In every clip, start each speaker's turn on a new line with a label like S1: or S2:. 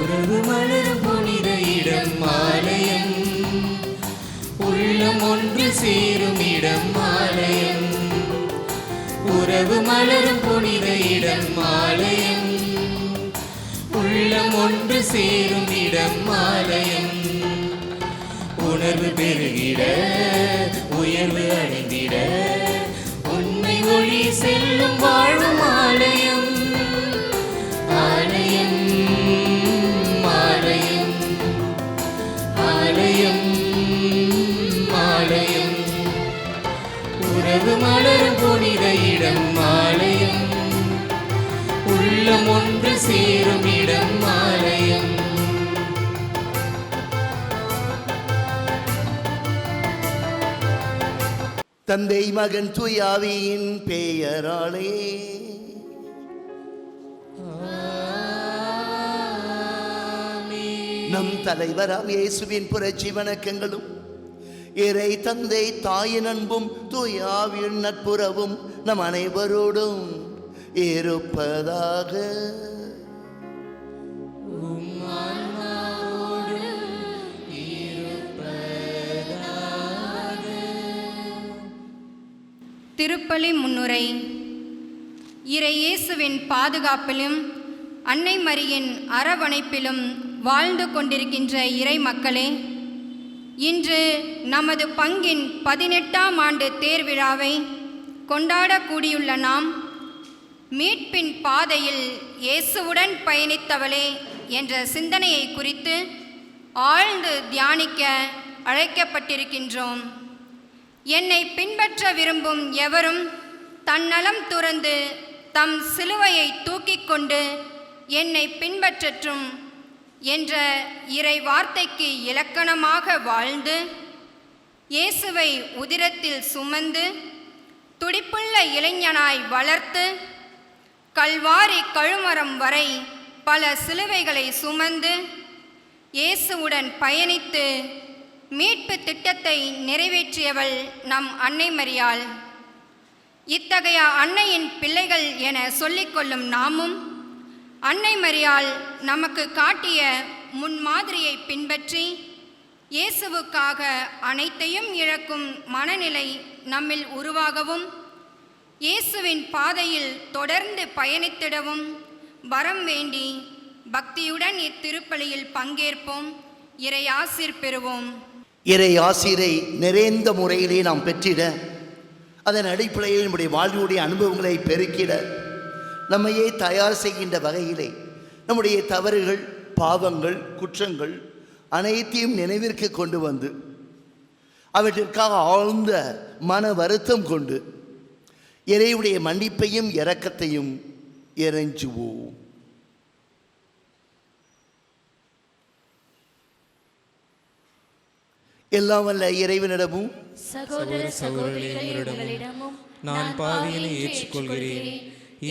S1: உறவு மலரும் புனித இடம் ஆலயம், உள்ளம் ஒன்று சேரும் இடம் ஆலயம். உறவு மலரும் புனித இடம் ஆலயம், உள்ளம் ஒன்று சேரும் இடம் ஆலயம். உணர்வு பெருகிட உயர்வு அடைந்திட உண்மை ஒளி செல்லும் வாழும் ஆலயம். ஆலயம் ஆலயம் ஆலயம் ஆலயம். உறவு மலரும் புனித இடம் ஆலயம், உள்ளம் ஒன்று சேரும் இடம் ஆலயம்.
S2: தந்தை மகன் தூய ஆவியின் பெயராலே நம் தலைவராம் இயேசுவின் புரட்சி வணக்கங்களும் இறை தந்தை தாயின் அன்பும் தூய ஆவியின் நட்புறவும் நம் அனைவரோடும் இருப்பதாக.
S3: திருப்பலி முன்னுரை. இறை இயேசுவின் பாதுகாப்பிலும் அன்னை மரியின் அரவணைப்பிலும் வாழ்ந்து கொண்டிருக்கின்ற இறை மக்களே, இன்று நமது பங்கின் 18ஆம் ஆண்டு தேர்விழாவை கொண்டாடக்கூடியுள்ள நாம், மீட்பின் பாதையில் இயேசுவுடன் பயணித்தவளே என்ற சிந்தனையை குறித்து ஆழ்ந்து தியானிக்க அழைக்கப்பட்டிருக்கின்றோம். என்னை பின்பற்ற விரும்பும் எவரும் தன்னலம் துறந்து தம் சிலுவையை தூக்கிக் கொண்டு என்னை பின்பற்றற்றும் என்ற இறை வார்த்தைக்கு இலக்கணமாக வாழ்ந்து, இயேசுவை உதிரத்தில் சுமந்து துடிப்புள்ள இளைஞனாய் வளர்த்து, கல்வாரி கழுமரம் வரை பல சிலுவைகளை சுமந்து இயேசுவுடன் பயணித்து மீட்பு திட்டத்தை நிறைவேற்றியவள் நம் அன்னை மரியாள். இத்தகைய அன்னையின் பிள்ளைகள் என சொல்லிக்கொள்ளும் நாமும் அன்னை மரியாள் நமக்கு காட்டிய முன்மாதிரியை பின்பற்றி இயேசுவுக்காக அனைத்தையும் இழக்கும் மனநிலை நம்மில் உருவாகவும், இயேசுவின் பாதையில் தொடர்ந்து பயணித்திடவும் வரம் வேண்டி பக்தியுடன் இத்திருப்பலியில் பங்கேற்போம். இறை ஆசீர் பெறுவோம்.
S2: இறை ஆசீரை நிறைந்த முறையிலே நாம் பெற்றிட, அதன் அடிப்படையில் நம்முடைய வாழ்வுடைய அனுபவங்களை பெருக்கிட, நம்மையே தயார் செய்கின்ற வகையிலே நம்முடைய தவறுகள், பாவங்கள், குற்றங்கள் அனைத்தையும் நினைவிற்கு கொண்டு வந்து அவற்றிற்காக ஆழ்ந்த மன வருத்தம் கொண்டு இறைவுடைய மன்னிப்பையும் இரக்கத்தையும் இறைஞ்சுவோம். எல்லாம் வல்ல இறைவனிடமும்
S1: சகோதர சகோதரிகளிடமும் நான் பாவியனை ஏற்றுக்கொள்கிறேன்.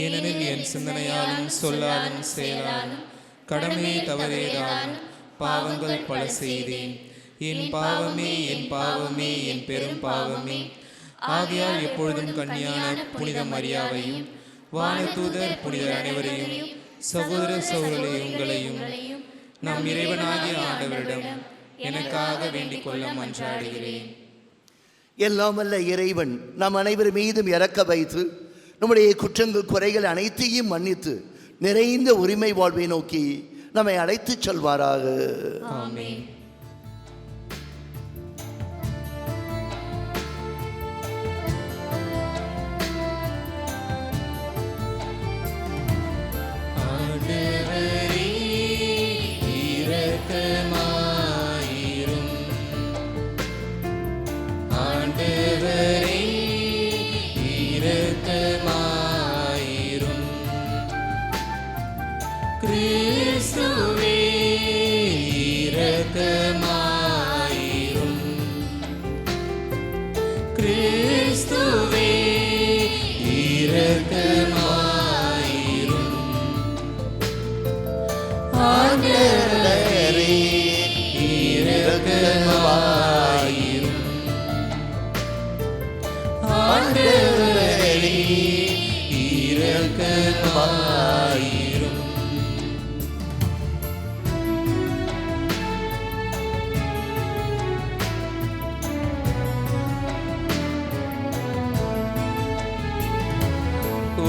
S1: ஏனெனில் என் சிந்தனையாலும் சொல்லாலும் செயலாலும் கடமையை தவறியதாலும் பாவங்கள் பல செய்தேன். என் பாவமே என் பாவமே என் பெரும் பாவமே. ஆகையால் எப்பொழுதும் கன்னியான புனித மரியாவையும் வானதூதர் புனிதர் அனைவரையும் சகோதர சகோதரி உங்களையும் நம் இறைவனாகிய ஆண்டவரிடம் எனக்காக வேண்டிக் கொள்ள மன்றாடுகிறேன்.
S2: எல்லாம் வல்ல இறைவன் நம் அனைவர் மீதும் இறக்க வைத்து நம்முடைய குற்றங்கள் குறைகள் அனைத்தையும் மன்னித்து நிறைந்த உரிமை வாழ்வை நோக்கி நம்மை அழைத்துச் செல்வாராக.
S1: ஆமென். கிறிஸ்துவே இரக்கமாயிரும். ஆண்டவரே இரக்கமாயிரும். ஆண்டவரே இரக்கமாயிரும்.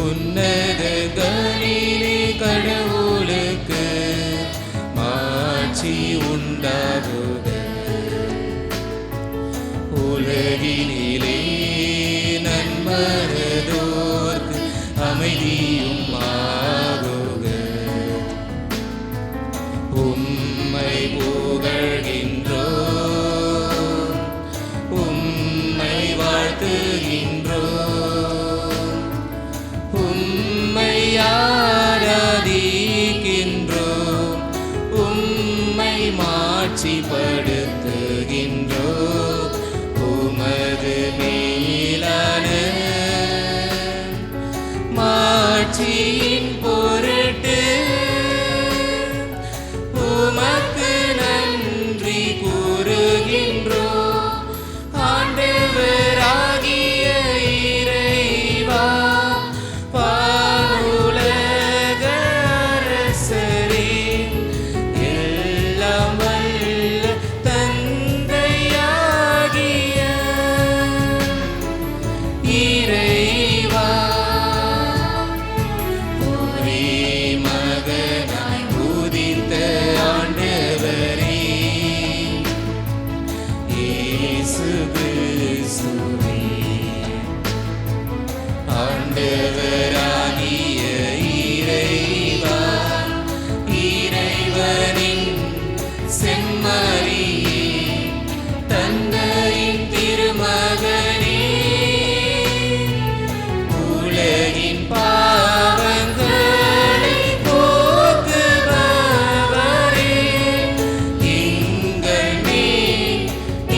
S1: உன்னதங்களிலே கடவுளுக்கு மாட்சி உண்டாகுக. உலகினிலே நன்மனதோர்க்கு அமைதியும் ஆகுக. உம்மை புகழ்கின்றோம், உம்மை வாழ்த்துகின்றோம், உம்மை ஆராதிக்கின்றோம், உம்மை மாட்சிப்படுத்துகின்றோம். உமது மேலான மாட்சியின் பொருட்டு உமக்கு நன்றி கூறுகின்றோம். ஆண்டவராகிய இறைவா, வானுலக அரசரே, எல்லாம் வல்ல தந்தையாகிய இறைவா, ஒரே மகனாய் உதித்த ஆண்டவரே, இயேசு கிறிஸ்துவே, ஆண்டவராகிய இறைவா, இறைவனின் செம்மறியே, தந்தையின் திருமகனே, உலகின் பாவங்களை போக்குபவரே, எங்கள் மேல்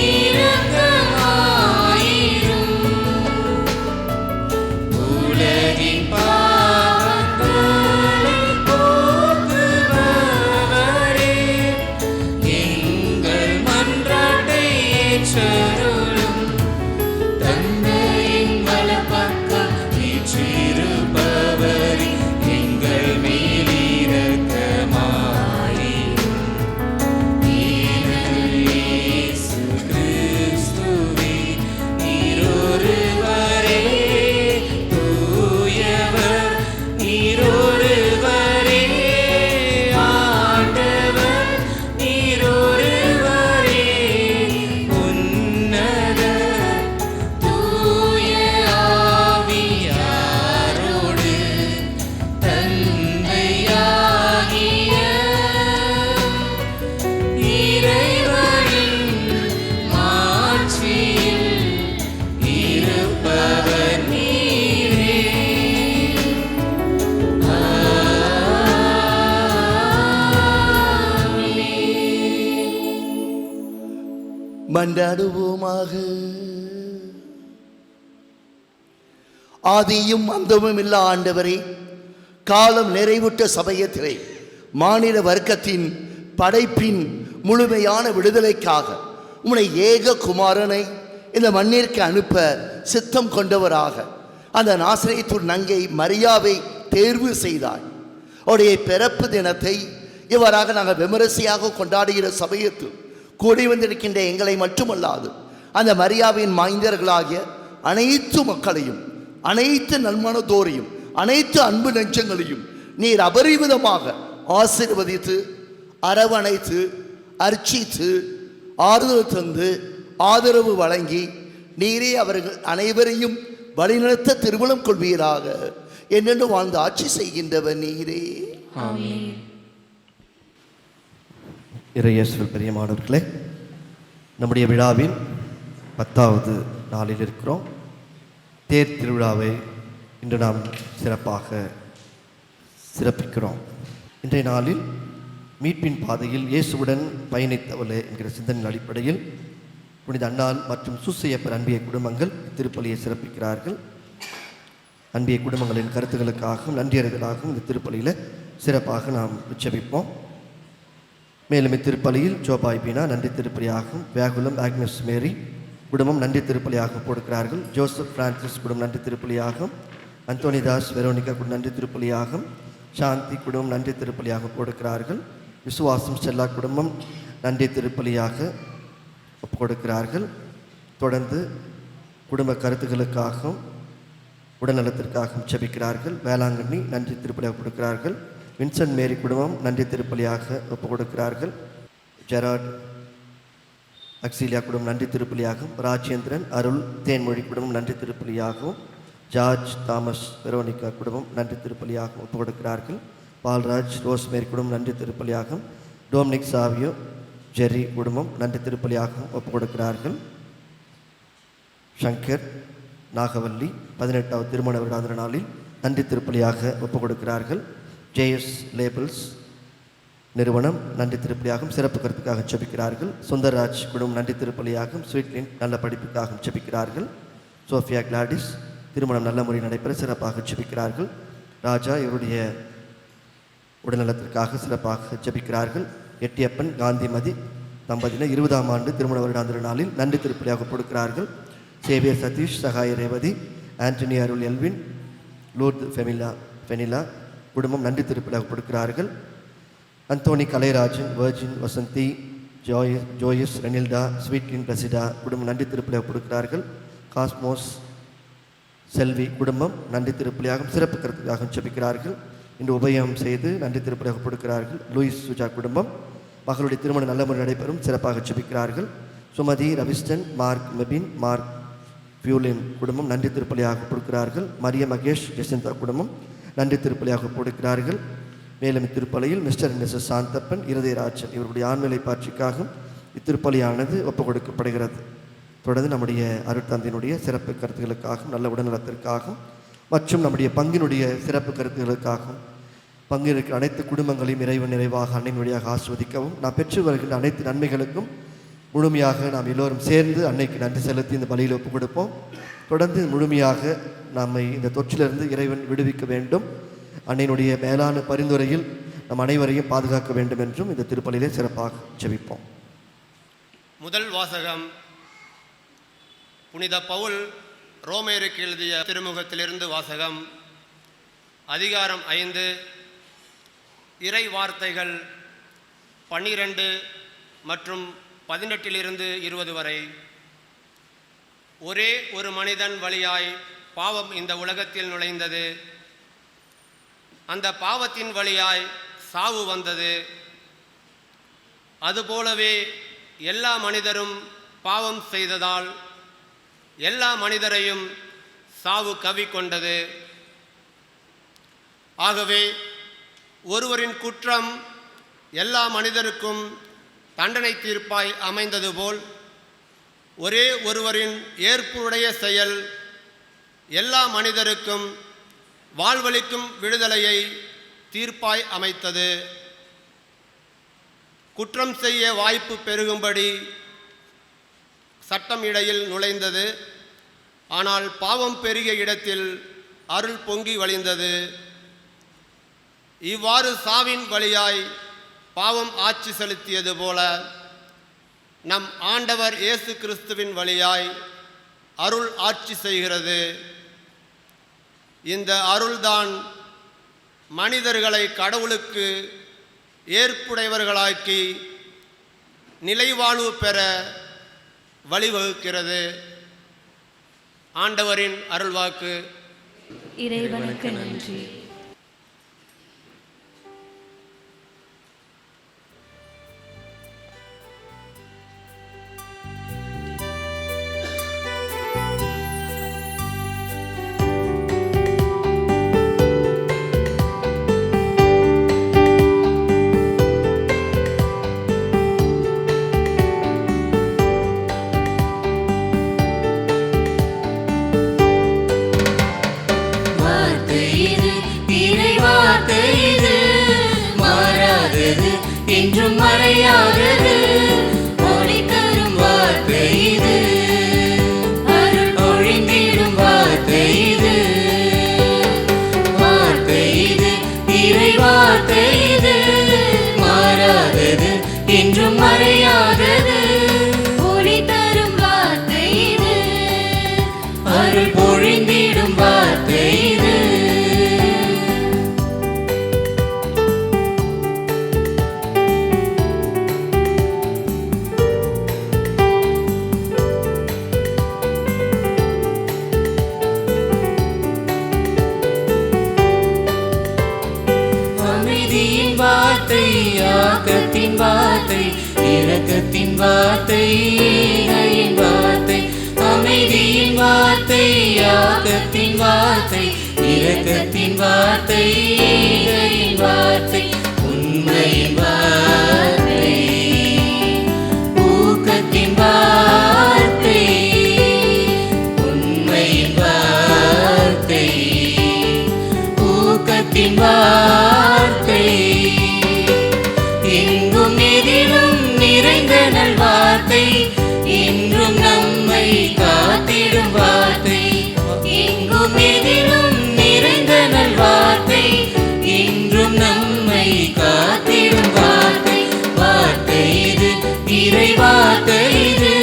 S1: இரக்கமாயிரும். உலகின் பாவங்களை போக்குபவரே, எங்கள் மன்றாட்டை ஏற்றருளும். தந்தையின் வலப்பக்கம் வீற்றிருப்பவரே, எங்கள் மேல் இரக்கமாயிரும். இயேசு கிறிஸ்துவே, நீர் ஒருவரே தூயவர், நீர் ஒருவரே ஆண்டவர், நீர் ஒருவரே உன்னத தூய ஆவியாரோடு தந்தையாகிய இறைவனின் மாட்சியில் இருப்பவர் நீரே.
S2: மன்றாடுவோமாக. ஆதியும் அந்தமும் இல்லா ஆண்டவரே, காலம் நிறைவுற்ற சமயத்திலே மாநில வர்க்கத்தின் படைப்பின் முழுமையான விடுதலைக்காக உம்முடைய ஏக குமாரனை இந்த மண்ணிற்கு அனுப்ப சித்தம் கொண்டவராக அந்த நாசரேத்து நங்கை மரியாவை தேர்வு செய்தாய். அவருடைய பிறப்பு தினத்தை இவ்வாறாக நாங்கள் விமரிசையாக கொண்டாடுகிற சமயத்தில் கூடி வந்திருக்கின்ற எங்களை மட்டுமல்லாது அந்த மரியாவின் மைந்தர்களாகிய அனைத்து மக்களையும், அனைத்து நல்மனதோரையும், அனைத்து அன்பு நெஞ்சங்களையும் நீர் அபரிவிதமாக ஆசீர்வதித்து அரவணைத்து அர்ச்சித்து ஆறுதல் தந்து ஆதரவு வழங்கி நீரே அவர்கள் அனைவரையும் வழிநடத்த திருமணம் கொள்வீராக. என்னென்று வாழ்ந்து ஆட்சி செய்கின்றவர் நீரே.
S1: ஆமென்.
S4: இறையேசுவில் பிரியமானவர்களே, நம்முடைய விழாவின் 10வது நாளில் இருக்கிறோம். தேர் திருவிழாவை இன்று நாம் சிறப்பாக சிறப்பிக்கிறோம். இன்றைய நாளில் மீட்பின் பாதையில் இயேசுவுடன் பயணித்தவளே என்கிற சிந்தனையின் அடிப்படையில் புனித அன்னாள் மற்றும் சூசையப்பர் அன்பிய குடும்பங்கள் திருப்பலியை சிறப்பிக்கிறார்கள். அன்பிய குடும்பங்களின் கருத்துக்களுக்காகவும் நன்றியறிதலாகவும் இந்த திருப்பலியில் சிறப்பாக நாம் உச்சரிப்போம். மேலும் இத்திருப்பலியில் ஜோபாய் பீனா நன்றி திருப்பலியாகவும், வேகுலம் ஆக்னஸ் மேரி குடும்பம் நன்றி திருப்பலியாகவும் கொடுக்கிறார்கள். ஜோசப் பிரான்சிஸ் குடும்பம் நன்றி திருப்பலியாகவும், அந்தோனிதாஸ் வெரோனிகா குடும்பம் நன்றி திருப்பலியாகவும், சாந்தி குடும்பம் நன்றி திருப்பலியாக கொடுக்கிறார்கள். விசுவாசம் ஸ்டெல்லா குடும்பம் நன்றி திருப்பலியாக கொடுக்கிறார்கள். தொடர்ந்து குடும்ப கருத்துக்களுக்காகவும் உடல்நலத்திற்காக ஜெபிக்கிறார்கள். வேளாங்கண்ணி நன்றி திருப்பலியாக கொடுக்கிறார்கள். வின்சென்ட் மேரி குடும்பம் நன்றி திருப்பலியாக ஒப்புக் கொடுக்கிறார்கள். ஜெராட் அக்ஸீலியா குடும்பம் நன்றி திருப்பலியாகவும், ராஜேந்திரன் அருள் தேன்மொழி குடும்பம் நன்றி திருப்பலியாகவும், ஜார்ஜ் தாமஸ் வெரோனிகா குடும்பம் நன்றி திருப்பலியாகவும் ஒப்புக் கொடுக்கிறார்கள். பால்ராஜ் ரோஸ்மேரி குடும்பம் நன்றி திருப்பலியாகவும், டோம்னிக் சாவியோ ஜெர்ரி குடும்பம் நன்றி திருப்பலியாகவும் ஒப்புக் கொடுக்கிறார்கள். சங்கர் நாகவல்லி 18வது திருமண வருடாந்திர நாளில் நன்றி திருப்பலியாக ஒப்புக் கொடுக்கிறார்கள். ஜேஎஸ் லேபிள்ஸ் நிறுவனம் நன்றி திருப்பலியாகவும் சிறப்பு கருத்துக்காக ஜெபிக்கிறார்கள். சுந்தர்ராஜ் குடும்பம் நன்றி திருப்பலியாகவும், ஸ்வீட்லின் நல்ல படிப்புக்காக ஜெபிக்கிறார்கள். சோஃபியா கிளாடிஸ் திருமணம் நல்ல முறையில் நடைபெற சிறப்பாக ஜெபிக்கிறார்கள். ராஜா இவருடைய உடல்நலத்திற்காக சிறப்பாக ஜெபிக்கிறார்கள். எட்டியப்பன் காந்திமதி தம்பதியினர் 20ஆம் ஆண்டு திருமண வருடாந்திர நாளில் நன்றி திருப்பலியாக கொடுக்கிறார்கள். Xavier Sathish, Sahaya Revathi, Antony Arul Elvin, Lourdu Fenila குடும்பம் நன்றி திருப்பலியாக கொடுக்கிறார்கள். Anthony Kalairajan, Virgin Vasanthi, Joyce Renilda, Sweetlin Praseeda குடும்பம் நன்றி திருப்பலியாக கொடுக்கிறார்கள். காஸ்மோஸ் செல்வி குடும்பம் நன்றி திருப்பலியாகவும் சிறப்பு கருத்துக்காக ஜெபிக்கிறார்கள். இன்று உபயம் செய்து நன்றி திருப்பலியாக கொடுக்கிறார்கள். லூயிஸ் சுஜா குடும்பம் மகளுடைய திருமணம் நல்ல முறை நடைபெறும் சிறப்பாக ஜெபிக்கிறார்கள். சுமதி ரவிஸ்டன், மார்க் மெபின், மார்க் பியூலின் குடும்பம் நன்றி திருப்பலியாக கொடுக்கிறார்கள். மரிய மகேஷ் ஜெசிந்தா குடும்பம் நன்றி திருப்பலியாக கொடுக்கிறார்கள். மேலும் இத்திருப்பலியில் மிஸ்டர் அண்ட் மிஸ்ஸஸ் சாந்தப்பன், இருதயராஜன் இவருடைய ஆண்மையை பாட்சிக்காகவும் இத்திருப்பலியானது ஒப்புக் கொடுக்கப்படுகிறது. தொடர்ந்து நம்முடைய அருட்தந்தையினுடைய சிறப்பு கருத்துக்களுக்காகவும், நல்ல உடல்நலத்திற்காகவும் மற்றும் நம்முடைய பங்கினுடைய சிறப்பு கருத்துக்களுக்காகவும், பங்கிருக்கிற அனைத்து குடும்பங்களையும் இறைவன் நிறைவாக அன்னை வழியாக ஆஸ்வதிக்கவும், நாம் பெற்று வருகின்ற அனைத்து நன்மைகளுக்கும் முழுமையாக நாம் எல்லோரும் சேர்ந்து அன்னைக்கு நன்றி செலுத்தி இந்த பலியில் ஒப்புக் கொடுப்போம். தொடர்ந்து முழுமையாக நம்மை இந்த தொற்றிலிருந்து இறைவன் விடுவிக்க வேண்டும், அன்னையினுடைய மேலான பரிந்துரையில் நம் அனைவரையும் பாதுகாக்க வேண்டும் என்றும் இந்த திருப்பலியிலே சிறப்பாக ஜெபிப்போம்.
S5: முதல் வாசகம் புனித பவுல் ரோமேருக்கு எழுதிய திருமுகத்திலிருந்து வாசகம். அதிகாரம் 5, இறை வார்த்தைகள் 12 மற்றும் 18 20 வரை. ஒரே ஒரு மனிதன் வழியாய் பாவம் இந்த உலகத்தில் நுழைந்தது. அந்த பாவத்தின் வழியாய் சாவு வந்தது. அதுபோலவே எல்லா மனிதரும் பாவம் செய்ததால் எல்லா மனிதரையும் சாவு கவ்விக்கொண்டது. ஆகவே ஒருவரின் குற்றம் எல்லா மனிதருக்கும் தண்டனை தீர்ப்பாய் அமைந்தது போல் ஒரே ஒருவரின் ஏற்புடைய செயல் எல்லா மனிதருக்கும் வாழ்வளிக்கும் விடுதலையை தீர்ப்பாய் அமைத்தது. குற்றம் செய்ய வாய்ப்பு பெருகும்படி சட்டம் இடையில் நுழைந்தது. ஆனால் பாவம் பெருகிய இடத்தில் அருள் பொங்கி வழிந்தது. இவ்வாறு சாவின் வழியாய் பாவம் ஆட்சி செலுத்தியது போல நம் ஆண்டவர் இயேசு கிறிஸ்துவின் வழியாய் அருள் ஆட்சி செய்கிறது. இந்த அருள்தான் மனிதர்களை கடவுளுக்கு ஏற்புடையவர்களாக்கி நிலைவாழ்வு பெற வழிவகுக்கிறது. ஆண்டவரின் அருள்வாக்கு.
S1: இறைவனுக்கு நன்றி. என்றும் மறையாதது ஒளி தரும் வார்த்தை இது, அருள் பொழிந்திடும் வார்த்தை இது. வார்த்தை இது, இறை வார்த்தை இது, மாறாதது என்றும் மறையாதது ஒளி தரும் வார்த்தை இது, அருள் பொழிந்திடும் வார்த்தை இது. வார்த்தை ஆக்கத்தின் வார்த்தை இரக்கத்தின் வார்த்தை ஈகையின் வார்த்தை அமைதியின் வார்த்தை ஆக்கத்தின் வார்த்தை இரக்கத்தின் வார்த்தை ஈகையின் வார்த்தை உண்மையின் வார்த்தை ஊக்கத்தின் வார்த்தை உண்மையின் வார்த்தை ஊக்கத்தின் வார்த்தை எங்கும் எதிலும் நிறைந்த நல்வார்த்தை இன்றும் நம்மை காத்திடும் வார்த்தை எங்கும் எதிலும் நிறைந்த நல்வார்த்தை இன்றும் நம்மை காத்திடும் வார்த்தை வார்த்தை இது இறை வார்த்தை இது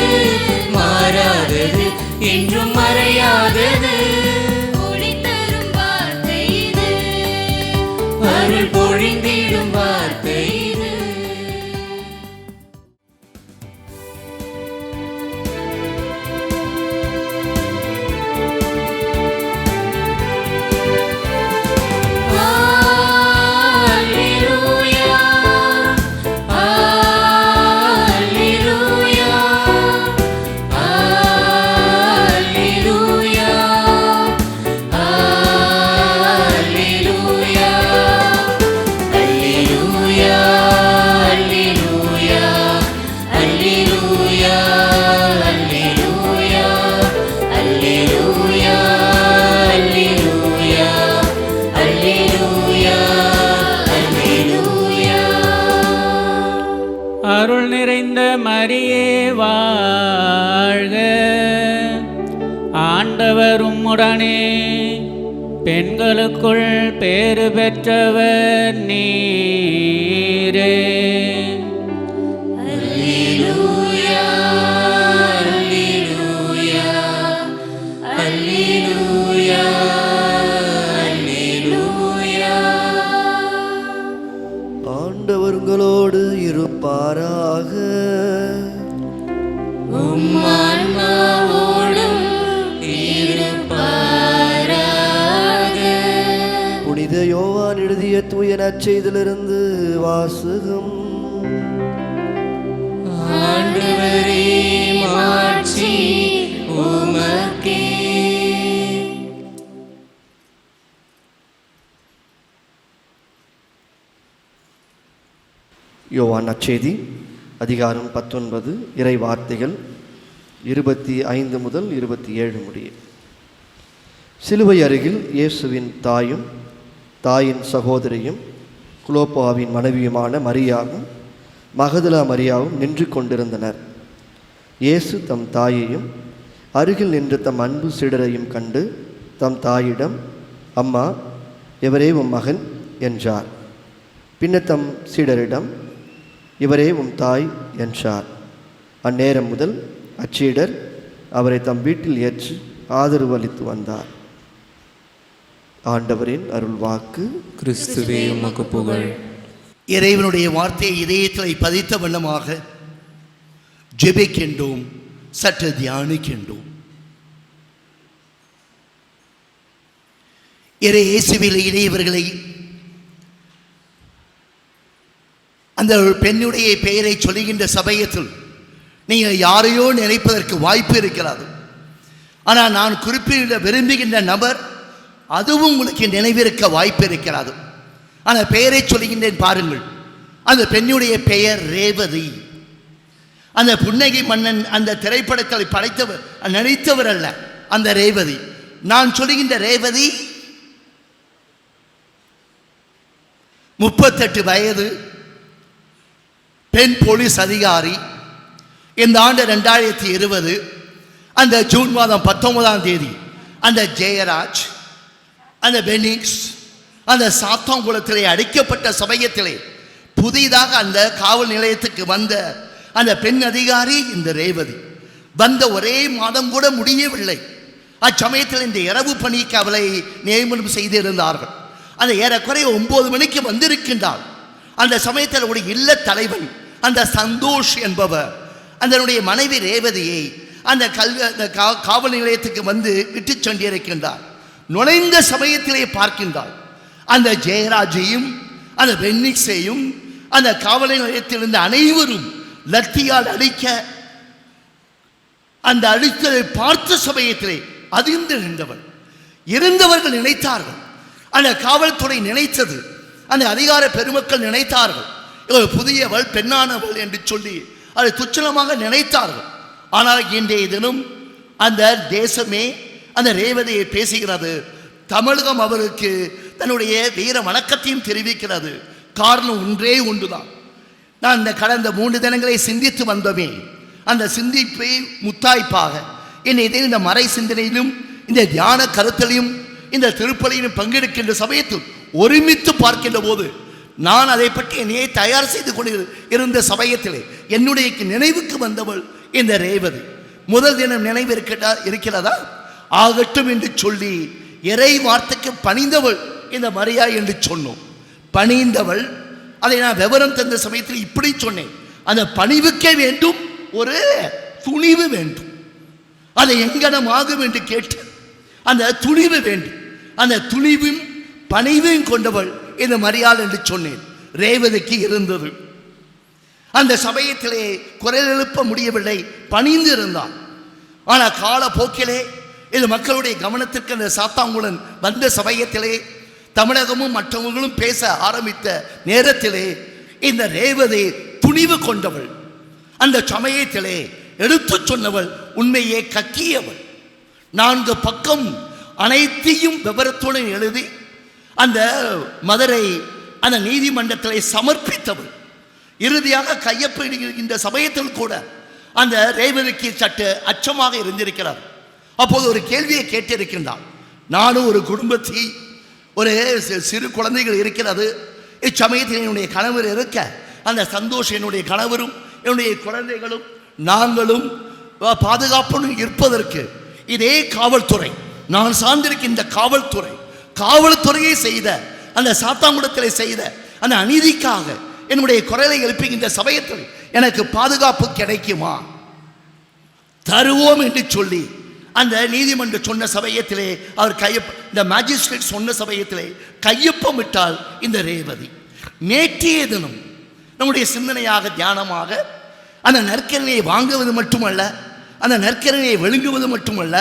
S1: மாறாதது என்றும் மறையாதது
S3: ஒளிதரும் வார்த்தை இது
S1: அருள் பொழிந்திடும் வார்த்தை இது
S6: அருள் நிறைந்த மரியே வாழ்க ஆண்டவர் உம்முடனே பெண்களுக்குள் பேறு பெற்றவர் நீரே
S4: ஆண்டவர் உங்களோடு இருப்பாராக.
S1: உம்மான்மாவோடும் இருப்பாராக.
S4: புனித யோவான் எழுதிய தூய நற்செய்தியிலிருந்து வாசகம்.
S1: ஆண்டவரே மாட்சி உமக்கே.
S4: யோவான் நற்செய்தி அதிகாரம் 19 இறை வார்த்தைகள் 25 முதல் 27 முடிய. சிலுவை அருகில் இயேசுவின் தாயும் தாயின் சகோதரியும் குலோப்பாவின் மனைவியுமான மரியாவும் மகதலா மரியாவும் நின்று கொண்டிருந்தனர். இயேசு தம் தாயையும் அருகில் நின்று தம் அன்பு சீடரையும் கண்டு தம் தாயிடம், அம்மா, இவரே உம் மகன் என்றார். பின்னர் தம் சீடரிடம், இவரே உம் தாய் என்றார். அந்நேரம் முதல் அச்சீடர் அவரை தம் வீட்டில் ஏற்று ஆதரவு அளித்து வந்தார். ஆண்டவரின் அருள் வாக்கு.
S1: கிறிஸ்துவே உமக்கு புகழ்.
S2: இறைவனுடைய வார்த்தையை இதயத்தில் பதித்த வண்ணமாக ஜெபிக்கின்றோம், சற்று தியானிக்கின்றோம். இறை இயேசுவில் இடையவர்களை அந்த பெண்ணுடைய பெயரை சொல்லுகின்ற சமயத்தில் நீங்கள் யாரையோ நினைப்பதற்கு வாய்ப்பு இருக்கிறது. ஆனால் நான் குறிப்பிட விரும்புகின்ற நபர் அதுவும் உங்களுக்கு நினைவிருக்க வாய்ப்பு இருக்கிறது. ஆனால் பெயரை சொல்லுகின்றேன் பாருங்கள். அந்த பெண்ணுடைய பெயர் ரேவதி. அந்த புன்னகை மன்னன் அந்த திரைப்படத்தை படைத்தவர் நடித்தவர் அல்ல, அந்த ரேவதி. நான் சொல்லுகின்ற ரேவதி 38 வயது, பெண் போலீஸ் அதிகாரி. இந்த ஆண்டு 2020 அந்த ஜூன் மாதம் 19ஆம் தேதி அந்த ஜெயராஜ், அந்த பெனிக்ஸ், அந்த சாத்தாங்குளத்திலே அடைக்கப்பட்ட சமயத்திலே புதிதாக அந்த காவல் நிலையத்துக்கு வந்த அந்த பெண் அதிகாரி இந்த ரேவதி. வந்த ஒரே மாதம் கூட முடியவில்லை. அச்சமயத்தில் இந்த இரவு பணிக்கு அவளை நியமனம் செய்திருந்தார்கள். அந்த ஏறக்குறைய 9 மணிக்கு வந்திருக்கின்றாள். அந்த சமயத்தில் ஒரு இல்ல தலைவன் அந்த சந்தோஷ் என்பவர் அதனுடைய மனைவி ரேவதியை அந்த காவல் நிலையத்துக்கு வந்து விட்டு சென்றிருக்கின்றார். நுழைந்த சமயத்திலே பார்க்கின்றார் அந்த ஜெயராஜையும் அந்த பென்னிக்ஸையும் அந்த காவல் நிலையத்தில் இருந்த அனைவரும் லத்தியால் அடிக்க, அந்த அடித்ததை பார்த்த சமயத்திலே அதிர்ந்து நின்றவள். இருந்தவர்கள் நினைத்தார்கள், அந்த காவல்துறை நினைத்தது, அந்த அதிகார பெருமக்கள் நினைத்தார்கள், இவள் புதியவள் பெண்ணானவள் என்று சொல்லி அதை துச்சலமாக நினைத்தார்கள். ஆனால் இன்றைய தினம் அந்த தேசமே அந்த ரேவதியை பேசுகிறது. தமிழகம் அவருக்கு தன்னுடைய வீர வணக்கத்தையும் தெரிவிக்கிறது. காரணம் ஒன்றே ஒன்றுதான். நான் இந்த கடந்த 3 தினங்களை சிந்தித்து வந்தோமே, அந்த சிந்திப்பை முத்தாய்ப்பாக என்னை இந்த மறை சிந்தனையிலும் இந்த தியான கருத்தலையும் இந்த திருப்பலியிலும் பங்கெடுக்கின்ற சமயத்தில் ஒருமித்து பார்க்கின்ற போது நான் அதை பற்றி என்னையை தயார் செய்து கொண்டு இருந்த சமயத்திலே என்னுடைய நினைவுக்கு வந்தவள் இந்த ரேவதி. முதல் தினம் நினைவு இருக்கிறதா? ஆகட்டும் என்று சொல்லி இறை வார்த்தைக்கு பணிந்தவள் இந்த மரியா என்று சொன்னோம். பணிந்தவள், அதை நான் விவரம் தந்த சமயத்தில் இப்படி சொன்னேன், அந்த பணிவுக்கே வேண்டும் ஒரு துணிவு வேண்டும். அதை எங்கனமாகும் என்று கேட்டு அந்த துணிவு வேண்டும். அந்த துணிவும் பணிவையும் கொண்டவள் இந்த மரியாள் என்று சொன்னேன். ரேவதிக்கு இருந்தது. அந்த சமயத்திலே குரல் எழுப்ப முடியவில்லை, பணிந்து இருந்தான். ஆனால் காலப்போக்கிலே இது மக்களுடைய கவனத்திற்கு அந்த சாத்தாங்குளன் வந்த சமயத்திலே தமிழகமும் மற்றவர்களும் பேச ஆரம்பித்த நேரத்திலே இந்த ரேவதி துணிவு கொண்டவள். அந்த சமயத்திலே எடுத்து சொன்னவள், உண்மையே கக்கியவள். 4 பக்கம் அனைத்தையும் விவரத்துடன் எழுதி அந்த மதுரை அந்த நீதிமன்றத்திலே சமர்ப்பித்தவள். இறுதியாக கையொப்பமிடுகின்ற சமயத்தில் கூட அந்த ரேவதிக்கு சற்று அச்சமாக இருந்திருக்கிறார். அப்போது ஒரு கேள்வியை கேட்டிருக்கின்றான். நானும் ஒரு குடும்பத்தை, ஒரு சிறு குழந்தைகள் இருக்கிறது, இச்சமயத்தில் என்னுடைய கணவர் இருக்க, அந்த சந்தோஷம் என்னுடைய கணவரும் என்னுடைய குழந்தைகளும் நாங்களும் பாதுகாப்புடன் இருப்பதற்கு இதே காவல்துறை, நான் சார்ந்திருக்கின்ற காவல்துறையை செய்த அந்த சாத்தாங்குளத்தில் செய்த அந்த அநீதிக்காக என்னுடைய குரலை எழுப்புகின்ற சமயத்தில் எனக்கு பாதுகாப்பு கிடைக்குமா, தருவோம் என்று சொல்லி அந்த நீதிமன்றம் சொன்ன சமயத்திலே அவர் இந்த மேஜிஸ்ட்ரேட் சொன்ன சமயத்திலே கையொப்பமிட்டால் இந்த ரேவதி. நேற்றைய தினம் நம்முடைய சிந்தனையாக தியானமாக அந்த நற்கரணையை வாங்குவது மட்டுமல்ல, அந்த நற்கரணையை விழுங்குவது மட்டுமல்ல,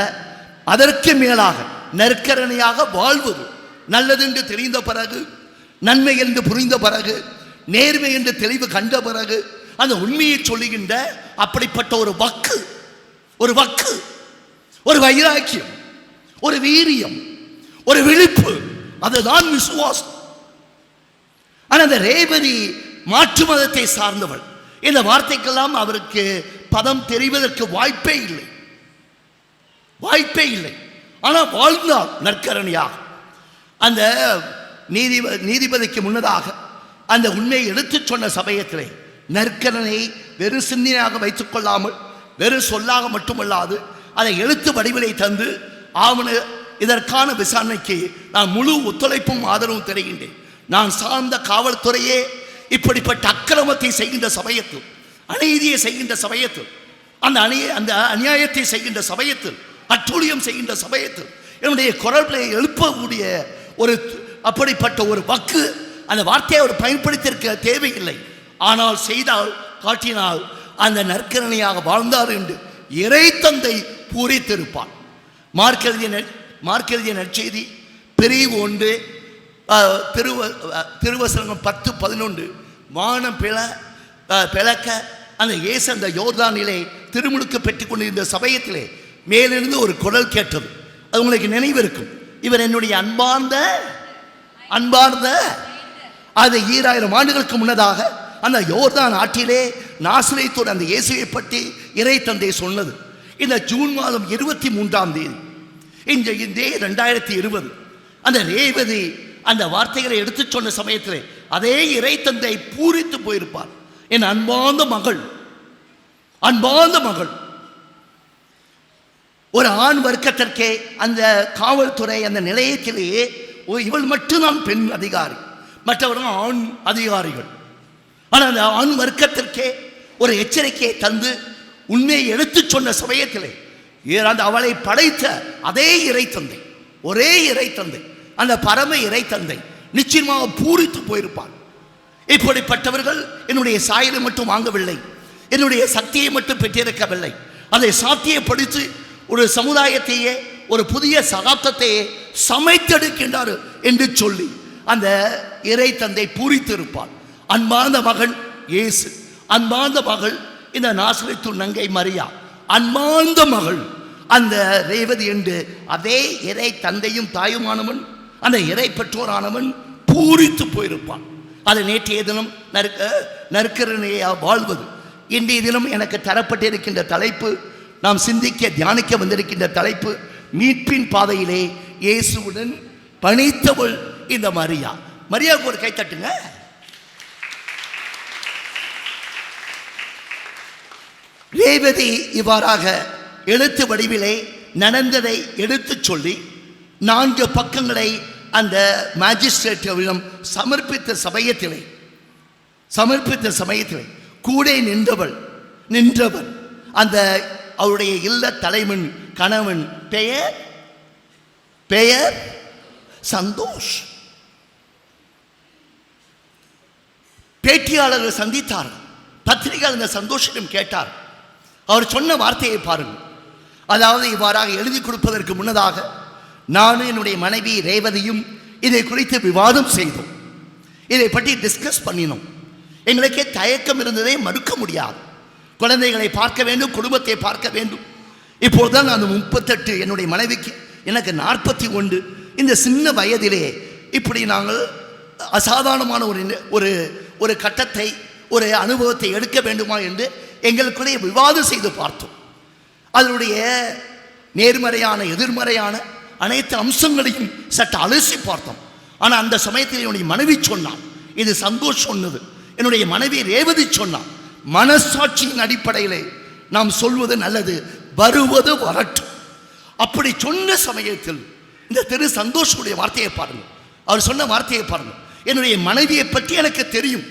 S2: அதற்கு மேலாக நற்கரணையாக வாழ்வது, நல்லது என்று தெரிந்த பிறகு, நன்மை என்று புரிந்த பிறகு, நேர்மை என்று தெளிவு கண்ட பிறகு அந்த உண்மையை சொல்லுகின்ற அப்படிப்பட்ட ஒரு வக்கு, ஒரு வைராக்கியம், ஒரு வீரியம், ஒரு விழிப்பு, அதுதான் விசுவாசம். ஆனால் அந்த ரேவதி மாற்று மதத்தை சார்ந்தவள். இந்த வார்த்தைக்கெல்லாம் அவருக்கு பதம் தெரிவதற்கு வாய்ப்பே இல்லை. ஆனால் வாழ்ந்தால் நற்கரணியாக அந்த நீதிபதிக்கு முன்னதாக அந்த உண்மையை எடுத்து சொன்ன சமயத்திலே நற்கரனை வெறும் சிந்தனையாக வைத்துக் கொள்ளாமல், வெறும் சொல்லாக மட்டுமல்லாது அதை எழுத்து வடிவிலை தந்து இதற்கான விசாரணைக்கு நான் முழு ஒத்துழைப்பும் ஆதரவும் தருகின்றேன். நான் சார்ந்த காவல்துறையே இப்படிப்பட்ட அக்கிரமத்தை செய்கின்ற சமயத்தில், அநீதியை செய்கின்ற சமயத்தில், அந்த அநியாயத்தை செய்கின்ற சமயத்தில், அட்டூழியம் செய்கின்ற சமயத்தில் என்னுடைய குரல்களை எழுப்பக்கூடிய ஒரு அப்படிப்பட்ட ஒரு வக்கு, அந்த வார்த்தையை அவர் பயன்படுத்தியிருக்க தேவையில்லை. ஆனால் செய்தால், காட்டினால் அந்த நற்கரணையாக வாழ்ந்தார் என்று இறை தந்தை பூரித்திருப்பார். மார்க்கெழுதிய நற்செய்தி பிரிவு 1 திருவசனம் 10-11 வானம் பிளக்க அந்த இயேசு அந்த யோர்தானிலே திருமுழுக்கு பெற்றுக் கொண்டிருந்த சமயத்திலே மேலிருந்து ஒரு குரல் கேட்டது. அது உங்களுக்கு நினைவு இருக்கும். இவர் என்னுடைய அன்பார்ந்த அது 2000 ஆண்டுகளுக்கு முன்னதாக அந்த யோர்தான் ஆற்றிலே நாசரேத்தோடு அந்த இயேசுவை பற்றி இறை தந்தை சொன்னது. இந்த ஜூன் மாதம் 23ஆம் தேதி இந்த 2020 அந்த ரேவதி அந்த வார்த்தைகளை எடுத்து சொன்ன சமயத்திலே அதே இறை தந்தை பூரித்து போயிருப்பார். என் அன்பார்ந்த மகள், ஒரு ஆண் வர்க்கத்திற்கே அந்த காவல்துறை அந்த நிலையத்திலேயே இவள் மட்டும்தான் பெண் அதிகாரி, மற்றவர்கள் ஆண் அதிகாரிகள். ஆனால் அந்த ஆண் வர்க்கத்திற்கே ஒரு எச்சரிக்கையை தந்து உண்மையை எடுத்து சொன்ன சமயத்திலே அந்த அவளை படைத்த அதே இறை தந்தை, ஒரே இறை தந்தை, அந்த பரம இறை தந்தை நிச்சயமாக பூரித்து போயிருப்பார். இப்படிப்பட்டவர்கள் என்னுடைய சாயலை மட்டும் வாங்கவில்லை, என்னுடைய சக்தியை மட்டும் பெற்றிருக்கவில்லை, அதை சாத்தியப்படுத்தி ஒரு சமுதாயத்தையே, ஒரு புதிய சகாப்தத்தையே சமைத்தெடுக்கின்றார் என்று சொல்லி அந்த இறை தந்தை பூரித்திருப்பார். அன்பார்ந்த மகன் இயேசு, அன்பார்ந்த மகள் இந்த நாசரேத்து நங்கை மரியா, அன்பார்ந்த மகள் அந்த ரேவதி என்று அதே இறை தந்தையும் தாயுமானவன், அந்த இறை பெற்றோரானவன் பூரித்து போயிருப்பான். அது நேற்றைய தினம் நற்கருணையா வாழ்வது. இன்றைய தினம் எனக்கு தரப்பட்டிருக்கின்ற தலைப்பு, நாம் சிந்திக்க தியானிக்க வந்திருக்கின்ற தலைப்பு, மீட்பின் பாதையிலே இயேசுவுடன் பணித்தவள் இந்த மரியா. மரியாவுக்கு ஒரு கை தட்டுங்க. ரேவதி இவ்வாறாக எழுத்து வடிவிலே நடந்ததை எடுத்துச் சொல்லி 4 பக்கங்களை அந்த மேஜிஸ்ட்ரேட்டிடம் சமர்ப்பித்த சமயத்திலே கூட நின்றவன் அந்த அவருடைய இல்ல தலைவன் கணவன் பெயர் சந்தோஷ். பேட்டியாளர்கள் சந்தித்தார்கள். பத்திரிகையாளர் இந்த சந்தோஷிடம் கேட்டார். அவர் சொன்ன வார்த்தையை பாருங்கள். அதாவது இவ்வாறாக எழுதி கொடுப்பதற்கு முன்னதாக நானும் என்னுடைய மனைவி ரேவதியும் இதை குறித்து விவாதம் செய்தோம், இதை பற்றி டிஸ்கஸ் பண்ணினோம். எங்களுக்கே தயக்கம் இருந்ததை மறுக்க முடியாது. குழந்தைகளை பார்க்க வேண்டும், குடும்பத்தை பார்க்க வேண்டும். இப்போதுதான் நான் 38, என்னுடைய மனைவிக்கு எனக்கு 41. இந்த சின்ன வயதிலே இப்படி நாங்கள் அசாதாரணமான ஒரு கட்டத்தை, ஒரு அனுபவத்தை எடுக்க வேண்டுமா என்று எங்களுக்குள்ளே விவாதம் செய்து பார்த்தோம். அதனுடைய நேர்மறையான எதிர்மறையான அனைத்து அம்சங்களையும் சற்று அலசி பார்த்தோம். ஆனால் அந்த சமயத்தில் என்னுடைய மனைவி சொன்னான், இது சந்தோஷம் சொன்னது, என்னுடைய மனைவி ரேவதி சொன்னான், மனசாட்சியின் அடிப்படையிலே நாம் சொல்வது நல்லது, வருவது வரட்டும். அப்படி சொன்ன சமயத்தில் இந்த திரு சந்தோஷுடைய வார்த்தையை பாருங்கள். அவர் சொன்ன வார்த்தையை பாருங்கள். என்னுடைய மனைவியை பற்றி எனக்கு தெரியும்,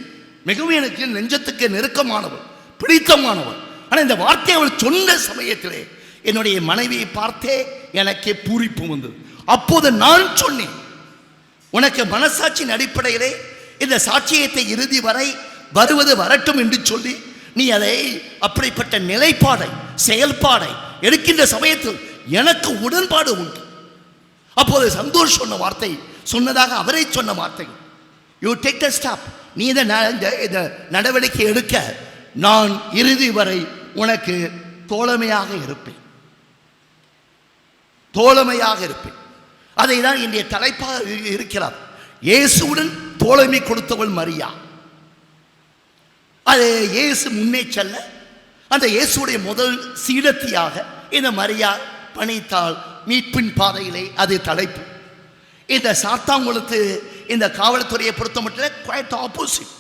S2: மிகவும் எனக்கு நெஞ்சத்துக்கு நெருக்கமானவர், பிடித்தமானவர். ஆனால் இந்த வார்த்தையை அவள் சொன்ன சமயத்திலே என்னுடைய மனைவியை பார்த்தே எனக்கே பூரிப்பு வந்தது. அப்போது நான் சொன்னேன், உனக்கு மனசாட்சியின் அடிப்படையிலே இந்த சாட்சியத்தை இறுதி வரை வருவது வரட்டும் என்று சொல்லி நீ அதை அப்படிப்பட்ட நிலைப்பாடை, செயல்பாடை எடுக்கின்ற சமயத்தில் எனக்கு உடன்பாடு உண்டு. அப்போது சந்தோஷ் சொன்ன வார்த்தை, சொன்னதாக அவரை சொன்ன வார்த்தை, யூ டேக் த ஸ்டெப், நீ இந்த நடவடிக்கை எடுக்க, நான் இறுதி வரை உனக்கு தோழமையாக இருப்பேன். அதை தான் இன்றைய தலைப்பாக இருக்கிறார். இயேசுவுடன் தோழமை கொடுத்தவள் மரியா. அது இயேசு முன்னே செல்ல அந்த இயேசுடைய முதல் சீடத்தியாக இந்த மரியா பணித்தாள். மீட்பின் பாதையிலே அது தலைப்பு. இந்த சாத்தாங்குளத்து இந்த காவல்துறையை பொறுத்த மட்டும் குவைட் ஆப்போசிட்.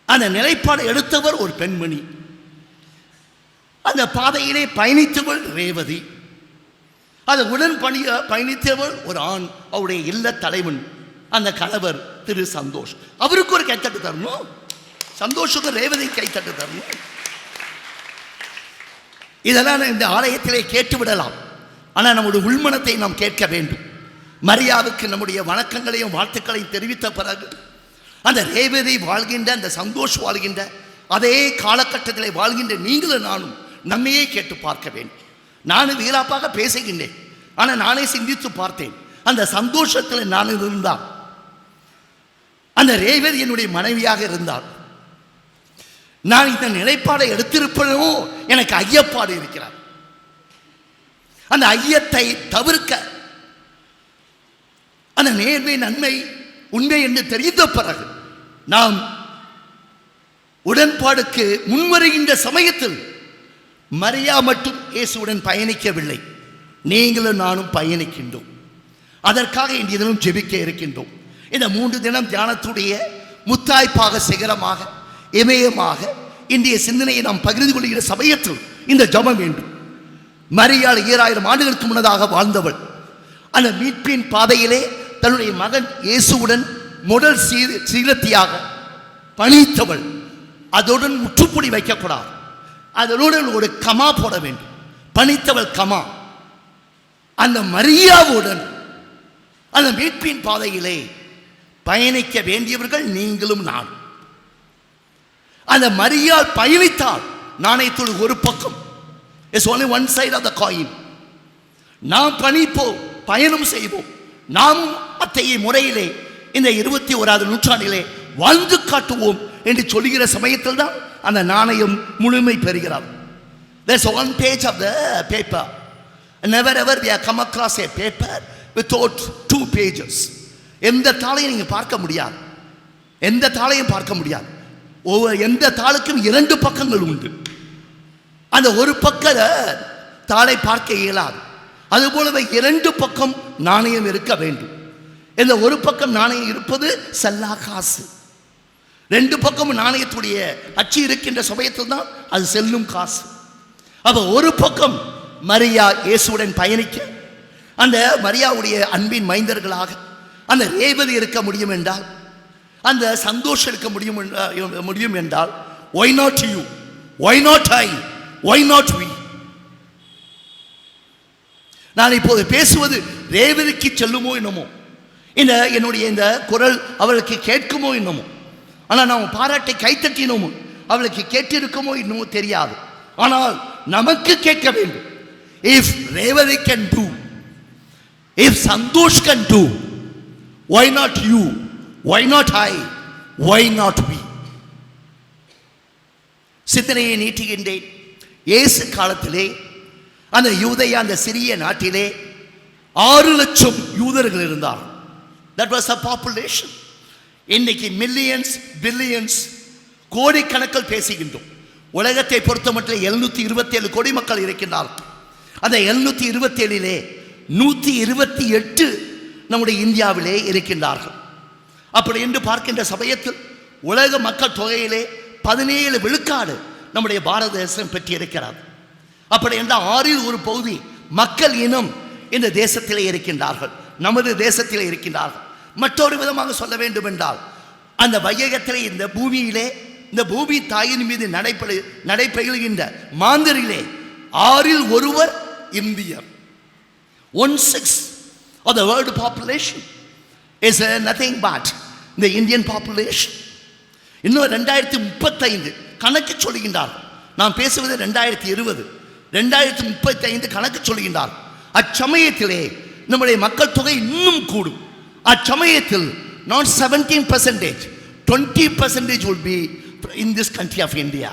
S2: அந்த நிலைப்பாடு எடுத்தவர் ஒரு பெண்மணி, அந்த பாதையிலே பயணித்தவள் ரேவதி, அது உடன் பயணித்தவள் ஒரு ஆண், அவருடைய இல்ல தலைவன், அந்த கணவர் திரு சந்தோஷ். அவருக்கு ஒரு கைத்தட்டு தரணும், சந்தோஷத்துக்கு ரேவதி கைத்தட்டு தரணும். இதெல்லாம் இந்த ஆலயத்திலே கேட்டுவிடலாம், ஆனால் நம்முடைய உள்மனத்தை நாம் கேட்க வேண்டும். மரியாவுக்கு நம்முடைய வணக்கங்களையும் வாழ்த்துக்களையும் தெரிவித்த பிறகு அந்த ரேவதி வாழ்கின்ற, அந்த சந்தோஷ் வாழ்கின்ற அதே காலகட்டத்தில் வாழ்கின்ற நீங்களும் நானும் நம்மையே கேட்டு பார்க்க வேண்டும். நானும் வீராப்பாக பேசுகின்றேன், ஆனால் நானே சிந்தித்து பார்த்தேன். அந்த சந்தோஷத்தில் நான் இருந்தால், அந்த ரேவதி என்னுடைய மனைவியாக இருந்தால், நான் இந்த நிலைப்பாடை எடுத்திருப்பதோ எனக்கு ஐயப்பாடு இருக்கிறார். அந்த ஐயத்தை தவிர்க்க, அந்த நேர்மை நன்மை உண்மை என்று தெரிந்த பிறகு நாம் உடன்பாடுக்கு முன்வருகின்ற சமயத்தில் மரியா மட்டும் இயேசுவுடன் பயணிக்கவில்லை, நீங்களும் நானும் பயணிக்கின்றோம். அதற்காக இன்றைய தினம் ஜெபிக்க இருக்கின்றோம். இந்த 3 தினம் தியானத்துடைய முத்தாய்ப்பாக, சிகரமாக, இமயமாக இன்றைய சிந்தனையை நாம் பகிர்ந்து கொள்கிற சமயத்தில் இந்த ஜெபம் வேண்டும். மரியாள் 2000 ஆண்டுகளுக்கு முன்னதாக வாழ்ந்தவள். அந்த மீட்பின் பாதையிலே தன்னுடைய மகன் இயேசுவுடன் முதல் சீலத்தியாக பணித்தவள். அதனுடன் முற்றுப்புள்ளி வைக்கக்கூடாது, அதனுடன் ஒரு கமா போட வேண்டும். பணித்தவள் கமா. அந்த மரியாவுடன் அந்த மீட்பின் பாதையிலே பயணிக்க வேண்டியவர்கள் நீங்களும் நான். அந்த மரியாள் பயணித்தாள். நாணயத்தோடு ஒரு பக்கம். It's only one side of the coin. நாம் பயணம் செய்வோம். நாம் அத்தகைய முறையிலே இந்த 21வது நூற்றாண்டிலே வாழ்ந்து காட்டுவோம் என்று சொல்லுகிற சமயத்தில் தான் அந்த நாணயம் முழுமை பெறுகிறார். There's one page of the paper. Never ever we have come across a paper without 2 pages. எந்த தாளையும் நீங்க பார்க்க முடியாது. எந்த தாளையும் பார்க்க முடியாது. எந்த தாளுக்கும் 2 பக்கங்கள் உண்டு. அந்த ஒரு பக்க தாளை பார்க்க இயலாது. அதுபோலவே 2 பக்கம் நாணயம் இருக்க வேண்டும். இந்த ஒரு பக்கம் நாணயம் இருப்பது சல்லா காசு. 2 பக்கம் நாணயத்துடைய அச்சு இருக்கின்ற சமயத்தில் தான் அது செல்லும் காசு. அப்ப ஒரு பக்கம் மரியா இயேசுவுடன் பயணிக்க, அந்த மரியாவுடைய அன்பின் மைந்தர்களாக அந்த ரேவதி இருக்க முடியும் என்றால், அந்த சந்தோஷம் இருக்க முடியும் என்றால், why not you, why not I, why not we? நான் இப்போது பேசுவது ரேவதிக்கு செல்லுமோ என்னமோ, என்னுடைய இந்த குரல் அவளுக்கு கேட்குமோ என்னமோ, ஆனால் நாம் பாராட்டை கைத்தட்டினோமோ அவளுக்கு கேட்டிருக்குமோ என்னமோ தெரியாது. ஆனால் நமக்கு கேட்க வேண்டும். If Revati can do, if Santosh can do, why not you, why not I, why not we? சிந்தனையை நீட்டுகின்றேன். இயேசு காலத்திலே அந்த யூதேயா, அந்த சிறிய நாட்டிலே 6 லட்சம் யூதர்கள் இருந்தார். That was a population. இன்னைக்கு மில்லியன்ஸ், பில்லியன்ஸ், கோடிக்கணக்கில் பேசுகின்றோம். உலகத்தை பொறுத்த மட்டும் 727 கோடி மக்கள் இருக்கின்றார்கள். அந்த 727லே 128 நம்முடைய இந்தியாவிலே இருக்கின்றார்கள். அப்படி என்று பார்க்கின்ற சமயத்தில் உலக மக்கள் தொகையிலே 17 விழுக்காடு நம்முடைய பாரத தேசம் பெற்றிருக்கிறது. அப்படி என்றால் 6இல் ஒரு பகுதி மக்கள் இனம் இந்த தேசத்திலே இருக்கின்றார்கள், நமது தேசத்திலே இருக்கின்றார்கள். மற்றொரு விதமாக சொல்ல வேண்டும் என்றால், அந்த வையகத்திலே, இந்த பூமியிலே, இந்த பூமி தாயின் மீது நடைபெறுகின்ற மாந்தரிலே 6இல் ஒருவர் இந்தியர். 1/6 of the world population is nothing but the Indian population. இன்னும் 2035 கணக்கு சொல்லுகின்றார். நாம் பேசுவது 2020, 2035 கணக்கு சொல்லுகின்றார். அச்சமயத்திலே நம்முடைய மக்கள் தொகை இன்னும் கூடும். அச்சமயத்தில் not 17%, 20% will be in this country of India.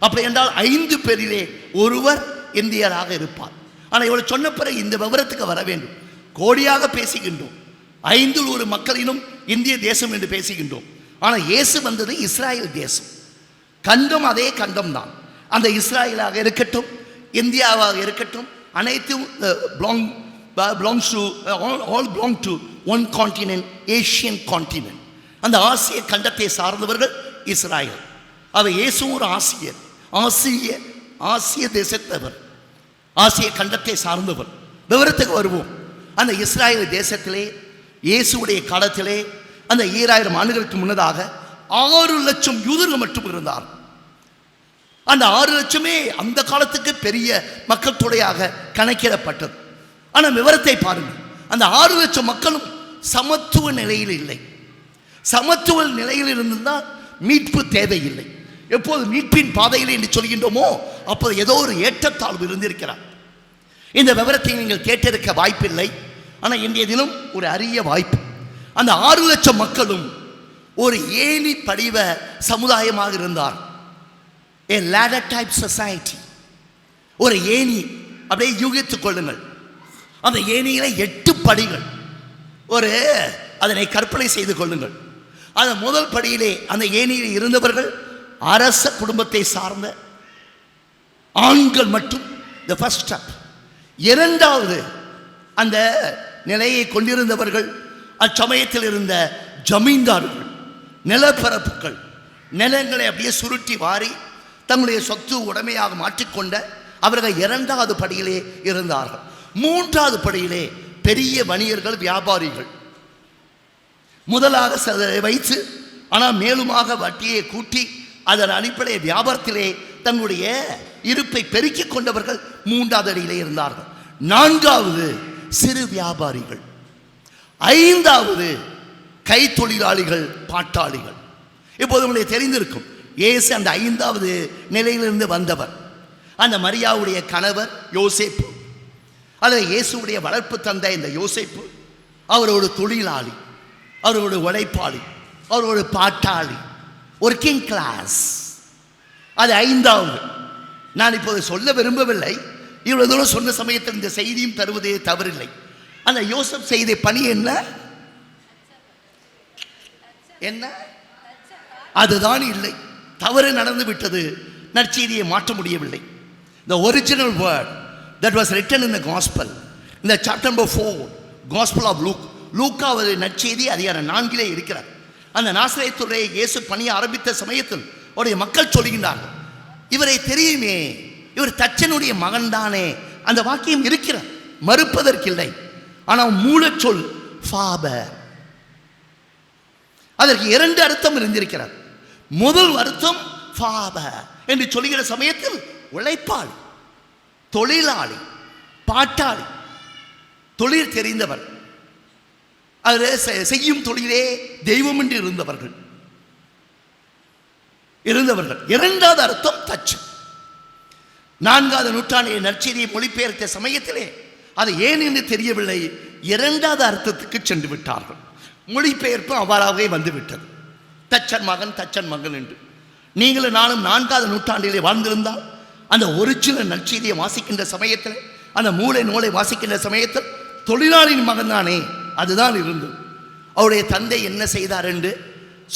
S2: அப்படி என்றால் 5 பேரிலே ஒருவர் இந்தியராக இருப்பார். ஆனால் இவ்வளவு சொன்ன பிறகு இந்த விவரத்துக்கு வர வேண்டும். கோடியாக பேசுகின்றோம், 5இல் ஒரு மக்களினும் இந்திய தேசம் என்று பேசுகின்றோம். ஆனால் இயேசு வந்தது இஸ்ராயல் தேசம். கண்டம் அதே கண்டம் தான். அந்த இஸ்ராயலாக இருக்கட்டும், இந்தியாவாக இருக்கட்டும், அனைத்தும் belongs to all belong to one continent, Asian continent. அந்த ஆசிய கண்டத்தை சார்ந்தவர்கள் இஸ்ராயல். அவர் இயேசு ஒரு ஆசியர், ஆசிய தேசத்தவர், ஆசிய கண்டத்தை சார்ந்தவர். விவரத்துக்கு வருவோம். அந்த இஸ்ராயல் தேசத்திலே இயேசுடைய காலத்திலே அந்த 2000 ஆண்டுகளுக்கு முன்னதாக 6 லட்சம் யூதர்கள் மட்டும் இருந்தார். அந்த 6 லட்சமே அந்த காலத்துக்கு பெரிய மக்கள் தொகையாக கணக்கிடப்பட்டது. ஆனால் விவரத்தை பாருங்கள், அந்த 6 லட்சம் மக்களும் சமத்துவ நிலையில் இல்லை. சமத்துவ நிலையில் இருந்தால் மீட்பு தேவையில்லை. எப்போது மீட்பின் பாதையில் என்று சொல்கின்றோமோ அப்போது ஏதோ ஒரு ஏற்றத்தாழ்வு இருந்திருக்கிறார். இந்த விவரத்தை நீங்கள் கேட்டிருக்க வாய்ப்பில்லை. ஆனால் இன்றைய தினம் ஒரு அரிய வாய்ப்பு. அந்த 6 லட்சம் மக்களும் ஒரு ஏணி படிவ சமுதாயமாக இருந்தார். A ladder type society. ஒரு ஏணி அப்படியே யூகித்துக் கொள்ளுங்கள். அந்த ஏணியில 8 படிகள். அதனை கற்பனை செய்து கொள்ளுங்கள். அந்த முதல் படியிலே அந்த ஏணியில் இருந்தவர்கள் அரச குடும்பத்தை சார்ந்த ஆண்கள் மட்டும், the first step. 2வது அந்த நிலையை கொண்டிருந்தவர்கள் அச்சமயத்தில் இருந்த ஜமீன்தார்கள், நிலப்பரப்புகள், நிலங்களை அப்படியே சுருட்டி வாரி தங்களுடைய சொத்து உடைமையாக மாற்றிக்கொண்ட அவர்கள் 2வது படியிலே இருந்தார்கள். 3வது படியிலே பெரிய வணிகர்கள், வியாபாரிகள். முதலாக வைத்து ஆனால் மேலுமாக வட்டியை கூட்டி அதன் அடிப்படை வியாபாரத்திலே தங்களுடைய இருப்பை பெருக்கிக் கொண்டவர்கள் 3வது அடியிலே இருந்தார்கள். 4வது சிறு வியாபாரிகள். 5வது கைத்தொழிலாளிகள், பாட்டாளிகள். இப்போது உங்களுக்கு தெரிந்திருக்கும், இயேசு அந்த 5வது நிலையிலிருந்து வந்தவர். அந்த மரியாவுடைய கணவர் யோசேப்பு, அதில் இயேசுடைய வளர்ப்பு தந்தை இந்த யோசேப்பு, அவர் ஒரு தொழிலாளி, அவர் ஒரு உழைப்பாளி, அவர் ஒரு பாட்டாளி, ஒர்க்கிங் கிளாஸ். அது 5வது. நான் இப்போது சொல்ல விரும்பவில்லை. இவ்வளவு தூரம் சொன்ன சமயத்தில் இந்த செய்தியும் தருவதே தவறில்லை. அந்த யோசப் செய்த பணி என்ன? அதுதான் இல்லை. தவறு நடந்து விட்டது. நற்செய்தியை மாற்ற முடியவில்லை. The original word that was written in the gospel, in the chapter number 4, Gospel of Luke, லூக்காவது நற்செய்தி அதிகாரம் 4 இருக்கிறார். அந்த நாசரேத்துடைய இயேசு பணியை ஆரம்பித்த சமயத்தில் அவருடைய மக்கள் சொல்லுகின்றார்கள், இவரை தெரியுமே, இவர் தச்சனுடைய மகன் தானே. அந்த வாக்கியம் இருக்கிறார், மறுப்பதற்கில்லை. ஆனால் மூலச்சொல் ஃபாதர். அதற்கு 2 அர்த்தம் இருந்திருக்கிறார். முதல் அர்த்தம் ஃபாதர் என்று சொல்லுகிற சமயத்தில் உழைப்பாளி, தொழிலாளி, பாட்டாளி, தொழில் தெரிந்தவர், அது செய்யும் தொழிலே தெய்வம் என்று இருந்தவர்கள். 2வது அர்த்தம் தச்சு. 4வது நூற்றாண்டில் நற்செய்தியை மொழிபெயர்த்த சமயத்திலே அது ஏன் என்று தெரியவில்லை, 2வது அர்த்தத்துக்கு சென்று விட்டார்கள். மொழிபெயர்ப்பு அவ்வாறாகவே வந்துவிட்டது, தச்சன் மகன் தச்சன் மகன் என்று. நீங்களும் நானும் 4வது நூற்றாண்டிலே வாழ்ந்திருந்தால் அந்த ஒரிஜினல் நற்செய்தியை வாசிக்கின்ற சமயத்தில், அந்த மூளை நூலை வாசிக்கின்ற சமயத்தில் தொழிலாளியின் மகன் தானே, அதுதான் இருந்தது. அவருடைய தந்தை என்ன செய்தார் என்று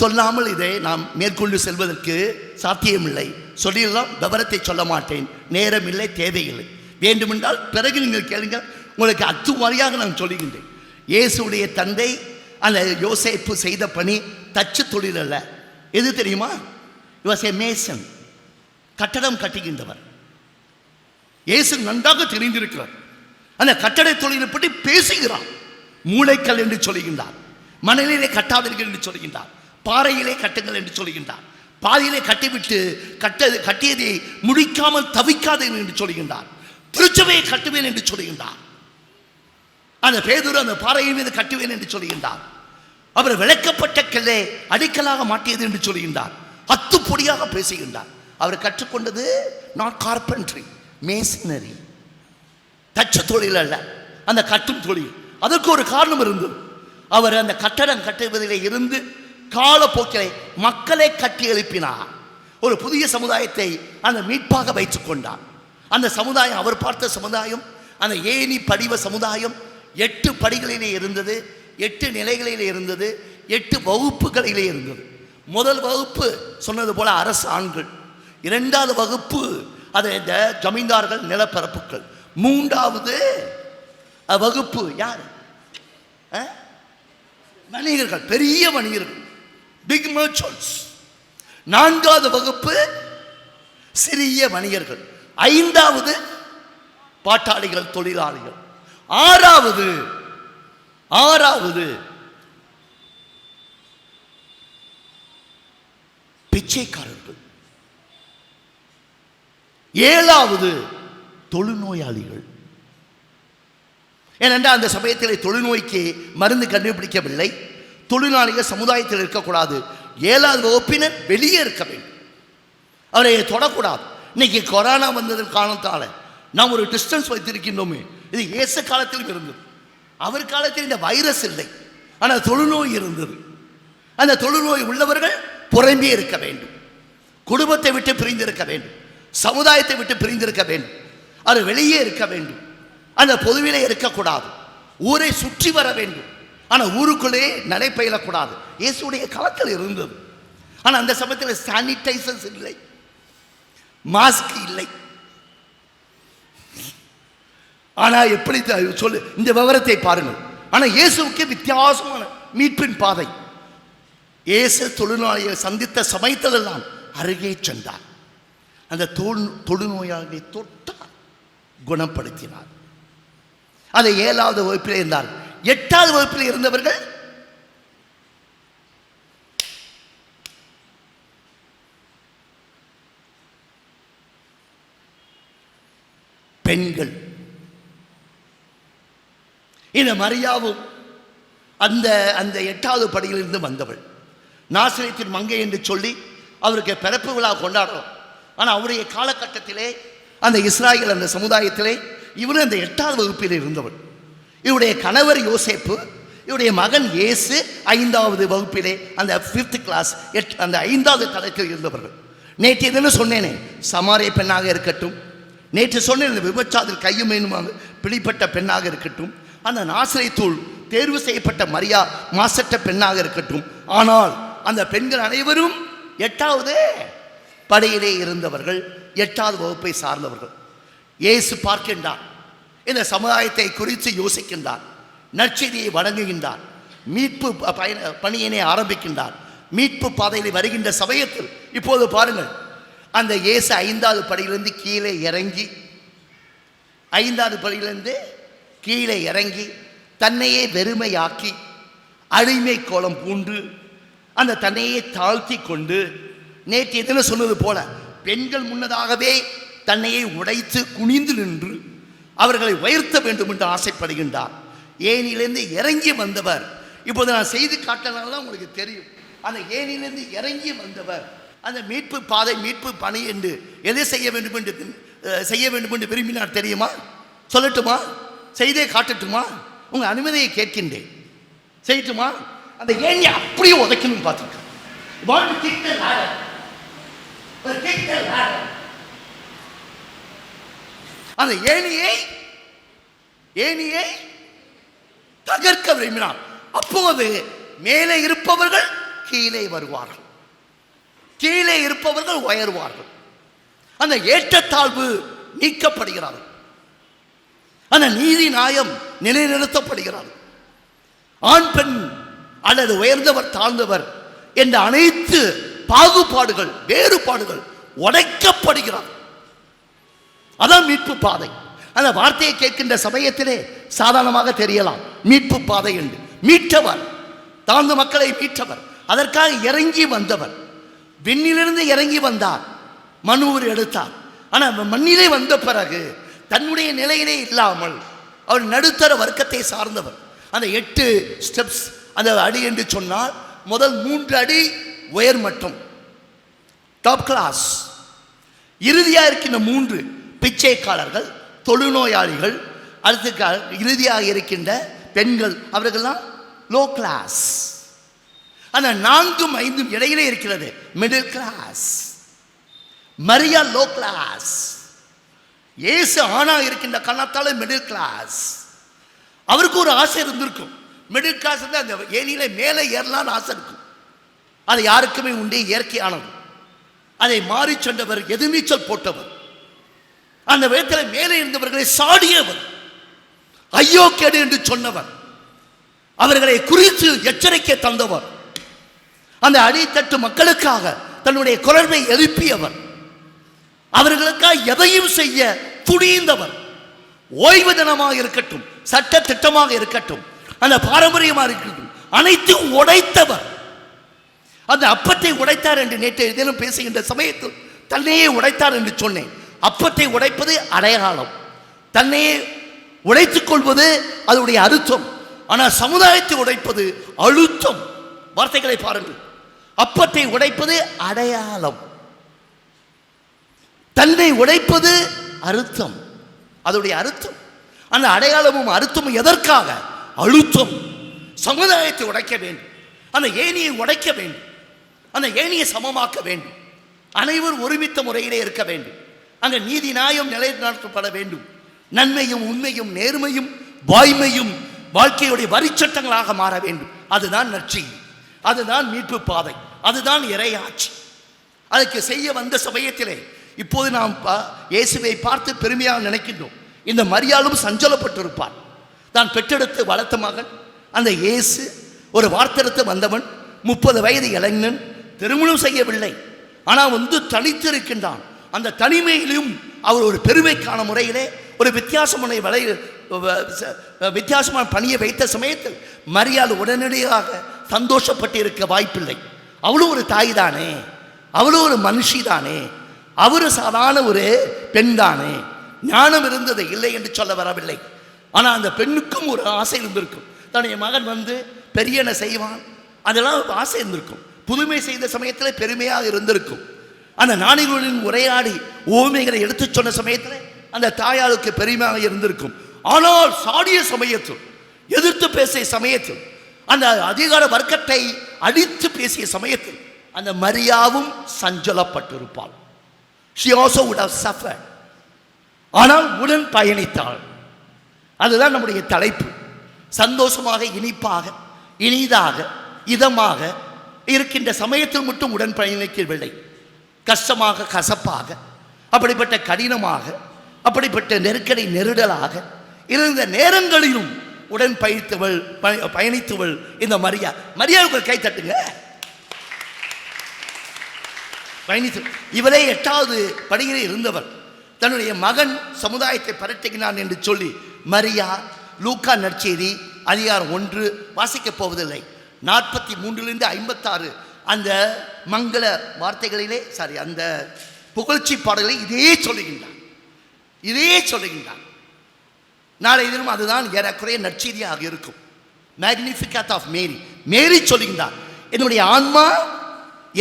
S2: சொல்லாமல் இதை நாம் மேற்கொண்டு செல்வதற்கு சாத்தியமில்லை. சொல்லிடலாம், விவரத்தை சொல்ல மாட்டேன், நேரம் இல்லை, தேவையில்லை. வேண்டுமென்றால் பிறகு நீங்கள் கேளுங்கள், உங்களுக்கு அத்துவாரியாக நான் சொல்லுகின்றேன். இயேசுடைய தந்தை அந்த யோசேப்பு செய்த பணி தச்சு தொழில் அல்ல. எது தெரியுமா? வாஸ் ஏ மேசன், கட்டடம் கட்டுகின்றவர். இயேசு நன்றாக தெரிந்திருக்கிறார். அந்த கட்டட தொழிலை பற்றி பேசுகிறார். மூளைக்கல் என்று சொல்லுகின்றார், மணலிலே கட்டாதீர்கள் என்று சொல்லுகின்றார், பாறையிலே கட்டுங்கள் என்று சொல்லுகின்றார், பாதியிலே கட்டிவிட்டு கட்டியதை முடிக்காமல் தவிக்காதீர்கள் என்று சொல்லுகின்றார், திருச்சபையை கட்டுவேன் என்று சொல்லுகின்றார். அந்த பேதுரு அந்த பாறையின் மீது கட்டுவேன் என்று சொல்லுகின்றார். அவர் விளக்கப்பட்ட கல்லை அடிக்கலாக மாட்டியது என்று சொல்லுகின்றார். அத்துப்பொடியாக பேசுகின்றார். அவர் கற்றுக்கொண்டது நாட் கார்பென்ட்ரி, மேசனரி, தச்ச தொழில் அல்ல, அந்த கட்டும் தொழில். அதற்கு ஒரு காரணம் இருந்தது. அவர் அந்த கட்டடம் கட்டுவதிலே இருந்து காலப்போக்கிலே மக்களை கட்டி எழுப்பினார். ஒரு புதிய சமுதாயத்தை அந்த மீட்பாக வைத்துக் கொண்டார். அந்த சமுதாயம், அவர் பார்த்த சமுதாயம், அந்த ஏணி படிவ சமுதாயம் 8 படிகளிலே இருந்தது, 8 நிலைகளிலே இருந்தது, 8 வகுப்புகளிலே இருந்தது. முதல் வகுப்பு சொன்னது போல அரசு ஆண்கள், 2வது வகுப்பு அது இந்த ஜமீன்தார்கள், நிலப்பரப்புகள், 3வது வகுப்பு யார்? வணிகர்கள், பெரிய வணிகர்கள், பிக் மர்ச்சன்ட்ஸ். 4வது வகுப்பு சிறிய வணிகர்கள், 5வது பாட்டாளிகள், தொழிலாளிகள், 6வது பிச்சைக்காரர்கள், 7வது தொழுநோயாளிகள். ஏனென்றால் அந்த சமயத்தில் தொழுநோய்க்கு மருந்து கண்டுபிடிக்கவில்லை. தொழிலாளிகள் சமுதாயத்தில் இருக்கக்கூடாது. 7வது வகுப்பினர் வெளியே இருக்க வேண்டும், அவரை தொடக்கூடாது. இன்னைக்கு கொரோனா வந்ததன் காரணத்தால் நாம் ஒரு டிஸ்டன்ஸ் வைத்திருக்கின்றோமே, இது இயேசு காலத்திலும் இருந்தது. அவர் காலத்தில் இந்த வைரஸ் இல்லை, ஆனால் தொழுநோய் இருந்தது. அந்த தொழுநோய் உள்ளவர்கள் புறம்பே இருக்க வேண்டும், குடும்பத்தை விட்டு பிரிந்திருக்க வேண்டும், சமுதாயத்தை விட்டு பிரிந்திருக்க வேண்டும், அது வெளியே இருக்க வேண்டும், அந்த பொதுவிலே இருக்கக்கூடாது, ஊரை சுற்றி வர வேண்டும், ஆனால் ஊருக்குள்ளே நடைபெயலக்கூடாது. இயேசுடைய காலத்தில் இருந்தது. ஆனால் அந்த சமயத்தில் சானிடைசர்ஸ் இல்லை, மாஸ்க் இல்லை. ஆனால் எப்படி சொல்லு, இந்த விவரத்தை பாருங்கள். ஆனால் இயேசுவுக்கு வித்தியாசமான மீட்பின் பாதை. இயேசு தொழுநோயை சந்தித்த சமயத்திலெல்லாம் அருகே சென்றார். அந்த தொழுநோயாளியை தொட்டார், குணப்படுத்தினார். அதை 7வது வகுப்பில் இருந்தார். 8வது வகுப்பில் இருந்தவர்கள் பெண்கள். இந்த மரியாவும் அந்த 8வது படியிலிருந்து வந்தவள். நாசரேத்தின் மங்கை என்று சொல்லி அவருக்கு பிறப்பு விழா கொண்டாடுறோம். ஆனால் அவருடைய காலகட்டத்திலே அந்த இஸ்ராயேல் அந்த சமுதாயத்திலே இவர் அந்த 8வது வகுப்பில் இருந்தவர். இவருடைய கணவர் யோசேப்பு, இவருடைய மகன் இயேசு 5வது வகுப்பிலே அந்த 5th கிளாஸ் அந்த 5வது தளத்தில் இருந்தவர்கள். நேற்று எதுன்னு சொன்னேனே, சமாரிய பெண்ணாக இருக்கட்டும், நேற்று சொன்னேன் விபச்சாரத்தில் கையும் மேனுமாக பிடிப்பட்ட பெண்ணாக இருக்கட்டும், அந்த நாசரேத்தூள் தேர்வு செய்யப்பட்ட மரியா மாசற்ற பெண்ணாக இருக்கட்டும், ஆனால் அந்த பெண்கள் அனைவரும் 8வது படையிலே இருந்தவர்கள், 8வது வகுப்பை சார்ந்தவர்கள். இயேசு பார்க்கின்றார், இந்த சமுதாயத்தை குறித்து யோசிக்கின்றார், நற்செய்தியை வழங்குகின்றார், மீட்பு பணியினை ஆரம்பிக்கின்றார். மீட்பு பாதையில் வருகின்ற சமயத்தில் இப்போது பாருங்கள், அந்த இயேசு 5வது படியிலிருந்து கீழே இறங்கி 5வது படியிலிருந்து கீழே இறங்கி தன்னையே வெறுமையாக்கி அடிமை கோலம் பூண்டு அந்த தன்னையே தாழ்த்தி கொண்டு நேற்று எதுன்னு சொன்னது போல பெண்கள் முன்னதாகவே தன்னையே உடைத்து குனிந்து நின்று அவர்களை உயர்த்த வேண்டும் என்று ஆசைப்படுகின்றார். ஏனிலிருந்து இறங்கி வந்தவர். இப்போது நான் செய்து காட்டினால்தான் உங்களுக்கு தெரியும். அந்த ஏனிலிருந்து இறங்கி வந்தவர் அந்த மீட்பு பாதை மீட்பு பணி என்று எதை செய்ய வேண்டும் என்று விரும்பினார் தெரியுமா? சொல்லட்டுமா? செய்தே காட்டட்டுமா? உங்க அனுமதியை கேட்கின்றேன், செய்யட்டுமா? அந்த ஏனியை அப்படியே உதைக்கணும் பார்த்துருக்க. அந்த ஏனியை தகர்க்க விரும்பினார். அப்போது மேலே இருப்பவர்கள் கீழே வருவார்கள், கீழே இருப்பவர்கள் உயர்வார்கள். அந்த ஏற்றத்தாழ்வு நீக்கப்படுகிறார்கள், அந்த நீதி நியாயம் நிலைநிறுத்தப்படுகிறார். ஆண் பெண் அல்லது உயர்ந்தவர் தாழ்ந்தவர் என்ற அனைத்து பாகுபாடுகள் வேறுபாடுகள் உடைக்கப்படுகிறார். அதான் மீட்பு பாதை. அந்த வார்த்தையை கேட்கின்ற சமயத்திலே சாதாரணமாக தெரியலாம், மீட்பு பாதை என்று. மீட்டவர், தாழ்ந்த மக்களை மீட்டவர், அதற்காக இறங்கி வந்தவர். விண்ணிலிருந்து இறங்கி வந்தார், மனுவர் எடுத்தார். ஆனால் மண்ணிலே வந்த பிறகு தன்னுடைய நிலையிலே இல்லாமல் அவர் நடுத்தர வர்க்கத்தை சார்ந்தவர். அந்த 8 ஸ்டெப்ஸ் அந்த அடி என்று சொன்னால் முதல் 3 அடி உயர்மட்டம், டாப் கிளாஸ். இறுதியாக இருக்கின்ற 3 பிச்சைக்காரர்கள், தொழுநோயாளிகள், அடுத்து இறுதியாக இருக்கின்ற பெண்கள், அவர்கள்லாம் லோ கிளாஸ். அந்த 4ம் 5ம் இடையிலே இருக்கிறது மிடில் கிளாஸ். மரியா லோ கிளாஸ், இயேசு ஆணா இருக்கின்ற காரணத்தால மிடில் கிளாஸ். அவருக்கு ஒரு ஆசை இருந்திருக்கும், மிடில் கிளாஸ் அந்த ஏனியில மேலே ஏறலான்னு ஆசை இருக்கும். அது யாருக்குமே உண்டே, இயற்கையானது. அதை மாறி சென்றவர், எதிர்நீச்சல் போட்டவர், அந்த விதத்தில் மேலே இருந்தவர்களை சாடியவர், ஐயோ கேடு என்று சொன்னவர், அவர்களை குறித்து எச்சரிக்கை தந்தவர், அந்த அடித்தட்டு மக்களுக்காக தன்னுடைய குரலை எழுப்பியவர், அவர்களுக்காக எதையும் செய்ய துணிந்தவர். ஓய்வு தினமாக இருக்கட்டும், சட்ட திட்டமாக இருக்கட்டும், அந்த பாரம்பரியமாக இருக்கட்டும், அனைத்தும் உடைத்தவர். அந்த அப்பத்தை உடைத்தார் என்று நேற்று தினம் பேசுகின்ற சமயத்தில் தன்னையே உடைத்தார் என்று சொன்னேன். அப்பத்தை உடைப்பது அடையாளம், தன்னையே உடைத்துக் கொள்வது அதனுடைய அர்த்தம். ஆனால் சமுதாயத்தை உடைப்பது அழுத்தம். வார்த்தைகளை பாருங்கள், அப்பத்தை உடைப்பது அடையாளம், தன்னை உடைப்பது அர்த்தம், அதனுடைய அர்த்தம். அந்த அடையாளமும் அர்த்தமும் எதற்காக? அழுத்தம். சமுதாயத்தை உடைக்க வேண்டும், அந்த ஏணியை உடைக்க வேண்டும், அந்த ஏணியை சமமாக்க வேண்டும், அனைவரும் ஒருமித்த முறையிலே இருக்க வேண்டும், அங்கே நீதி நியாயம் நிலைநாட்டப்பட வேண்டும், நன்மையும் உண்மையும் நேர்மையும் வாய்மையும் வாழ்க்கையுடைய வரிச்சட்டங்களாக மாற வேண்டும். அதுதான் நற்செய்தி, அதுதான் மீட்பு பாதை, அதுதான் இறையாட்சி. அதுக்கு செய்ய வந்த சமயத்திலே இப்போது நாம் இயேசுவை பார்த்து பெருமையாக நினைக்கின்றோம். இந்த மரியாளும் சஞ்சலப்பட்டிருப்பார். தான் பெற்றெடுத்து வளர்த்த மகன் அந்த இயேசு ஒரு வார்த்தெடுத்து வந்தவன், 30 வயது இளைஞன், திருமணம் செய்யவில்லை, ஆனால் தனித்து இருக்கின்றான். அந்த தனிமையிலும் அவர் ஒரு பெருமைக்கான முறையிலே ஒரு வித்தியாசமான பணியை வைத்த சமயத்தில் மரியாள் உடனடியாக சந்தோஷப்பட்டு இருக்க வாய்ப்பில்லை. அவளும் ஒரு தாய் தானே, அவளும் ஒரு மனுஷி தானே, அவரு சாதாரண ஒரு பெண் தானே, ஞானம் இருந்தது இல்லை என்று சொல்ல வரவில்லை. ஆனால் அந்த பெண்ணுக்கும் ஒரு ஆசை இருந்திருக்கும், தன்னுடைய மகன் பெரியனை செய்வான், அதெல்லாம் ஆசை இருந்திருக்கும். புதுமை செய்த சமயத்தில் பெருமையாக இருந்திருக்கும். அந்த ஞானிகளுடன் உரையாடி ஓமைகளை எடுத்து சொன்ன சமயத்தில் அந்த தாயாருக்கு பெருமையாக இருந்திருக்கும். ஆனால் சாடிய சமயத்தில், எதிர்த்து பேசிய சமயத்தில், அந்த அதிகார வர்க்கத்தை அடித்து பேசிய சமயத்தில் அந்த மரியாவும் சஞ்சலப்பட்டிருப்பாள். She also would have suffered. ஆனால் உடன் பயணித்தாள். அதுதான் நம்முடைய தலைப்பு. சந்தோஷமாக, இனிப்பாக, இனிதாக, இதமாக இருக்கின்ற சமயத்தில் மட்டும் உடன் பயணிக்கவில்லை. கஷ்டமாக, கசப்பாக, அப்படிப்பட்ட கடினமாக, அப்படிப்பட்ட நெருக்கடி நெருடலாக இருந்த நேரங்களிலும் உடன் பயணித்தவள் இந்த மரியா. மரியாவுக்கு கை தட்டுங்க. பயணித்து இவரே 8வது படியிலே இருந்தவர். தன்னுடைய மகன் சமுதாயத்தை பரட்டுகிறான் என்று சொல்லி மரியா லூக்கா நற்செய்தி அதிகாரம் 1 வாசிக்கப் போவதில்லை. 43 56 அந்த மங்கள வார்த்தைகளிலே அந்த புகழ்ச்சி பாடல்களை இதே சொல்லுகின்றான். நாளை தினம் அதுதான் ஏறக்குறைய நற்செய்தியாக இருக்கும். மேக்னிஃபிகேட் ஆஃப் மேரி. மேரி சொல்லுகின்றார், என்னுடைய ஆன்மா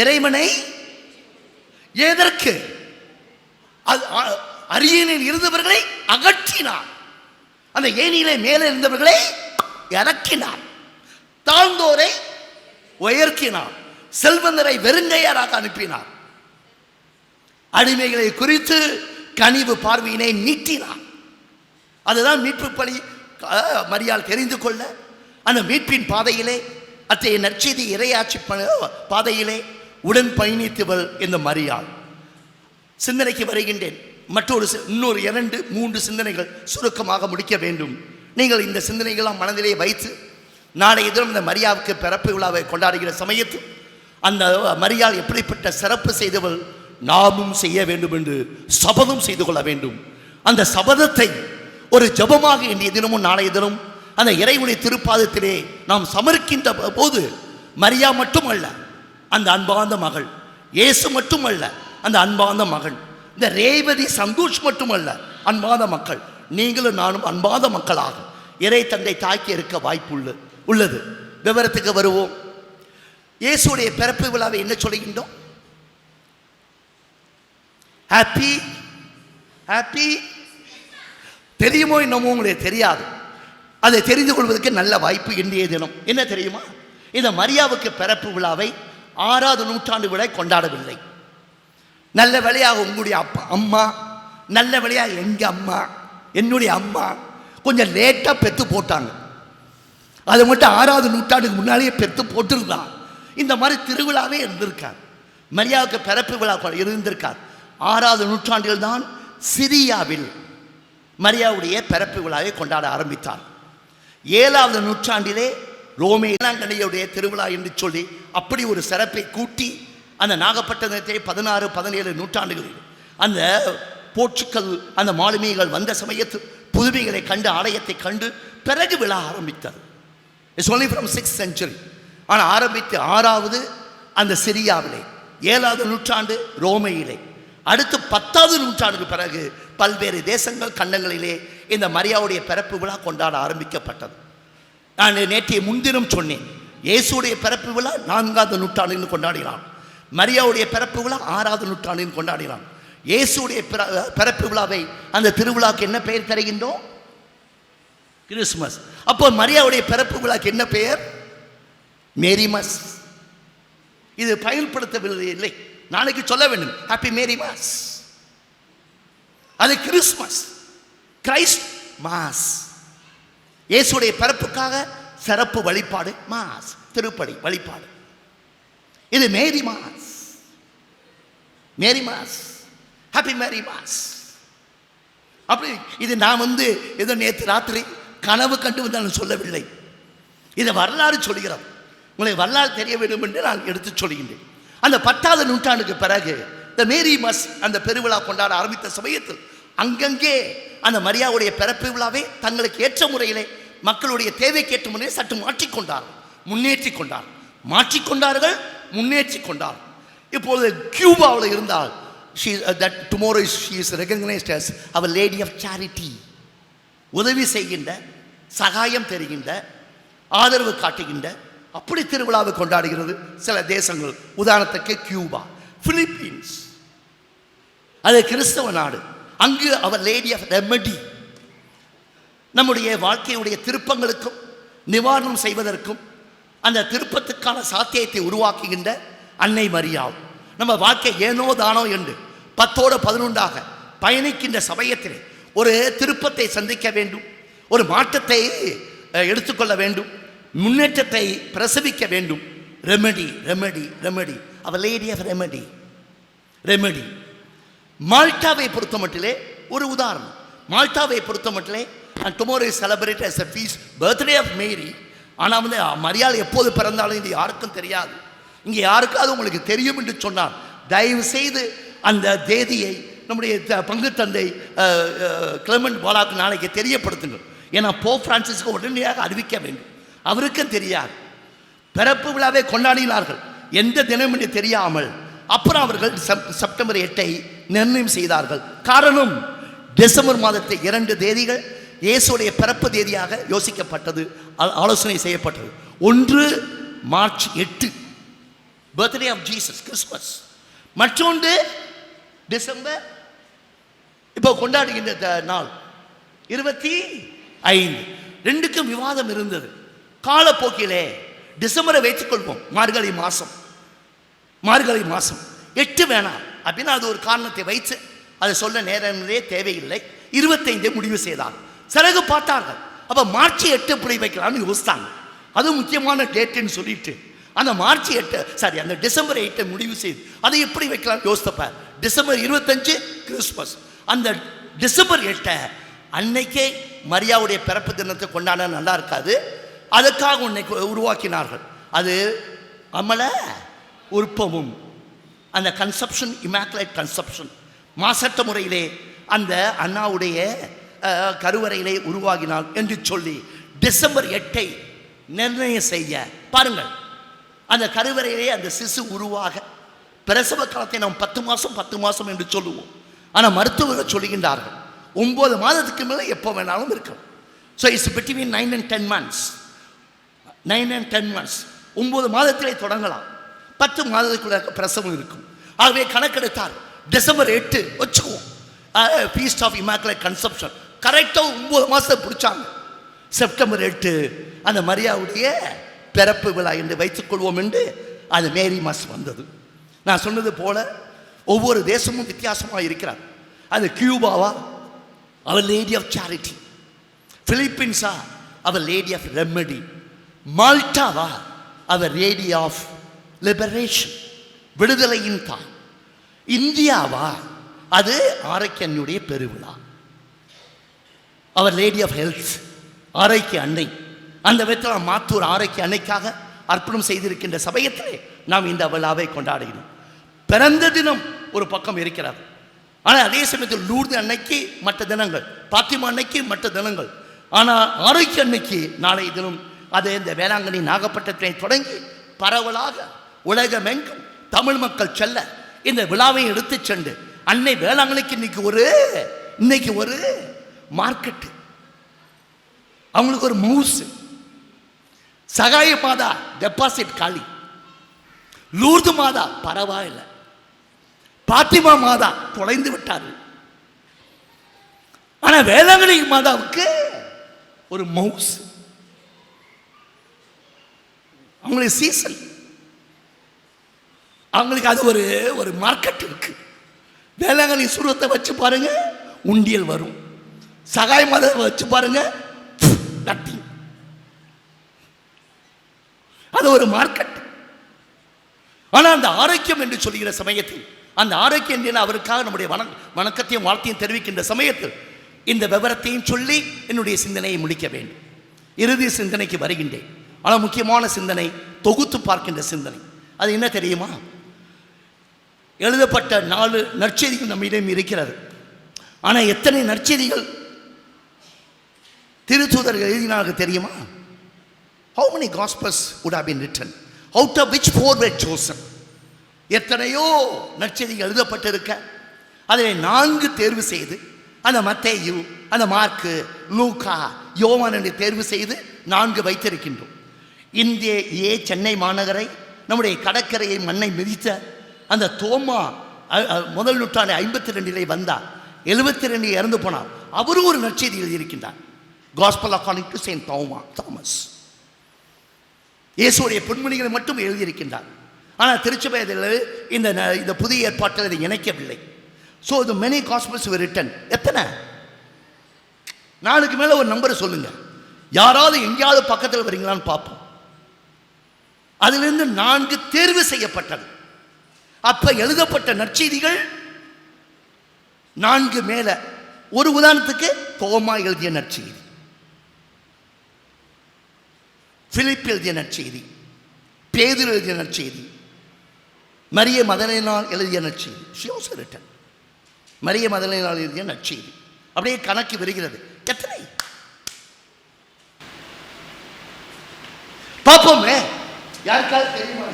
S2: இறைவனை எதற்கு அரியணையில் இருந்தவர்களை அகற்றினார், அந்த ஏணியிலே மேலே இருந்தவர்களை இறக்கினார், தாழ்ந்தோரை உயர்த்தினார், செல்வந்தரை வெறுங்கையராக அனுப்பினார், அடிமைகளை குறித்து கனிவு பார்வையினை நீட்டினார். அதுதான் மீட்பு பணி. மரியாள் தெரிந்து கொள்ள அந்த மீட்பின் பாதையிலே, அத்தகைய நற்செய்தி இறையாட்சி பாதையிலே உடன் பயணித்தவள் இந்த மரியாள். சிந்தனைக்கு வருகின்றேன். இன்னொரு 2-3 சிந்தனைகள் சுருக்கமாக முடிக்க வேண்டும். நீங்கள் இந்த சிந்தனைகளாம் மனதிலே வைத்து நாளைய தினம் இந்த மரியாவுக்கு பிறப்பு விழாவை கொண்டாடுகிற சமயத்தில் அந்த மரியாள் எப்படிப்பட்ட சிறப்பு செய்தவள் நாமும் செய்ய வேண்டும் என்று சபதம் செய்து கொள்ள வேண்டும். அந்த சபதத்தை ஒரு ஜபமாக இன்றைய தினமும் நாளைய தினம் அந்த இறைவனுடைய திருப்பாதத்திலே நாம் சமர்க்கின்ற போது மரியா மட்டுமல்ல, அந்த அன்பார்ந்த மகள், இயேசு மட்டுமல்ல, அந்த அன்பார்ந்த மகன், இந்த ரேவதி சந்தோஷ் மட்டுமல்ல, அன்பார்ந்த மக்கள், நீங்களும் நானும் அன்பார்ந்த மக்களாக இறை தந்தை தாக்கி இருக்க வாய்ப்பு உள்ளது. விவரத்துக்கு வருவோம். இயேசுடைய பிறப்பு விழாவை என்ன சொல்லுகின்றோம்? Happy happy. தெரியுமோ என்னமோ உங்களுக்கு தெரியாது. அதை தெரிந்து கொள்வதற்கு நல்ல வாய்ப்பு இன்றைய தினம். என்ன தெரியுமா? இந்த மரியாவுக்கு பிறப்பு விழாவை 6வது நூற்றாண்டு விட கொண்டாடவில்லை. நல்ல வேளையாக உங்களுடைய அம்மா, நல்ல வேளையாக எங்கள் அம்மா, என்னுடைய அம்மா கொஞ்சம் லேட்டாக பெற்று போட்டாங்க. அதை மட்டும் 6வது நூற்றாண்டுக்கு முன்னாலேயே பெற்று போட்டிருந்தான் இந்த மாதிரி திருவிழாவே இருந்திருக்கார். மரியாவுக்கு பிறப்பு விழா இருந்திருக்கார். 6வது நூற்றாண்டில் தான் சிரியாவில் மரியாவுடைய பிறப்பு விழாவை கொண்டாட ஆரம்பித்தார். 7வது நூற்றாண்டிலே ரோமேலாங்கண்ணியுடைய திருவிழா என்று சொல்லி அப்படி ஒரு சிறப்பை கூட்டி அந்த நாகப்பட்டினத்தை 16, 17 நூற்றாண்டுகளில் அந்த போர்ச்சுக்கல் அந்த மாலுமிகள் வந்த சமயத்தில் புதுமைகளை கண்டு, ஆலயத்தை கண்டு பிறகு விழா ஆரம்பித்தது. It's only from 6th century. ஆனால் ஆரம்பித்து 6வது அந்த சிரியாவிலே, 7வது நூற்றாண்டு ரோமையிலே, அடுத்து 10வது நூற்றாண்டுக்கு பிறகு பல்வேறு தேசங்கள் கண்டங்களிலே இந்த மரியாவுடைய பிறப்பு விழா கொண்டாட ஆரம்பிக்கப்பட்டது. நான் நேற்றைய முன்தினம் சொன்னேன், இயேசுடைய பிறப்பு விழா 4வது நூற்றாண்டில் கொண்டாடினான். மரியாவுடைய பிறப்பு விழா 6வது நூற்றாண்டில் கொண்டாடினான். இயேசுடைய பிறப்பு விழாவை அந்த திருவிழாவுக்கு என்ன பெயர் தருகின்றோம்? கிறிஸ்துமஸ். அப்போ மரியாவுடைய பிறப்பு விழாக்கு என்ன பெயர்? மேரிமஸ். இது பயன்படுத்தவில்லை இல்லை, நாளைக்கு சொல்ல வேண்டும் ஹாப்பி மேரிமாஸ். அது கிறிஸ்துமஸ், கிரைஸ்ட் மாஸ். இயேசுடைய பிறப்புக்காக சிறப்பு வழிபாடு மாஸ், திருப்படி வழிபாடு. இது மேரி மாஸ், மேரி மாஸ், ஹாப்பி மேரி மாஸ். அப்படி இது நான் ஏதோ நேற்று ராத்திரி கனவு கண்டு வந்தாலும் சொல்லவில்லை, இதை வரலாறு சொல்கிறோம். உங்களுக்கு வரலாறு தெரிய வேண்டும் என்று நான் எடுத்து சொல்கின்றேன். அந்த 10வது நூற்றாண்டுக்கு பிறகு இந்த மேரி மாஸ் அந்த பெருவிழா கொண்டாட ஆரம்பித்த சமயத்தில் அங்கங்கே அந்த மரியாவுடைய பிறப்பு விழாவை தங்களுக்கு ஏற்ற முறையிலே மக்களுடைய தேவைக்கேற்ற முறையில் சற்று மாற்றிக்கொண்டார்கள், முன்னேற்றி கொண்டார்கள். இப்போது கியூபாவில் இருந்தால் tomorrow she is recognized as our lady of charity. உதவி செய்கின்ற, சகாயம் தருகின்ற, ஆதரவு காட்டுகின்ற, அப்படி திருவிழாவை கொண்டாடுகிறது சில தேசங்கள். உதாரணத்துக்கு கியூபா, பிலிப்பீன்ஸ், அது கிறிஸ்தவ நாடு. அங்கு அவர் லேடி ஆஃப் ரெமெடி, நம்முடைய வாழ்க்கையுடைய திருப்பங்களுக்கும் நிவாரணம் செய்வதற்கும் அந்த திருப்பத்துக்கான சாத்தியத்தை உருவாக்குகின்ற அன்னை மரியாள். நம்ம வாழ்க்கை ஏனோ தானோ என்று 10-11 பயணிக்கின்ற சமயத்திலே ஒரு திருப்பத்தை சந்திக்க வேண்டும், ஒரு மாற்றத்தை எடுத்துக்கொள்ள வேண்டும், முன்னேற்றத்தை பிரசவிக்க வேண்டும். Remedy remedy remedy, our lady of remedy remedy. மால்டாவை பொறுத்த மட்டிலே ஒரு உதாரணம். மால்டாவை பொறுத்த மட்டிலே tomorrow is celebrated as a feast birthday of Mary. ஆனால் வந்து மரியாள் எப்போது பிறந்தாலும் இது யாருக்கும் தெரியாது. இங்கே யாருக்காவது உங்களுக்கு தெரியும் என்று சொன்னால் தயவு செய்து அந்த தேதியை நம்முடைய பங்கு தந்தை கிளமெண்ட் பாலாக்கு நாளைக்கு தெரியப்படுத்துங்கள். ஏன்னா போப் பிரான்சிஸ்க்கு உடனடியாக அறிவிக்க வேண்டும். அவருக்கும் தெரியாது. பிறப்பு விழாவை கொண்டாடினார்கள் எந்த தினம் என்று தெரியாமல். அப்புறம் அவர்கள் செப்டம்பர் 8 நிர்ணயம் செய்தார்கள். காரணம், டிசம்பர் மாதத்தை 2 தேதிகள் இயேசுடைய பிறப்பு தேதியாக யோசிக்கப்பட்டது, ஆலோசனை செய்யப்பட்டது. ஒன்று March 8 birthday of Jesus, Christmas. மற்றொன்று டிசம்பர் இப்போ கொண்டாடுகின்ற நாள் 25. ரெண்டுக்கும் விவாதம் இருந்தது. காலப்போக்கிலே டிசம்பரை வைத்துக்கொள்வோம், மார்கழி மாதம் 8 வேணாம் அப்படின்னு அது ஒரு காரணத்தை வைத்து அதை சொல்ல நேரமே தேவையில்லை. 25 முடிவு செய்தார். சிறகு பார்த்தார்கள். அப்போ மார்ச் 8 எப்படி வைக்கலாம்னு யோசித்தாங்க. அது முக்கியமான டேட்டுன்னு சொல்லிட்டு அந்த மார்ச் 8 அந்த டிசம்பர் 8 முடிவு செய்து அதை எப்படி வைக்கலாம் யோசித்தப்ப டிசம்பர் 25 கிறிஸ்மஸ். அந்த டிசம்பர் 8 அன்னைக்கே மரியாவுடைய பிறப்பு தினத்தை கொண்டாட நல்லா இருக்காது. அதுக்காக உன்னை உருவாக்கினார்கள். அது அமல உற்பவம், அந்த கன்செப்ஷன், இமாக்குலேட் கன்செப்ஷன், மாசற்ற முறையிலே அந்த அண்ணாவுடைய கருவறையிலே உருவாகினாள் என்று சொல்லி டிசம்பர் 8 நிர்ணயம் செய்ய பாருங்கள். அந்த கருவறையிலே அந்த சிசு உருவாக பிரசவ காலத்தை நாம் 10 மாதம் என்று சொல்லுவோம். ஆனால் மருத்துவர்கள் சொல்லுகின்றார்கள் 9 மாதத்துக்கு மேலே எப்போ வேணாலும் இருக்கும். So it's between 9 and 10 months. 9 and 10 months, 9 மாதத்திலே தொடங்கலாம், 10 மாதத்துக்குள்ள பிரசவம் இருக்கும். ஆகவே கணக்கெடுத்தார். டிசம்பர் 8 வச்சுக்குவோம், ஃபீஸ்ட் ஆஃப் இமாக்குலேட் கன்செப்ஷன். கரெக்டாக 9 மாதத்தை பிடிச்சாங்க. செப்டம்பர் 8 அந்த மரியாவுடைய பிறப்பு விழா என்று வைத்துக்கொள்வோம் என்று அது மேரி மாஸ் வந்தது. நான் சொன்னது போல ஒவ்வொரு தேசமும் வித்தியாசமாக இருக்கிறார். அது கியூபாவா, அவர் லேடி ஆஃப் சேரிட்டி. பிலிப்பீன்ஸா, அவர் லேடி ஆஃப் ரெமெடி. மால்டாவா, அவர் லேடி ஆஃப் லிபரேஷன், விடுதலையின் தாய். இந்தியாவா, அது ஆரோக்கியனுடைய பெருவிழா, அவர் லேடி ஆஃப் ஹெல்த், ஆரோக்கிய அன்னை. அந்த விதத்தில் மாத்தூர் ஆரோக்கிய அன்னைக்காக அர்ப்பணம் செய்திருக்கின்ற சமயத்திலே நாம் இந்த விழாவை கொண்டாடுகிறோம். பிறந்த தினம் ஒரு பக்கம் இருக்கிறது. ஆனால் அதே சமயத்தில் லூர்து அன்னைக்கு மற்ற தினங்கள், பாத்திமா அன்னைக்கு மற்ற தினங்கள். ஆனால் ஆரோக்கிய அன்னைக்கு நாளைய தினம் அது இந்த வேளாங்கண்ணி நாகப்பட்டினத்தை தொடங்கி பரவலாக உலகமெங்கும் தமிழ் மக்கள் செல்ல இந்த விழாவை எடுத்து சென்று அன்னை வேளாங்கண்ணிக்கு இன்னைக்கு ஒரு மார்க்கெட்டு, அவங்களுக்கு ஒரு மவுஸ். சகாய மாதா டெபாசிட் காலி, லூர்து மாதா பரவாயில்லை, பாத்திமா மாதா தொலைந்து விட்டார்கள். ஆனா வேளாங்கண்ணி மாதாவுக்கு ஒரு மவுஸ், அவங்களுக்கு சீசன், அவங்களுக்கு அது ஒரு மார்க்கெட் இருக்கு. வேளாங்கண்ணி சுரத்தை வச்சு பாருங்க, உண்டியல் வரும். சகாய மாதா வச்சு பாருங்க, நத்திங். அது ஒரு மார்க்கெட். ஆனால் அந்த ஆரோக்கியம் என்று சொல்லுகிற சமயத்தில், அந்த ஆரோக்கியம் என்று அவருக்காக நம்முடைய வணக்கத்தையும் வாழ்த்தையும் தெரிவிக்கின்ற சமயத்தில் இந்த விவரத்தையும் சொல்லி என்னுடைய சிந்தனையை முடிக்க வேண்டும். இறுதி சிந்தனைக்கு வருகின்றேன். ஆனால் முக்கியமான சிந்தனை, தொகுத்து பார்க்கின்ற சிந்தனை. அது என்ன தெரியுமா? எழுதப்பட்ட 4 நற்செய்திகள் நம்மிடம் இருக்கிறது. ஆனால் எத்தனை நற்செய்திகள் திருத்தூதர்கள் எழுதினார்கள் தெரியுமா? How many gospels would have been written? Out of which 4 were chosen? எத்தனையோ நற்செய்திகள் எழுதப்பட்டிருக்க, அதில் 4 தேர்வு செய்து, அந்த மத்தேயு, அந்த மார்க்கு, லூக்கா, யோவான் என்று தேர்வு செய்து 4 வைத்திருக்கின்றோம். இந்திய சென்னை மாநகரை, நம்முடைய கடற்கரையை மண்ணை மிதித்த அந்த தோமா முதல் நூற்றாண்டு 52 வந்தார், 72 இறந்து போனார். அவரும் ஒரு நற்செய்தி எழுதியிருக்கின்றார், gospel according to Saint Thomas. இயேசுடைய பொன்மொழிகளை மட்டும் எழுதியிருக்கின்றார். ஆனால் திருச்சபையில் இந்த புதிய ஏற்பாட்டில் அதை இணைக்கவில்லை. So the many gospels were written. எத்தனை? 4க்கு மேலே ஒரு நம்பரை சொல்லுங்க. யாராவது எங்கேயாவது பக்கத்தில் வரீங்களான்னு பார்ப்போம். அதிலிருந்து 4 தேர்வு செய்யப்பட்டது. அப்ப எழுதப்பட்ட நற்செய்திகள் 4 மேல. ஒரு உதாரணத்துக்கு தோமா எழுதிய நற்செய்தி, பிலிப் எழுதிய நற்செய்தி, பேதுரு எழுதிய நற்செய்தி, மரிய மதலேனாள் எழுதிய நற்செய்தி. she also written. மரிய மதலேனாள் எழுதிய நற்செய்தி. அப்படியே கணக்கு வருகிறது. எத்தனை பார்ப்போமே, யாருக்காவது தெரியுமா?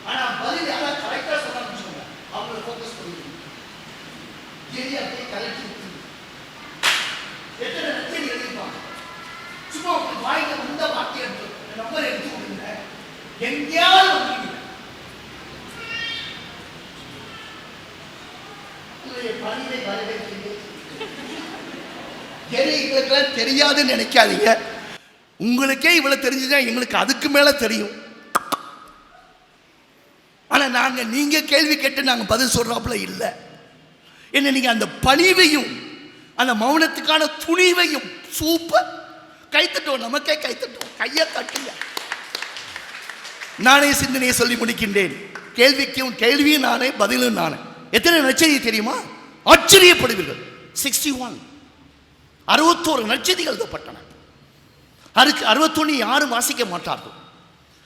S2: ஆனா பதில் யாரா கரெக்டா சொன்னான்னு சொல்லுங்க, அவங்கள ஃபோக்கஸ் பண்ணுங்க. ஏரியா அப்படியே கரெக்ட் எத்தனை நச்சரி எழுதிப்பாங்க. சும்மா உங்களுக்கு வாயில வந்த வார்த்தை நம்பர் எடுத்து கொடுங்க, எங்கேயாவது வந்துருங்க. பணியை வரவேற்கிறீங்க. எங்களுக்கெல்லாம் தெரியாதுன்னு நினைக்காதீங்க. உங்களுக்கே இவ்வளவு தெரிஞ்சுதான் எங்களுக்கு அதுக்கு மேல தெரியும். ஆனா நீங்க கேள்வி கேட்டு நாங்க பதில் சொல்றாப்புல இல்லை. என்ன நீங்க அந்த பணிவையும் அந்த மௌனத்துக்கான துணிவையும் சூப்பர் கைத்தட்டோம். நமக்கே கைத்தட்டோம். கையை தட்டுங்க. நானே சிந்தனையை சொல்லி முடிக்கின்றேன். கேள்வியும் நானே, பதிலும் நானே. எத்தனை நற்செய்தி தெரியுமா? ஆச்சரியப்படுவீர்கள். 61 நற்செய்திகள் எழுதப்பட்டன. 61 யாரும் வாசிக்க மாட்டார்கள்.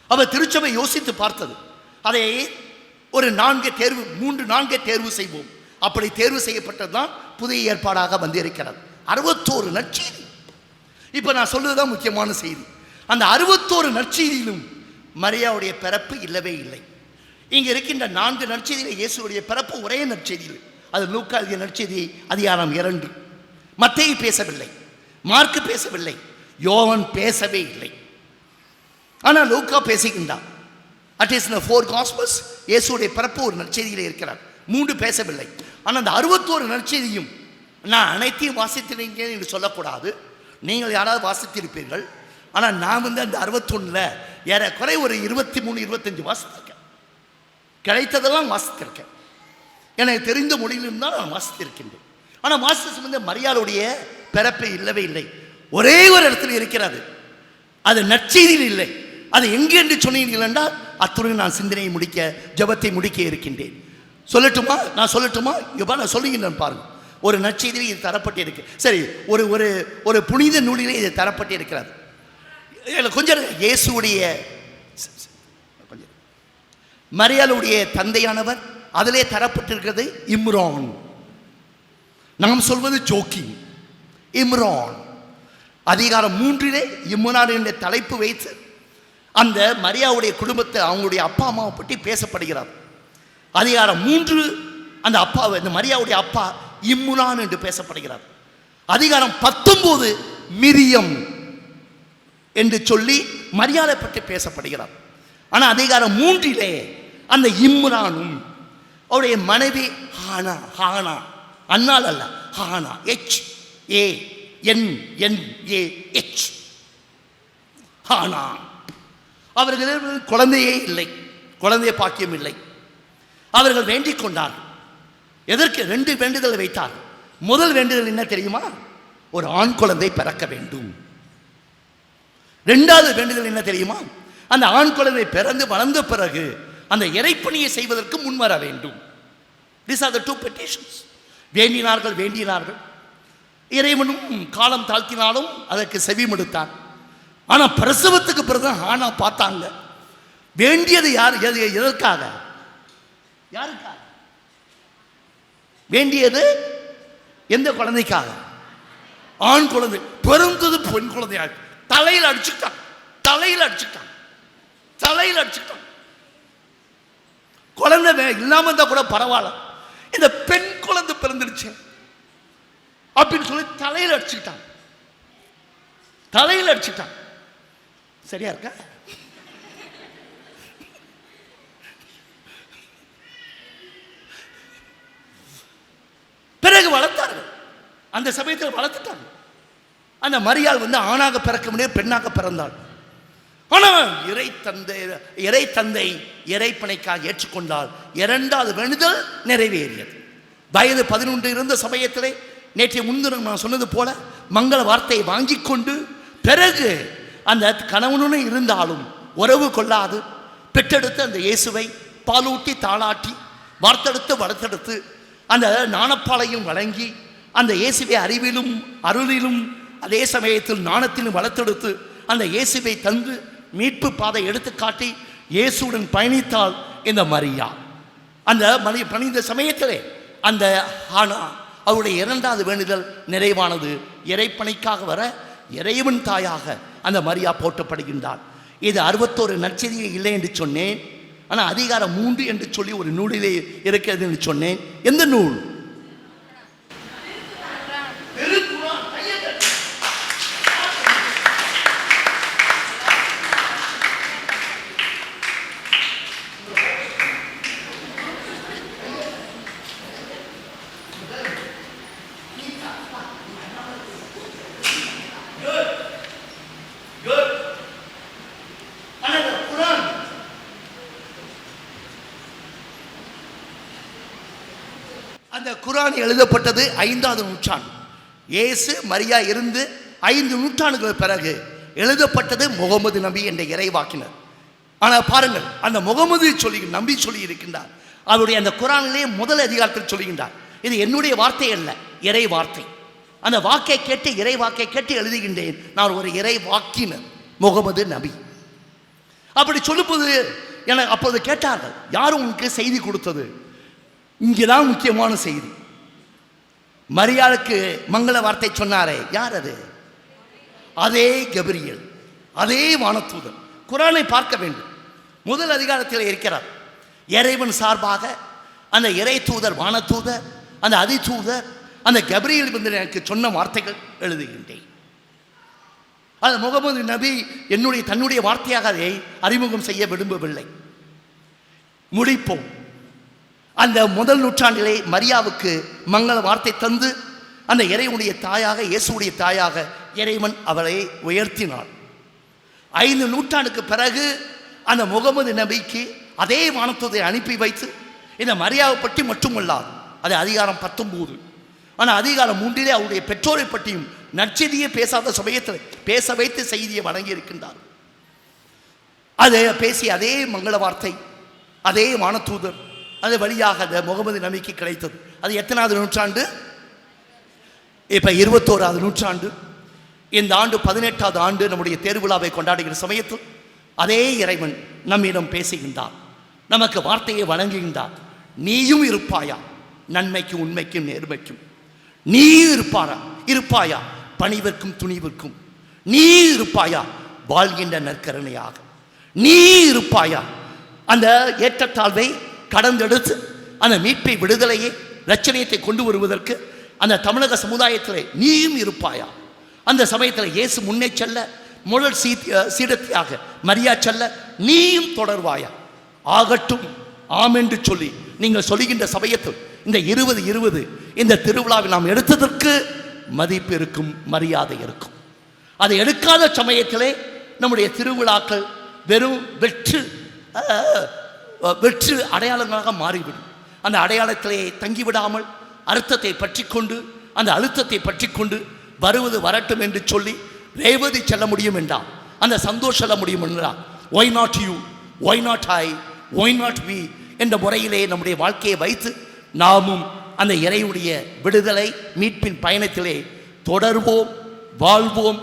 S2: அவர் திருச்சபை யோசித்து பார்த்தது. அதை ஒரு 3-4 தேர்வு செய்வோம். அப்படி தேர்வு செய்யப்பட்டதுதான் புதிய ஏற்பாடாக வந்திருக்கிறது. 61 நற்செய்தி. இப்ப நான் சொல்றதுதான் முக்கியமான செய்தி. அந்த 61 நற்செய்தியிலும் மரியாவுடைய பிறப்பு இல்லவே இல்லை. இங்க இருக்கின்ற 4 நற்செய்திகள் இயேசுடைய பிறப்பு ஒரே நற்செய்தியில். அது லூக்கா எழுதிய நற்செய்தி அதிகாரம் 2. மத்தேயு பேசவில்லை, மார்க்கு பேசவில்லை, யோவான் பேசவே இல்லை. ஆனால் லூக்கா பேசுகின்றான். அட்லீஸ்ட் 4 காஸ்பல்ஸ் இயேசுடைய பிறப்பு ஒரு நற்செய்தியில் இருக்கிறார். 3 பேசவில்லை. ஆனால் அந்த 61 நற்செய்தியும் நான் அனைத்தையும் வாசித்திருக்கேன் என்று சொல்லக்கூடாது. நீங்கள் யாராவது வாசித்திருப்பீர்கள். ஆனால் நான் அந்த 61ல் ஏறக்குறை ஒரு 23-25 வாசித்திருக்கேன். கிடைத்ததெல்லாம் வாசித்திருக்கேன். எனக்கு தெரிந்த மொழியிலும் தான் நான் வாசித்திருக்கின்றேன். ஆனால் வாசித்த மரியாளுடைய பிறப்பு இல்லவே இல்லை. ஒரே ஒரு இடத்துல இருக்கிறது. அது நற்செய்தியில் இல்லை. அது எங்கே என்று சொன்னீர்கள் என்றால் அத்துடன் நான் சிந்தனையை முடிக்க, ஜபத்தை முடிக்க இருக்கின்றேன். சொல்லட்டுமா? நான் சொல்லட்டுமா? இங்கே நான் சொல்லுகின்றேன் பாருங்க. ஒரு நற்செய்தியில் இது தரப்பட்டு இருக்கு. சரி, ஒரு ஒரு ஒரு புனித நூலிலே இது தரப்பட்டு இருக்கிறது. கொஞ்சம் இயேசுடைய மரியாளுடைய தந்தையானவர் அதிலே தரப்பட்டிருக்கிறது இம்ரான். நாம் சொல்வது ஜோக்கிங். இம்ரான் அதிகாரம் 3 இம்ரான் என்ற தலைப்பு வைத்து அந்த மரியாவுடைய குடும்பத்தை, அவங்களுடைய அப்பா அம்மாவை பற்றி பேசப்படுகிறார். அதிகாரம் 3 அந்த அப்பா, இந்த மரியாவுடைய அப்பா இம்ரான் என்று பேசப்படுகிறார். அதிகாரம் 19 மிரியம் என்று சொல்லி மரியாதை பற்றி பேசப்படுகிறார். ஆனால் அதிகாரம் 3 அந்த இம்ரானும் அவருடைய மனைவி ஹானா, அன்னாள் அல்ல, ஹானா, HANNAH, ஹானா. அவர்கள் குழந்தையே இல்லை, குழந்தைய பாக்கியம் இல்லை. அவர்கள் வேண்டிக் கொண்டார்கள். எதற்கு? 2 வேண்டுதல் வைத்தார்கள். முதல் வேண்டுதல் என்ன தெரியுமா? ஒரு ஆண் குழந்தை பிறக்க வேண்டும். 2வது வேண்டுதல் என்ன தெரியுமா? அந்த ஆண் குழந்தை பிறந்து வளர்ந்த பிறகு அந்த இறைப்பணியை செய்வதற்கு முன்வர வேண்டும். These are the 2 petitions. வேண்டினார்கள். இறைவனும் காலம் தாழ்த்தினாலும் அதற்கு செவிமடுத்தான். ஆனா பிரசவத்துக்கு பிறகுதான் ஆனா பார்த்தாங்க. வேண்டியது யார்? எதற்காக? யாருக்காக வேண்டியது? எந்த குழந்தைக்காக? ஆண் குழந்தை. பிறந்தது பெண் குழந்தையாக. தலையில் அடிச்சுட்டான். குழந்தை இல்லாம இருந்தா கூட பரவாயில்ல. இந்த பெண் குழந்தை பிறந்துடுச்சு. அப்படின்னு சொல்லி தலையில் அடிச்சுக்கிட்டான். தலையில் அடிச்சுட்டான். சரியா இருக்கா? பிறகு வளர்த்தார்கள். அந்த சமயத்தில் வளர்த்துட்டாங்க. அந்த மரியாள் ஆணாக பிறக்க முடியாது, பெண்ணாக பிறந்தாள். ஆனால் இறை தந்தை இறைப்பனைக்காக ஏற்றுக்கொண்டால் இரண்டாவது வேண்டுதல் நிறைவேறியது. வயது 11 இருந்த சமயத்திலே நேற்றைய முன்தினம் நான் சொன்னது போல மங்கள வார்த்தையை வாங்கி கொண்டு பிறகு அந்த கணவனுடன் இருந்தாலும் உறவு கொள்ளாது பெற்றெடுத்து அந்த இயேசுவை பாலூட்டி தாளாட்டி வார்த்தெடுத்து வளர்த்தெடுத்து அந்த ஞானப்பாலையும் வழங்கி அந்த இயேசுவை அறிவிலும் அருளிலும் அதே சமயத்தில் ஞானத்திலும் வளர்த்தெடுத்து அந்த இயேசுவை தந்து மீட்பு பாதை எடுத்துக்காட்டி இயேசுடன் பயணித்தால் இந்த மரியா. அந்த பணிந்த சமயத்திலே அந்த அவருடைய இரண்டாவது வேண்டுதல் நிறைவானது. இறைப்பணிக்காக வர இறைவன் தாயாக அந்த மரியா போற்றப்படுகின்றார். இது 61 நற்செய்தியே இல்லை என்று சொன்னேன். ஆனால் அதிகாரம் 3 என்று சொல்லி ஒரு நூலிலே இருக்கிறது என்று சொன்னேன். எந்த நூல்? அந்த குர்ஆன் எழுதப்பட்டது 5ஆவது நூற்றாண்டு. இயேசு மரியா இருந்து 5 நூற்றாண்டுகள் பிறகு எழுதப்பட்டது முகமது நபி என்ற இறைவாக்கினர். ஆனால் பாருங்கள், அந்த முகமது நம்பி சொல்லி இருக்கின்றார். அவருடைய அந்த குர்ஆனிலே முதல் அதிகாரத்தில் சொல்லுகின்றார், இது என்னுடைய வார்த்தை அல்ல, இறை வார்த்தை. அந்த வாக்கை கேட்டு இறை வாக்கை கேட்டு எழுதுகின்றேன், நான் ஒரு இறை வாக்கினர் முகமது நபி. அப்படி சொல்லும்போது எனக்கு அப்போது கேட்டார்கள், யாரும் உங்களுக்கு செய்தி கொடுத்தது? இங்கேதான் முக்கியமான செய்தி. மரியாளுக்கு மங்கள வார்த்தை சொன்னாரே, யார் அது? அதே கபிரியல், அதே வானதூதர். குர்ஆனை பார்க்க வேண்டும். முதல் அதிகாரத்தில் இருக்கிறார். இறைவன் சார்பாக அந்த இறை தூதர், வானதூதர், அந்த அதிதூதர், அந்த கபிரியல் எனக்கு சொன்ன வார்த்தைகள் எழுதுகின்றேன். அது முகமது நபி தன்னுடைய வார்த்தையாக அதை அறிமுகம் செய்ய விரும்பவில்லை. முடிப்போம். அந்த முதல் நூற்றாண்டிலே மரியாவுக்கு மங்கள வார்த்தை தந்து அந்த இறைவனுடைய தாயாக, இயேசுடைய தாயாக இறைவன் அவளை உயர்த்தினார். 5 நூற்றாண்டுக்கு பிறகு அந்த முகமது நபிக்கு அதே வானதூதரை அனுப்பி வைத்து இந்த மரியாவை பற்றி மட்டுமல்லாது, அது அதிகாரம் 19. ஆனால் அதிகாரம் 3 அவருடைய பெற்றோரை பற்றியும் நற்செய்தியை பேசாத சமயத்தில் பேச வைத்து செய்தியை வழங்கி இருக்கின்றார். அது பேசிய அதே மங்கள வார்த்தை, அதே வானதூதர், அது வழியாக அந்த முகமது நபிக்கு கிடைத்தது. அது எத்தனாவது நூற்றாண்டு? இப்போ 21வது நூற்றாண்டு. இந்த ஆண்டு 18வது ஆண்டு நம்முடைய தேர்விழாவை கொண்டாடுகிற சமயத்தில் அதே இறைவன் நம்மிடம் பேசுகின்றார், நமக்கு வார்த்தையை வழங்குகின்றார். நீயும் இருப்பாயா நன்மைக்கும் உண்மைக்கும் நேர்மைக்கும்? நீ இருப்பாயா பணிவிற்கும் துணிவிற்கும்? நீ இருப்பாயா வாழ்கின்ற நற்கருணையாக? நீ இருப்பாயா அந்த ஏற்றத்தாழ்வை கடந்தெடுத்து அந்த மீட்பை, விடுதலையை, இரட்சணியத்தை கொண்டு வருவதற்கு அந்த தமிழக சமுதாயத்தில் நீயும் இருப்பாயா? அந்த சமயத்தில் இயேசு முன்னே செல்ல, முதல் சீடத்தியாக மரியா செல்ல, நீயும் தொடர்வாயா? ஆகட்டும், ஆமென்று சொல்லி நீங்கள் சொல்லுகின்ற சமயத்தில் இந்த 2020 இந்த திருவிழாவில் நாம் எடுத்ததற்கு மதிப்பு இருக்கும், மரியாதை இருக்கும். அதை எடுக்காத சமயத்திலே நம்முடைய திருவிழாக்கள் வெறும் வெற்று அடையாளங்களாக மாறிவிடும். அந்த அடையாளத்திலே தங்கிவிடாமல் அர்த்தத்தை பற்றி கொண்டு, அந்த அழுத்தத்தை பற்றி கொண்டு வருவது வரட்டும் என்று சொல்லி ரேவதி செல்ல முடியும் என்றால், அந்த சந்தோஷம் செல்ல முடியும் என்றால், why not you, why not I, why not we என்ற முறையிலே நம்முடைய வாழ்க்கையை வைத்து நாமும் அந்த இறையுடைய விடுதலை மீட்பின் பயணத்திலே தொடர்வோம், வாழ்வோம்,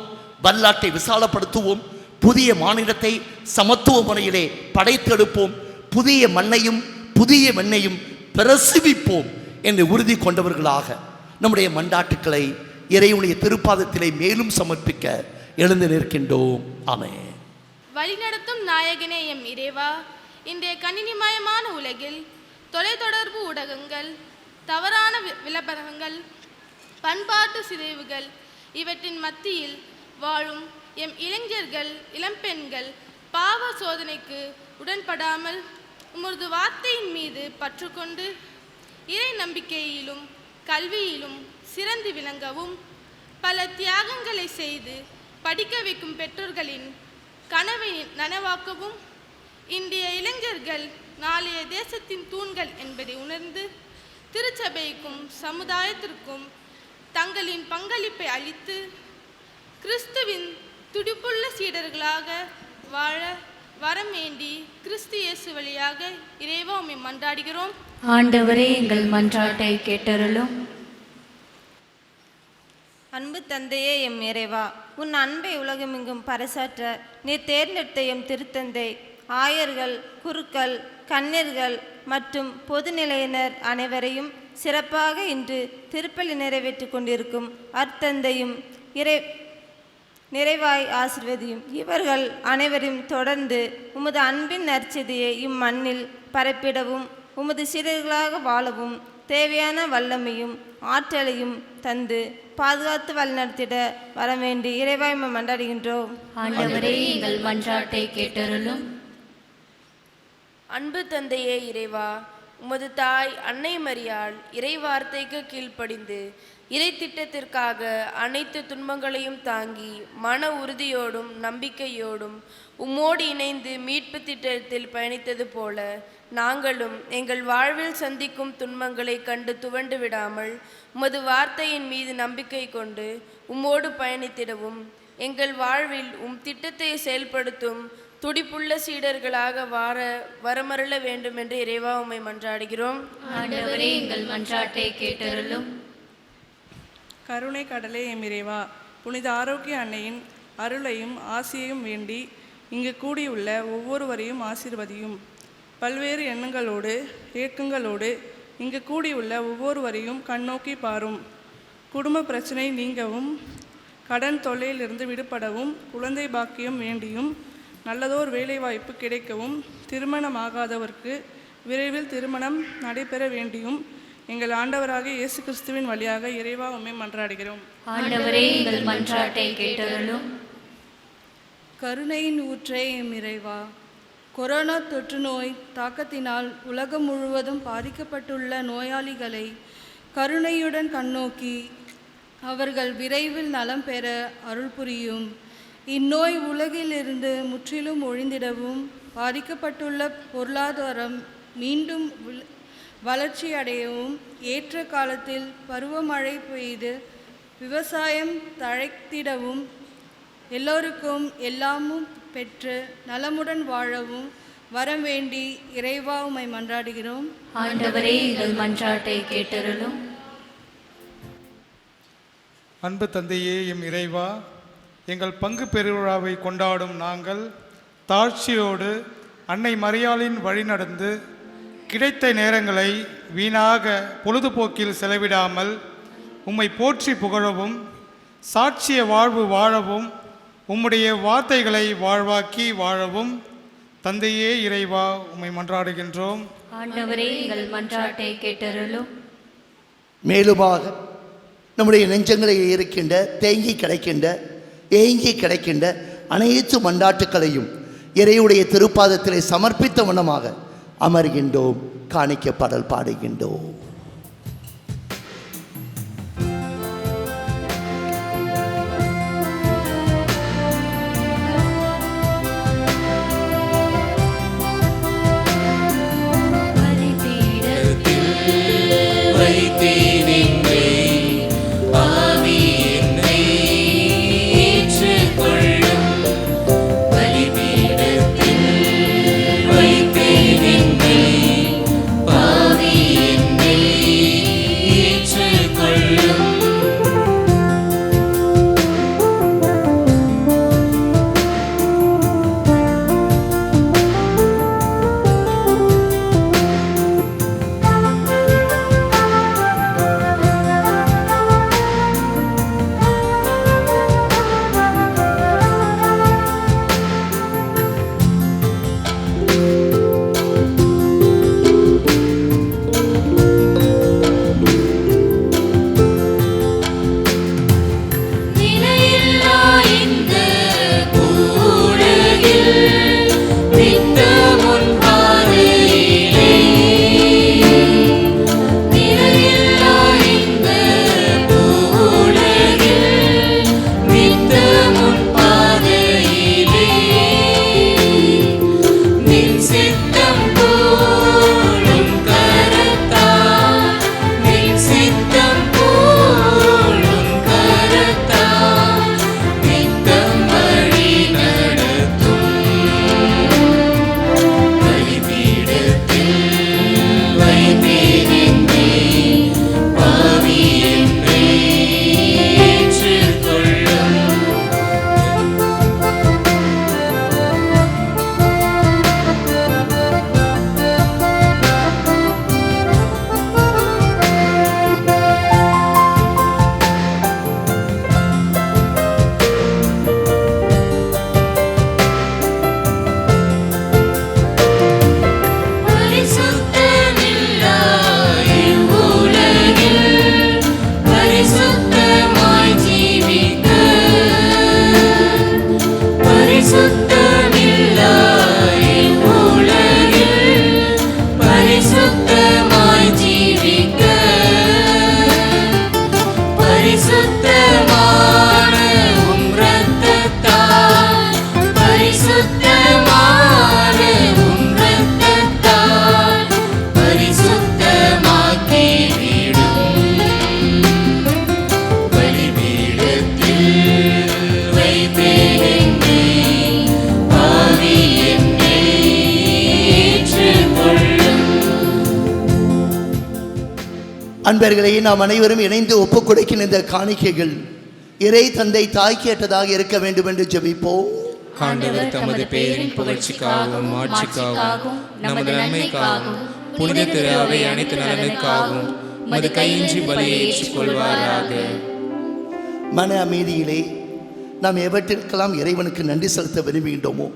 S2: வரலாற்றை விசாலப்படுத்துவோம், புதிய மாநிலத்தை சமத்துவ முறையிலே படைத்தெடுப்போம், புதிய மண்ணையும் புதிய வெண்ணையும் பிரசவிப்போம் என்று உறுதி கொண்டவர்களாக நம்முடைய மண்டாட்டுக்களை இறைவனுடைய திருப்பாதத்திலே மேலும் சமர்ப்பிக்க எழுந்து நிற்கின்றோம். ஆமென்.
S3: வழிநடத்தும் நாயகனே எம் இறைவா, இன்றைய கணினிமயமான உலகில் தொலைத்தொடர்பு ஊடகங்கள், தவறான விளம்பரங்கள், பண்பாட்டு சிதைவுகள் இவற்றின் மத்தியில் வாழும் எம் இளைஞர்கள் இளம்பெண்கள் பாவ சோதனைக்கு உடன்படாமல் உமது வார்த்தையின் மீது பற்றுக்கொண்டு இறை நம்பிக்கையிலும் கல்வியிலும் சிறந்து விளங்கவும் பல தியாகங்களை செய்து படிக்க வைக்கும் பெற்றோர்களின் கனவை நனவாக்கவும் இன்றைய இளைஞர்கள் நாளைய தேசத்தின் தூண்கள் என்பதை உணர்ந்து திருச்சபைக்கும் சமுதாயத்திற்கும் தங்களின் பங்களிப்பை அளித்து கிறிஸ்துவின் துடிப்புள்ள சீடர்களாக வாழ வரம் வேண்டி கிறிஸ்து இயேசு வழியாக இறைவா உம்மை மன்றாடுகிறோம்.
S1: ஆண்டவரே, எங்கள் மன்றாட்டை கேட்டருளும்.
S7: அன்பு தந்தையே எம் இறைவா, உன் அன்பை உலகமெங்கும் பறைசாற்ற நீர் தேர்ந்தெடுத்த எம் திருத்தந்தை ஆயர்கள், குருக்கள், கன்னியர்கள் மற்றும் பொதுநிலையினர் அனைவரையும் சிறப்பாக இன்று திருப்பலி நிறைவேற்றி கொண்டிருக்கும் அர்த்தந்தையும் நிறைவாய் ஆசிர்வதியும். இவர்கள் அனைவரையும் தொடர்ந்து உமது அன்பின் நற்செய்தியை இம்மண்ணில் பரப்பிடவும் உமது சீடர்களாக வாழவும் தேவையான வல்லமையும் ஆற்றலையும் தந்து பாதுகாத்து வழிநடத்திட வரவேண்டி இறைவாய் மன்றாடுகின்றோம்.
S1: ஆண்டவரே, எங்கள் மன்றாட்டை கேட்டருளும்.
S8: அன்பு தந்தையே இறைவா, உமது தாய் அன்னை மரியாள் இறை வார்த்தைக்கு கீழ்ப்படிந்து இறை திட்டத்திற்காக அனைத்து துன்பங்களையும் தாங்கி மன உறுதியோடும் நம்பிக்கையோடும் உம்மோடு இணைந்து மீட்பு திட்டத்தில் பயணித்தது போல நாங்களும் எங்கள் வாழ்வில் சந்திக்கும் துன்பங்களை கண்டு துவண்டு விடாமல் உமது வார்த்தையின் மீது நம்பிக்கை கொண்டு உம்மோடு பயணித்திடவும் எங்கள் வாழ்வில் திட்டத்தை செயல்படுத்தும் துடிப்புள்ள சீடர்களாக வரமருள வேண்டும் என்று இறைவா உம்மை மன்றாடுகிறோம்.
S1: ஆண்டவரே, எங்கள் மன்றாட்டை கேட்டருளும்.
S9: கருணை கடலே எம் இறைவா, புனித ஆரோக்கிய அன்னையின் அருளையும் ஆசியையும் வேண்டி இங்கு கூடியுள்ள ஒவ்வொருவரையும் ஆசீர்வதியும். பல்வேறு எண்ணங்களோடு ஏக்கங்களோடு இங்கு கூடியுள்ள ஒவ்வொருவரையும் கண்ணோக்கி பாரும். குடும்ப பிரச்சனை நீங்கவும், கடன் தொல்லையிலிருந்து விடுபடவும், குழந்தை பாக்கியம் வேண்டியும், நல்லதோர் வேலைவாய்ப்பு கிடைக்கவும், திருமணமாகாதவருக்கு விரைவில் திருமணம் நடைபெற வேண்டியும் எங்கள் ஆண்டவராகிய இயேசு கிறிஸ்துவின் வழியாக இறைவா உம்மை மன்றாடுகிறோம்.
S1: ஆண்டவரே, எங்கள் மன்றாட்டை கேட்டருளும்.
S10: கருணையின் ஊற்றே எம் இறைவா, கொரோனா தொற்று நோய் தாக்கத்தினால் உலகம் முழுவதும் பாதிக்கப்பட்டுள்ள நோயாளிகளை கருணையுடன் கண்ணோக்கி அவர்கள் விரைவில் நலம் பெற அருள் புரியும். இந்நோய் உலகிலிருந்து முற்றிலும் ஒழிந்திடவும், பாதிக்கப்பட்டுள்ள பொருளாதாரம் மீண்டும் வளர்ச்சியடையவும், ஏற்ற காலத்தில் பருவமழை பெய்து விவசாயம் தழைத்திடவும், எல்லோருக்கும் எல்லாமும் பெற்று நலமுடன் வாழவும் வரம் வேண்டி இறைவா உம்மை மன்றாடுகிறோம்.
S1: ஆண்டவரே, எங்கள் மன்றாட்டை கேட்டருளும்.
S11: அன்பு தந்தையே எம் இறைவா, எங்கள் பங்கு பெருவிழாவை கொண்டாடும் நாங்கள் தாழ்ச்சியோடு அன்னை மரியாளின் வழி நடந்து கிடைத்த நேரங்களை வீணாக பொழுதுபோக்கில் செலவிடாமல் உம்மை போற்றி புகழவும், சாட்சிய வாழ்வு வாழவும், உம்முடைய வார்த்தைகளை வாழ்வாக்கி வாழவும் தந்தையே இறைவா உம்மை மன்றாடுகின்றோம்.
S1: ஆண்டவரே, எங்கள் மன்றாட்டை கேட்டருளும்.
S2: மேலுமாக நம்முடைய நெஞ்சங்களில் இருக்கின்ற தேங்கி கிடைக்கின்ற ஏங்கி கிடைக்கின்ற அனைத்து மன்றாட்டுக்களையும் இறையுடைய திருப்பாதத்திலே சமர்ப்பித்த வண்ணமாக அமர்கின்றோம், காணிக்க பாடல் பாடுகின்றோம்.
S1: பலிபீடத்தில் வைத்தேன் என்னை, பாவி என்னை
S2: அன்பர்களே, நாம் அனைவரும் இணைந்து ஒப்புக் கொடுக்கின்ற இந்த காணிக்கைகள் இறை தந்தை தாய் கேட்டதாக இருக்க வேண்டும் என்று ஜெபிப்போம்.
S1: ஆண்டவர் தமது பெயரின் புகழ்ச்சிக்காகவும் மாட்சிக்காகவும் நமது நன்மைக்காகவும் புனித திரு அவை அனைத்து நலனுக்காகவும் மது கையின்றி பலியை ஏற்றுக்கொள்வாராக.
S2: மன அமைதியிலே நாம் எவற்றிற்கெல்லாம் இறைவனுக்கு நன்றி செலுத்த விரும்புகின்றோமோ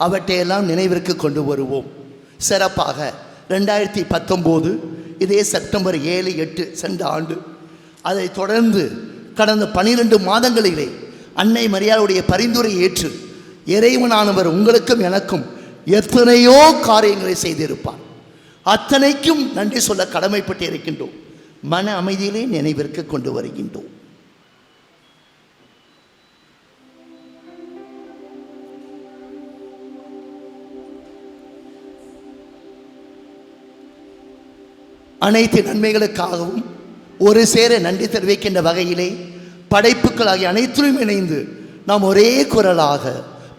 S2: அவற்றையெல்லாம் நினைவிற்கு கொண்டு வருவோம். சிறப்பாக 2019 இதே செப்டம்பர் 7, 8 சென்ற ஆண்டு, அதை தொடர்ந்து கடந்த 12 மாதங்களிலே அன்னை மரியாளுடைய பரிந்துரை ஏற்று இறைவனானவர் உங்களுக்கும் எனக்கும் எத்தனையோ காரியங்களை செய்திருப்பார். அத்தனைக்கும் நன்றி சொல்ல கடமைப்பட்டு இருக்கின்றோம். மன அமைதியிலே நினைவிற்கு கொண்டு வருகின்றோம். அனைத்து நன்மைகளுக்காகவும் ஒரு சேர நன்றி தெரிவிக்கின்ற வகையிலே படைப்புகளாகிய அனைத்திலும் இணைந்து நாம் ஒரே குரலாக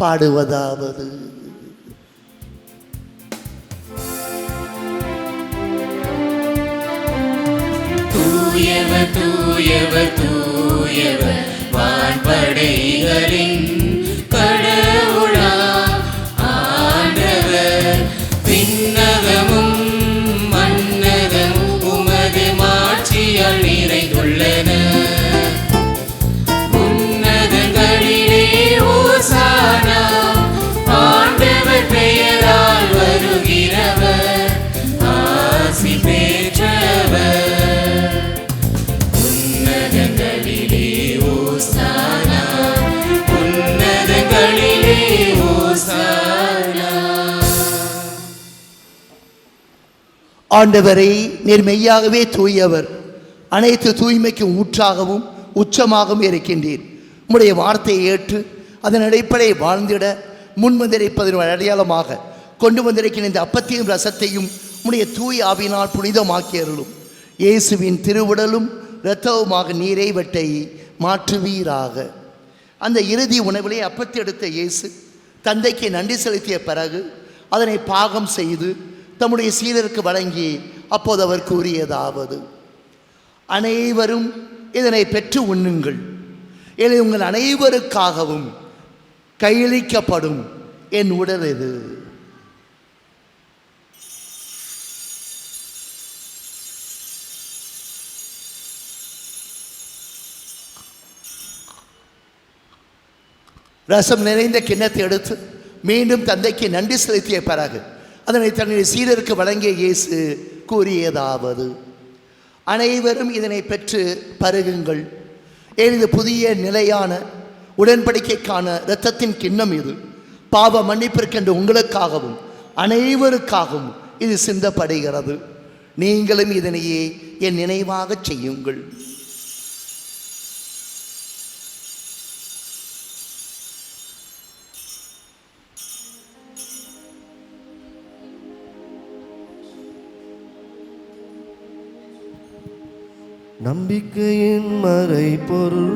S2: பாடுவதாவது:
S1: தூயவர் தூயவர் தூயவர் வான்படைகளின் கடவுளாம் ஆண்டவர், விண்ணகமும் மன்னகமும் உமது மாட்சியால் நிறைந்துள்ளன. உன்னதங்களிலே ஓசானா, ஆண்டவர் பெயரால் வருகிறவர் ஆசி பெற்றவர். உன்னதங்களிலே ஓசானா, உன்னதங்களிலே ஓசானா.
S2: ஆண்டவரை நீர் மெய்யாகவே தூயவர், அனைத்து தூய்மைக்கும் ஊற்றாகவும் உச்சமாகவும் இருக்கின்றீர். உம்முடைய வார்த்தையை ஏற்று அதன் அடிப்படையை வாழ்ந்திட முன்வந்திருப்பதன் அடையாளமாக கொண்டு வந்திருக்கின்ற இந்த அப்பத்தையும் ரசத்தையும் உம்முடைய தூய் ஆவியினால் புனிதமாக்கியருளும். இயேசுவின் திருவுடலும் இரத்தவுமாக நீரை வட்டை மாற்றுவீராக. அந்த இறுதி உணவிலே அப்பத்தை எடுத்த இயேசு தந்தைக்கு நன்றி செலுத்திய பிறகு அதனை பாகம் செய்து தம்முடைய சீடருக்கு வழங்கி அப்போது அவர் கூறியதாவது: அனைவரும் இதனை பெற்று உண்ணுங்கள், இது உங்கள் அனைவருக்காகவும் கையளிக்கப்படும் என் உடல் இது. ரசம் நிறைந்த கிண்ணத்தை எடுத்து மீண்டும் தந்தைக்கு நன்றி செலுத்திய பிறகு அதனை தன்னுடைய சீடருக்கு வழங்கிய இயேசு கூறியதாவது: அனைவரும் இதனை பெற்று பருகுங்கள், இது புதிய நிலையான உடன்படிக்கைக்கான இரத்தத்தின் கிண்ணம். இது பாவ மன்னிப்பிற்கென்று உங்களுக்காகவும் அனைவருக்காகவும் இது சிந்தப்படுகிறது. நீங்களும் இதனையே என் நினைவாக செய்யுங்கள்.
S4: நம்பிக்கையின் மறைபொருள்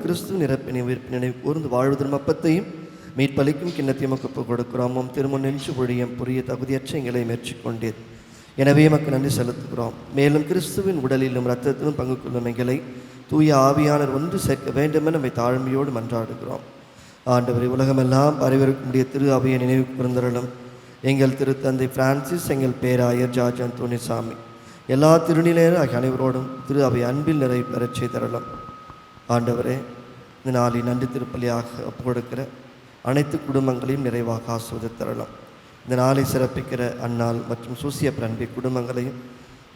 S4: கிறிஸ்து நிரப்பினை உயிர்ப்பினை கூர்ந்து வாழ்வதன் அப்பத்தையும் மீட்பளிக்கும் கிண்ணத்தையும் ஒப்புக் கொடுக்கிறோம். திருமண் நின்று பொழியம் புரிய தகுதியற்ற எங்களை மேற்கொண்டீர். எனவே எமக்கு நன்றி செலுத்துகிறோம். மேலும் கிறிஸ்துவின் உடலிலும் இரத்தத்திலும் பங்கு கொள்ளும் எங்களை தூய ஆவியாளர் ஒன்று சேர்க்க வேண்டுமென நம்மை தாழ்மையோடு மன்றாடுகிறோம். ஆண்டவரை உலகமெல்லாம் பரவிருக்கக்கூடிய திரு அவையை நினைவு கூர்ந்தருளும். எங்கள் திருத்தந்தை பிரான்சிஸ், எங்கள் பேராயர் ஜார்ஜ் அந்தோனிசாமி, எல்லா திருநிலையர் ஆகிய அனைவரோடும் திரு அவை அன்பில் நிறைவு பெறச் செய்தருளும். ஆண்டவரே, இந்த நாளில் நன்றி திருப்பலியாக ஒப்புக் கொடுக்கிற அனைத்து குடும்பங்களையும் நிறைவாக ஆசீர்வதித்தரலாம். இந்த நாளை சிறப்பிக்கிற அன்னாள் மற்றும் சூசியப்பர் அன்பை குடும்பங்களையும்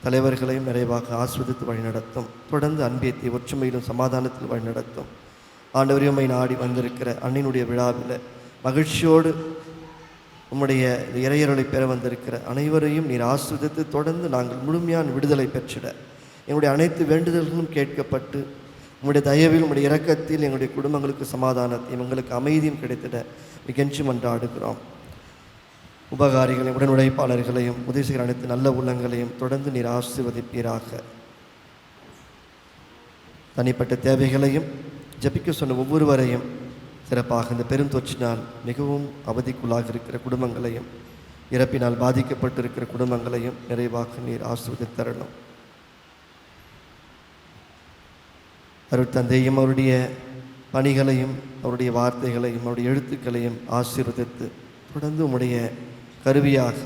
S4: தலைவர்களையும் நிறைவாக ஆசீர்வதித்து வழிநடத்தும். தொடர்ந்து அன்பியத்தை ஒற்றுமையிலும் சமாதானத்தில் வழிநடத்தும். ஆண்டவரையுமை நாடி வந்திருக்கிற அன்னினுடைய விழாவில் மகிழ்ச்சியோடு உம்முடைய இறையருளை பெற வந்திருக்கிற அனைவரையும் நீர் ஆசீர்வதித்து தொடர்ந்து நாங்கள் முழுமையான விடுதலை பெற்றிட எங்களுடைய அனைத்து வேண்டுதல்களும் கேட்கப்பட்டு உங்களுடைய தயவில் உங்களுடைய இரக்கத்தில் எங்களுடைய குடும்பங்களுக்கு சமாதானத்தையும் எங்களுக்கு அமைதியும் கிடைத்திட மிகஞ்சி மன்றாடுகிறோம். உபகாரிகளையும் உடன் உழைப்பாளர்களையும் உதவி செய்கிற அனைத்து நல்ல உள்ளங்களையும் தொடர்ந்து நீர் ஆசீர்வதிப்பீராக. தனிப்பட்ட தேவைகளையும் ஜபிக்க சொன்ன ஒவ்வொருவரையும் சிறப்பாக இந்த பெரும் தொற்றினால் மிகவும் அவதிக்குள்ளாக இருக்கிற குடும்பங்களையும் இறப்பினால் பாதிக்கப்பட்டிருக்கிற குடும்பங்களையும் நிறைவாக நீர் ஆசீர்வதித்து தரணும். அருட்தந்தையும் அவருடைய பணிகளையும் அவருடைய வார்த்தைகளையும் அவருடைய எழுத்துக்களையும் ஆசீர்வதித்து தொடர்ந்து உம்முடைய கருவியாக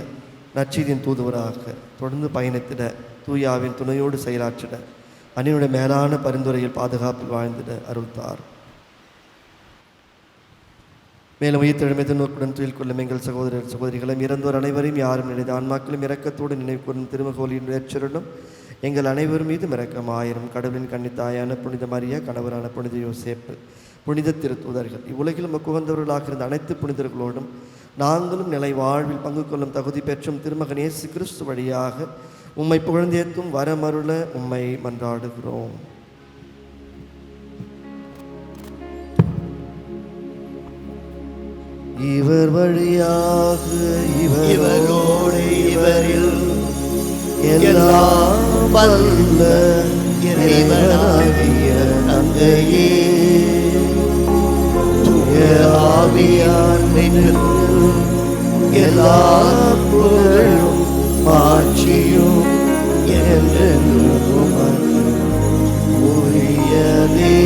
S4: நற்செய்தியின் தூதுவராக தொடர்ந்து பயணித்திட தூயாவின் துணையோடு செயலாற்றிட அன்னையுடைய மேலான பரிந்துரையில் பாதுகாப்பில் வாழ்ந்திட அருள்தார். மேலும் உயிர்த்தெழுமை நோக்குடன் துயில் கொள்ளும் எங்கள் சகோதரர் சகோதரிகளும் இறந்தோர் அனைவரையும் யாரும் நினைத்த ஆன்மாக்களும் இரக்கத்தோடு நினைவு கூறும் திருமகோலின் ஏற்றருளும் எங்கள் அனைவர் மீதும் இரக்கமாயிரும். கடவுளின் கன்னித்தாயான புனித மரியா, கணவரான புனித யோசேப்பு, புனித திருத்தூதர்கள், இவ்வுலகில் முக்குவந்தவர்களாக இருந்த அனைத்து புனிதர்களோடும் நாங்களும் நிலை வாழ்வில் பங்கு கொள்ளும் தகுதி பெற்றும் திருமகன் இயேசு கிறிஸ்து வழியாக உம்மை புகழ்ந்தேத்தும் வரமருள உம்மை மன்றாடுகிறோம். இவர் வழியாக இவரோடு இவரில் எல்லாம் வல்ல இறைவனாகிய தந்தையே, தூய ஆவியார் எல்லா புகழும் ஆட்சியும் என்றென்றும் உரியதே.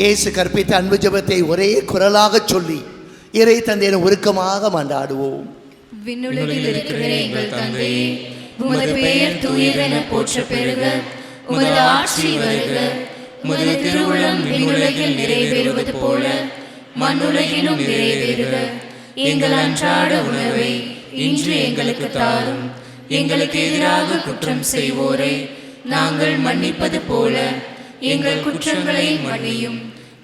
S2: இயேசு கற்பித்த அன்பு ஜெபத்தை ஒரே குரலாக சொல்லி இறை தந்தையிடம் உருக்கமாக மன்றாடுவோம்.
S12: விண்ணுலகில் இருக்கிற எங்கள் தந்தையே, உமது பெயர் தூயதென போற்ற பெறுக, உமது ஆட்சி வருக, உமது திருவுளம் விண்ணுலகில் நிறைவேறுவது போல மண்ணுலகிலும் நிறைவேறுக. எங்கள் அன்றாட உணவை இன்று எங்களுக்கு தாரும். எங்களுக்கு எதிராக குற்றம் செய்வோரை நாங்கள் மன்னிப்பது போல எங்கள் குற்றங்களை மன்னியும்.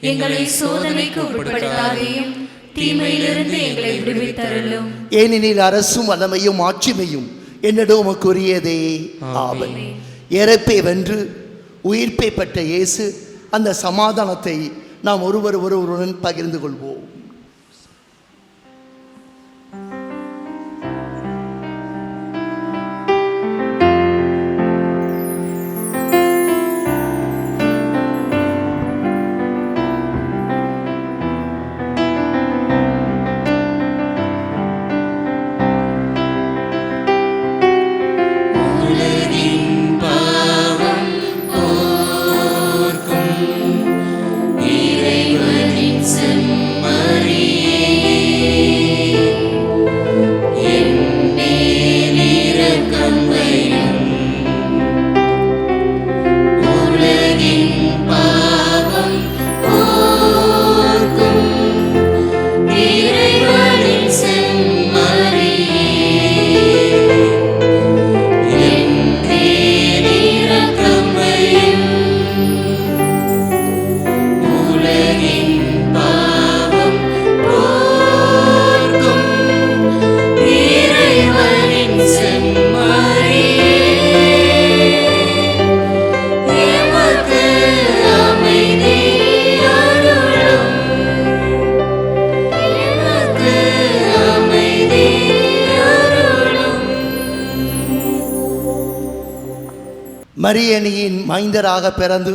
S12: எங்களை சோதனைக்கு உட்படுத்தாதையும், தீமையிலிருந்து எங்களை விடுவித்தருளும்.
S2: ஏனெனில் அரசும் வல்லமையும் ஆட்சிமையும் என்னிடம் உமக்குரியதே. ஆமென். இறப்பை வென்று உயிர்ப்பை பெற்ற இயேசு அந்த சமாதானத்தை நாம் ஒருவருடன் பகிர்ந்து கொள்வோம். மரியணியின் மைந்தராக பிறந்து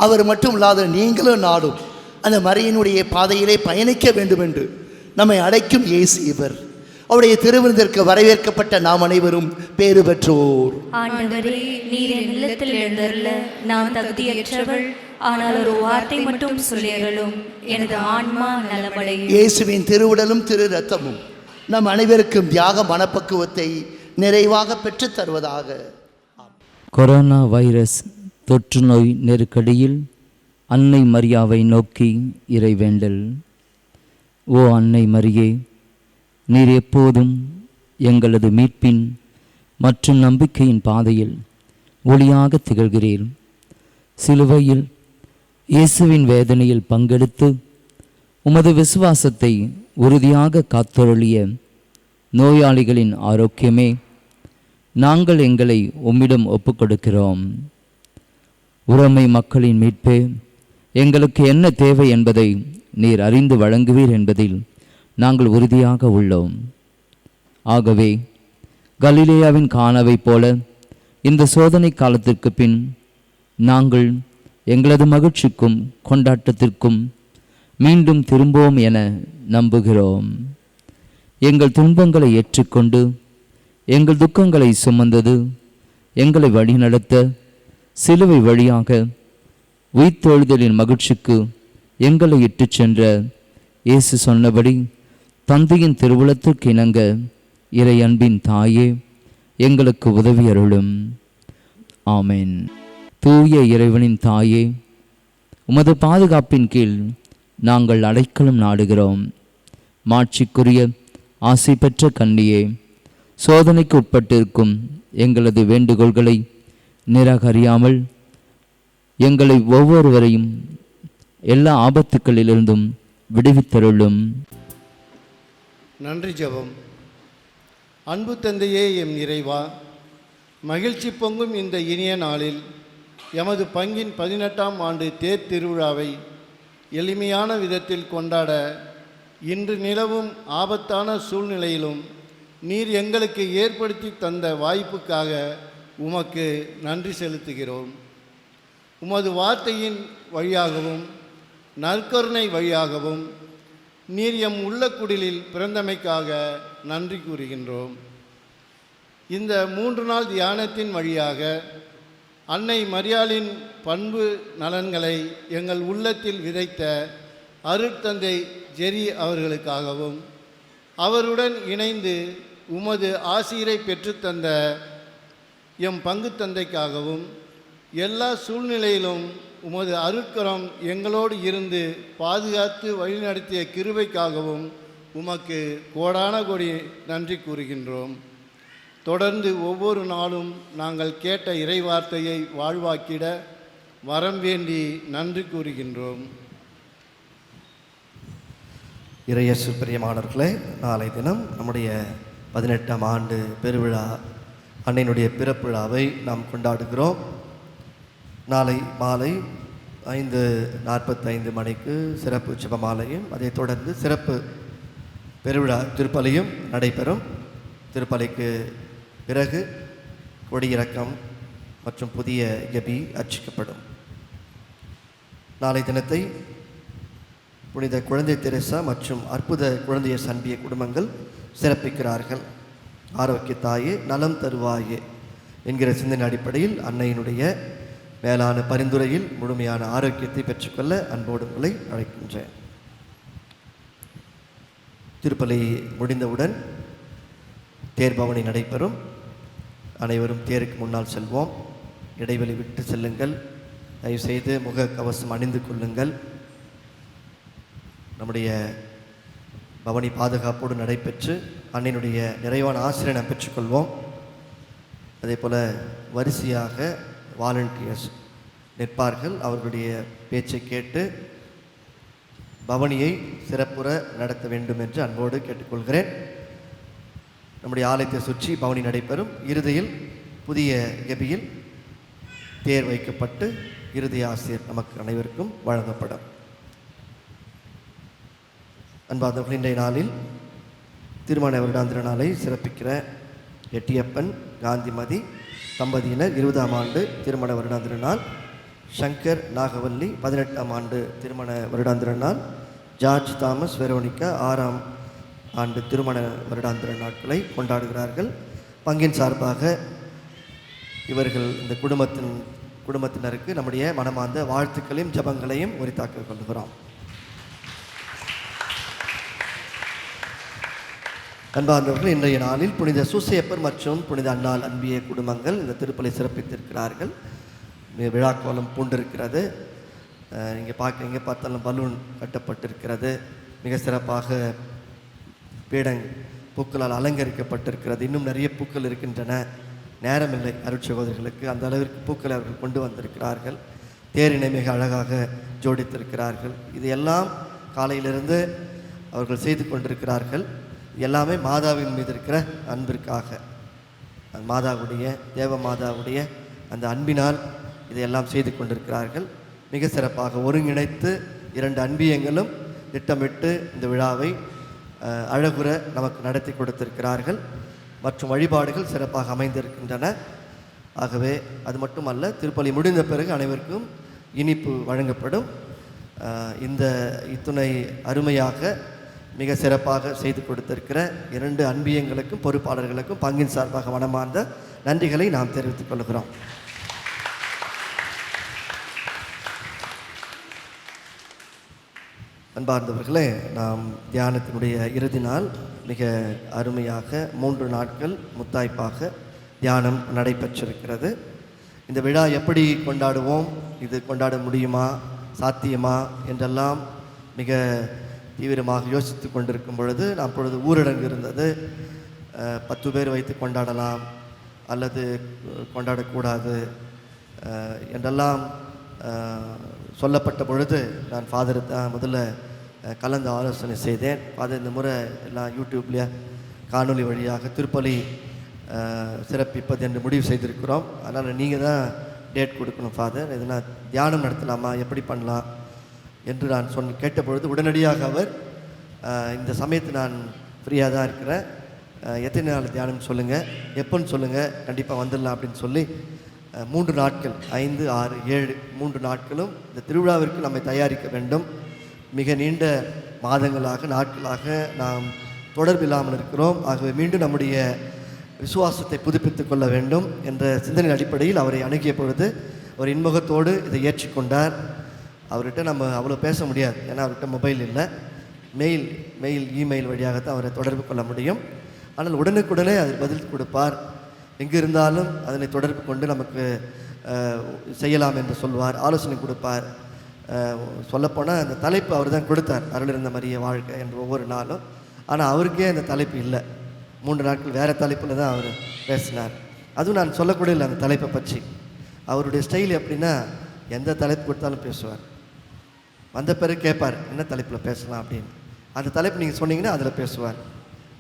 S2: அவர் மட்டும் இல்லாத நீங்களும் நாடும் அந்த மரியனுடைய பாதையிலே பயணிக்க வேண்டும் என்று நம்மை அழைக்கும் இயேசு இவர். அவருடைய திருவிருந்திற்கு வரவேற்கப்பட்ட நாம் அனைவரும் பேறு பெற்றோர்.
S12: ஆண்டவரே, நீர் என் இல்லத்தில் எழுந்தருள நான் தகுதியற்றவள். ஆனால் ஒரு வார்த்தை மட்டும் சொல்லியருளும், எனது ஆன்மா நலமடையும்.
S2: இயேசுவின் திருவுடலும் திரு ரத்தமும் நம் அனைவருக்கும் தியாக மனப்பக்குவத்தை நிறைவாக பெற்றுத் தருவதாக.
S13: கொரோனா வைரஸ் தொற்று நோய் நெருக்கடியில் அன்னை மரியாவை நோக்கி இறைவேண்டல். ஓ அன்னை மரியே, நீர் எப்போதும் எங்களது மீட்பின் மற்றும் நம்பிக்கையின் பாதையில் ஒளியாக திகழ்கிறீர். சிலுவையில் இயேசுவின் வேதனையில் பங்கெடுத்து உமது விசுவாசத்தை உறுதியாக காத்தருளிய நோயாளிகளின் ஆரோக்கியமே, நாங்கள் எங்களை உம்மிடம் ஒப்புக்கொடுக்கிறோம். உறமை மக்களின் மீட்பே, எங்களுக்கு என்ன தேவை என்பதை நீர் அறிந்து வழங்குவீர் என்பதில் நாங்கள் உறுதியாக உள்ளோம். ஆகவே கலிலேயாவின் கானாவை போல இந்த சோதனை காலத்திற்கு பின் நாங்கள் எங்களது மகிழ்ச்சிக்கும் கொண்டாட்டத்திற்கும் மீண்டும் திரும்புவோம் என நம்புகிறோம். எங்கள் துன்பங்களை ஏற்றுக்கொண்டு எங்கள் துக்கங்களை சுமந்தது, எங்களை வழிநடத்த சிலுவை வழியாக உயிர்த்தெழுதலின் மகிழ்ச்சிக்கு எங்களை இட்டுச் சென்ற இயேசு சொன்னபடி தந்தையின் திருவுளத்திற்கு இணங்க இறை அன்பின் தாயே, எங்களுக்கு உதவி அருளும். ஆமென். தூய இறைவனின் தாயே, உமது பாதுகாப்பின் கீழ் நாங்கள் அடைக்கலம் நாடுகிறோம். மாட்சிக்குரிய ஆசை பெற்ற கன்னியே, சோதனைக்கு உட்பட்டிருக்கும் எங்களது வேண்டுகோள்களை நிராகரியாமல் எங்களை ஒவ்வொருவரையும் எல்லா ஆபத்துக்களிலிருந்தும் விடுவித்தருளும்.
S14: நன்றி ஜெபம். அன்பு தந்தையே, எம் இறைவா, மகிழ்ச்சி பொங்கும் இந்த இனிய நாளில் எமது பங்கின் 18ஆம் ஆண்டு தேர் திருவிழாவை எளிமையான விதத்தில் கொண்டாட இன்று நிலவும் ஆபத்தான சூழ்நிலையிலும் நீர் எங்களுக்கு ஏற்படுத்தி தந்த வாய்ப்புக்காக உமக்கு நன்றி செலுத்துகிறோம். உமது வார்த்தையின் வழியாகவும் நற்கருணை வழியாகவும் நீர் எம் உள்ளக்குடிலில் பிறந்தமைக்காக நன்றி கூறுகின்றோம். இந்த 3 நாள் தியானத்தின் வழியாக அன்னை மரியாளின் பண்பு நலன்களை எங்கள் உள்ளத்தில் விதைத்த அருட்தந்தை ஜெரி அவர்களுக்காகவும் அவருடன் இணைந்து உமது ஆசிரை பெற்றுத்தந்த எம் பங்கு தந்தைக்காகவும் எல்லா சூழ்நிலையிலும் உமது அருட்கரம் எங்களோடு இருந்து பாதுகாத்து வழிநடத்திய கிருபைக்காகவும் உமக்கு கோடான கோடி நன்றி கூறுகின்றோம். தொடர்ந்து ஒவ்வொரு நாளும் நாங்கள் கேட்ட இறைவார்த்தையை வாழ்வாக்கிட வரம் வேண்டி நன்றி கூறுகின்றோம்.
S4: இறையேசு பிரியமானவர்களே, நாளை தினம் நம்முடைய 18ஆம் ஆண்டு பெருவிழா அன்னையினுடைய பிறப்பிழாவை நாம் கொண்டாடுகிறோம். நாளை மாலை 5:45 மணிக்கு சிறப்பு ஜெபமாலையும் அதைத் தொடர்ந்து சிறப்பு பெருவிழா திருப்பலியும் நடைபெறும். திருப்பலிக்கு பிறகு கொடியிறக்கம் மற்றும் புதிய கெபி அர்ச்சிக்கப்படும். நாளை தினத்தை புனித குழந்தை தெரேசா மற்றும் அற்புத குழந்தையை அன்பிய குடும்பங்கள் சிறப்பிக்கிறார்கள். ஆரோக்கிய தாயே, நலம் தருவாயே என்கிற சிந்தனை அடிப்படையில் அன்னையினுடைய மேலான பரிந்துரையில் முழுமையான ஆரோக்கியத்தை பெற்றுக்கொள்ள அன்போடு உங்களை அழைக்கின்றேன். திருப்பலி முடிந்தவுடன் தேர்பவனி நடைபெறும். அனைவரும் தேருக்கு முன்னால் செல்வோம். இடைவெளி விட்டு செல்லுங்கள். தயவுசெய்து முக கவசம் அணிந்து கொள்ளுங்கள். நம்முடைய பவனி பாதுகாப்போடு நடைபெற்று அன்னையினுடைய நிறைவான ஆசிரியனை பெற்றுக்கொள்வோம். அதே போல் வரிசையாக வாலண்டியர்ஸ் நிற்பார்கள். அவர்களுடைய பேச்சை கேட்டு பவனியை சிறப்புற நடத்த வேண்டும் என்று அன்போடு கேட்டுக்கொள்கிறேன். நம்முடைய ஆலயத்தை சுற்றி பவனி நடைபெறும். இறுதியில் புதிய கெபியில் தேர் வைக்கப்பட்டு இறுதி ஆசிரியர் நமக்கு அனைவருக்கும் வழங்கப்படும். அன்பார்ந்தவர்கள், இன்றைய நாளில் திருமண வருடாந்திர நாளை சிறப்பிக்கிற எட்டியப்பன் காந்திமதி தம்பதியினர் 20ஆம் ஆண்டு திருமண வருடாந்திர நாள், சங்கர் நாகவல்லி 18ஆம் ஆண்டு திருமண வருடாந்திர நாள், ஜார்ஜ் தாமஸ் வெரோனிகா 6ஆம் ஆண்டு திருமண வருடாந்திர நாட்களை கொண்டாடுகிறார்கள். பங்கின் சார்பாக இவர்கள் இந்த குடும்பத்தினருக்கு நம்முடைய மனமார்ந்த வாழ்த்துக்களையும் ஜபங்களையும் உரித்தாக்கிக் கொள்கிறோம். அன்பார்ந்தவர்கள், இன்றைய நாளில் புனித சூசையப்பர் மற்றும் புனித அன்னாள் அன்பிய குடும்பங்கள் இந்த திருப்பலி சிறப்பித்திருக்கிறார்கள். விழாக்கோலம் பூண்டிருக்கிறது. இங்கே பார்த்தாலும் பலூன் கட்டப்பட்டிருக்கிறது. மிக சிறப்பாக பீடங் பூக்களால் அலங்கரிக்கப்பட்டிருக்கிறது. இன்னும் நிறைய பூக்கள் இருக்கின்றன, நேரமில்லை அருட்சகோதரிகளுக்கு. அந்த அளவிற்கு பூக்களை அவர்கள் கொண்டு வந்திருக்கிறார்கள். தேரினை மிக அழகாக ஜோடித்திருக்கிறார்கள். இது எல்லாம் காலையிலிருந்து அவர்கள் செய்து கொண்டிருக்கிறார்கள். எல்லாமே மாதாவின் மீது இருக்கிற அன்பிற்காக, மாதாவுடைய தேவ மாதாவுடைய அந்த அன்பினால் இதையெல்லாம் செய்து கொண்டிருக்கிறார்கள். மிக சிறப்பாக ஒருங்கிணைத்து 2 அன்பியங்களும் திட்டமிட்டு இந்த விழாவை அழகுற நமக்கு நடத்தி கொடுத்திருக்கிறார்கள். மற்றும் வழிபாடுகள் சிறப்பாக அமைந்திருக்கின்றன. ஆகவே அது மட்டுமல்ல, திருப்பலி முடிந்த பிறகு அனைவருக்கும் இனிப்பு வழங்கப்படும். இந்த இத்துணை அருமையாக மிக சிறப்பாக செய்து கொடுத்திருக்கிற 2 அன்பியங்களுக்கும் பொறுப்பாளர்களுக்கும் பங்கின் சார்பாக மனமார்ந்த நன்றிகளை நாம் தெரிவித்துக் கொள்கிறோம். அன்பார்ந்தவர்களே, நாம் தியானத்தினுடைய இறுதி நாள் மிக அருமையாக 3 நாட்கள் முத்தாய்ப்பாக தியானம் நடைபெற்றிருக்கிறது. இந்த விழா எப்படி கொண்டாடுவோம், இது கொண்டாட முடியுமா, சாத்தியமா என்றெல்லாம் மிக தீவிரமாக யோசித்து கொண்டிருக்கும் பொழுது, நாம் பொழுது ஊரடங்கு இருந்தது. 10 பேர் வைத்து கொண்டாடலாம் அல்லது கொண்டாடக்கூடாது என்றெல்லாம் சொல்லப்பட்ட பொழுது, நான் ஃபாதர் தான் முதல்ல கலந்து ஆலோசனை செய்தேன். ஃபாதர், இந்த முறை எல்லாம் யூடியூப்லேயே காணொலி வழியாக திருப்பலி சிறப்பிப்பது என்று முடிவு செய்திருக்கிறோம். அதனால் நீங்கள் தான் டேட் கொடுக்கணும் ஃபாதர், எதுனா தியானம் நடத்தலாமா, எப்படி பண்ணலாம் என்று நான் கேட்ட பொழுது உடனடியாக அவர், இந்த சமயத்து நான் ஃப்ரீயாக தான் இருக்கிறேன், எத்தனை நாள் தியானம் சொல்லுங்கள், எப்போன்னு சொல்லுங்கள், கண்டிப்பாக வந்துடலாம் அப்படின்னு சொல்லி 3 நாட்கள் 5, 6, 7 3 நாட்களும் இந்த திருவிழாவிற்கு நம்மை தயாரிக்க வேண்டும். மிக நீண்ட மாதங்களாக நாட்களாக நாம் தொடர்பில்லாமல் இருக்கிறோம். ஆகவே மீண்டும் நம்முடைய விசுவாசத்தை புதுப்பித்துக் கொள்ள வேண்டும் என்ற சிந்தனை அடிப்படையில் அவரை அணுகிய பொழுது ஒரு இன்முகத்தோடு இதை ஏற்றுக்கொண்டார். அவர்கிட்ட நம்ம அவ்வளோ பேச முடியாது, ஏன்னா அவர்கிட்ட மொபைல் இல்லை. இமெயில் வழியாகத்தான் அவரை தொடர்பு கொள்ள முடியும். ஆனால் உடனுக்குடனே அதில் பதில் கொடுப்பார். எங்கே இருந்தாலும் அதனை தொடர்பு கொண்டு நமக்கு செய்யலாம் என்று சொல்வார், ஆலோசனை கொடுப்பார். சொல்லப்போனால் அந்த தலைப்பு அவர் தான் கொடுத்தார், அருளிருந்த மரிய வாழ்க்கை என்று ஒவ்வொரு நாளும். ஆனால் அவருக்கே அந்த தலைப்பு இல்லை. 3 நாட்கள் வேறு தலைப்பில் தான் அவர் பேசினார். அதுவும் நான் சொல்லக்கூட இல்லை அந்த தலைப்பை பற்றி. அவருடைய ஸ்டைல் எப்படின்னா, எந்த தலைப்பு கொடுத்தாலும் பேசுவார். வந்த பிறகு கேட்பார், என்ன தலைப்பில் பேசலாம் அப்படின்னு. அந்த தலைப்பு நீங்கள் சொன்னீங்கன்னா அதில் பேசுவார்.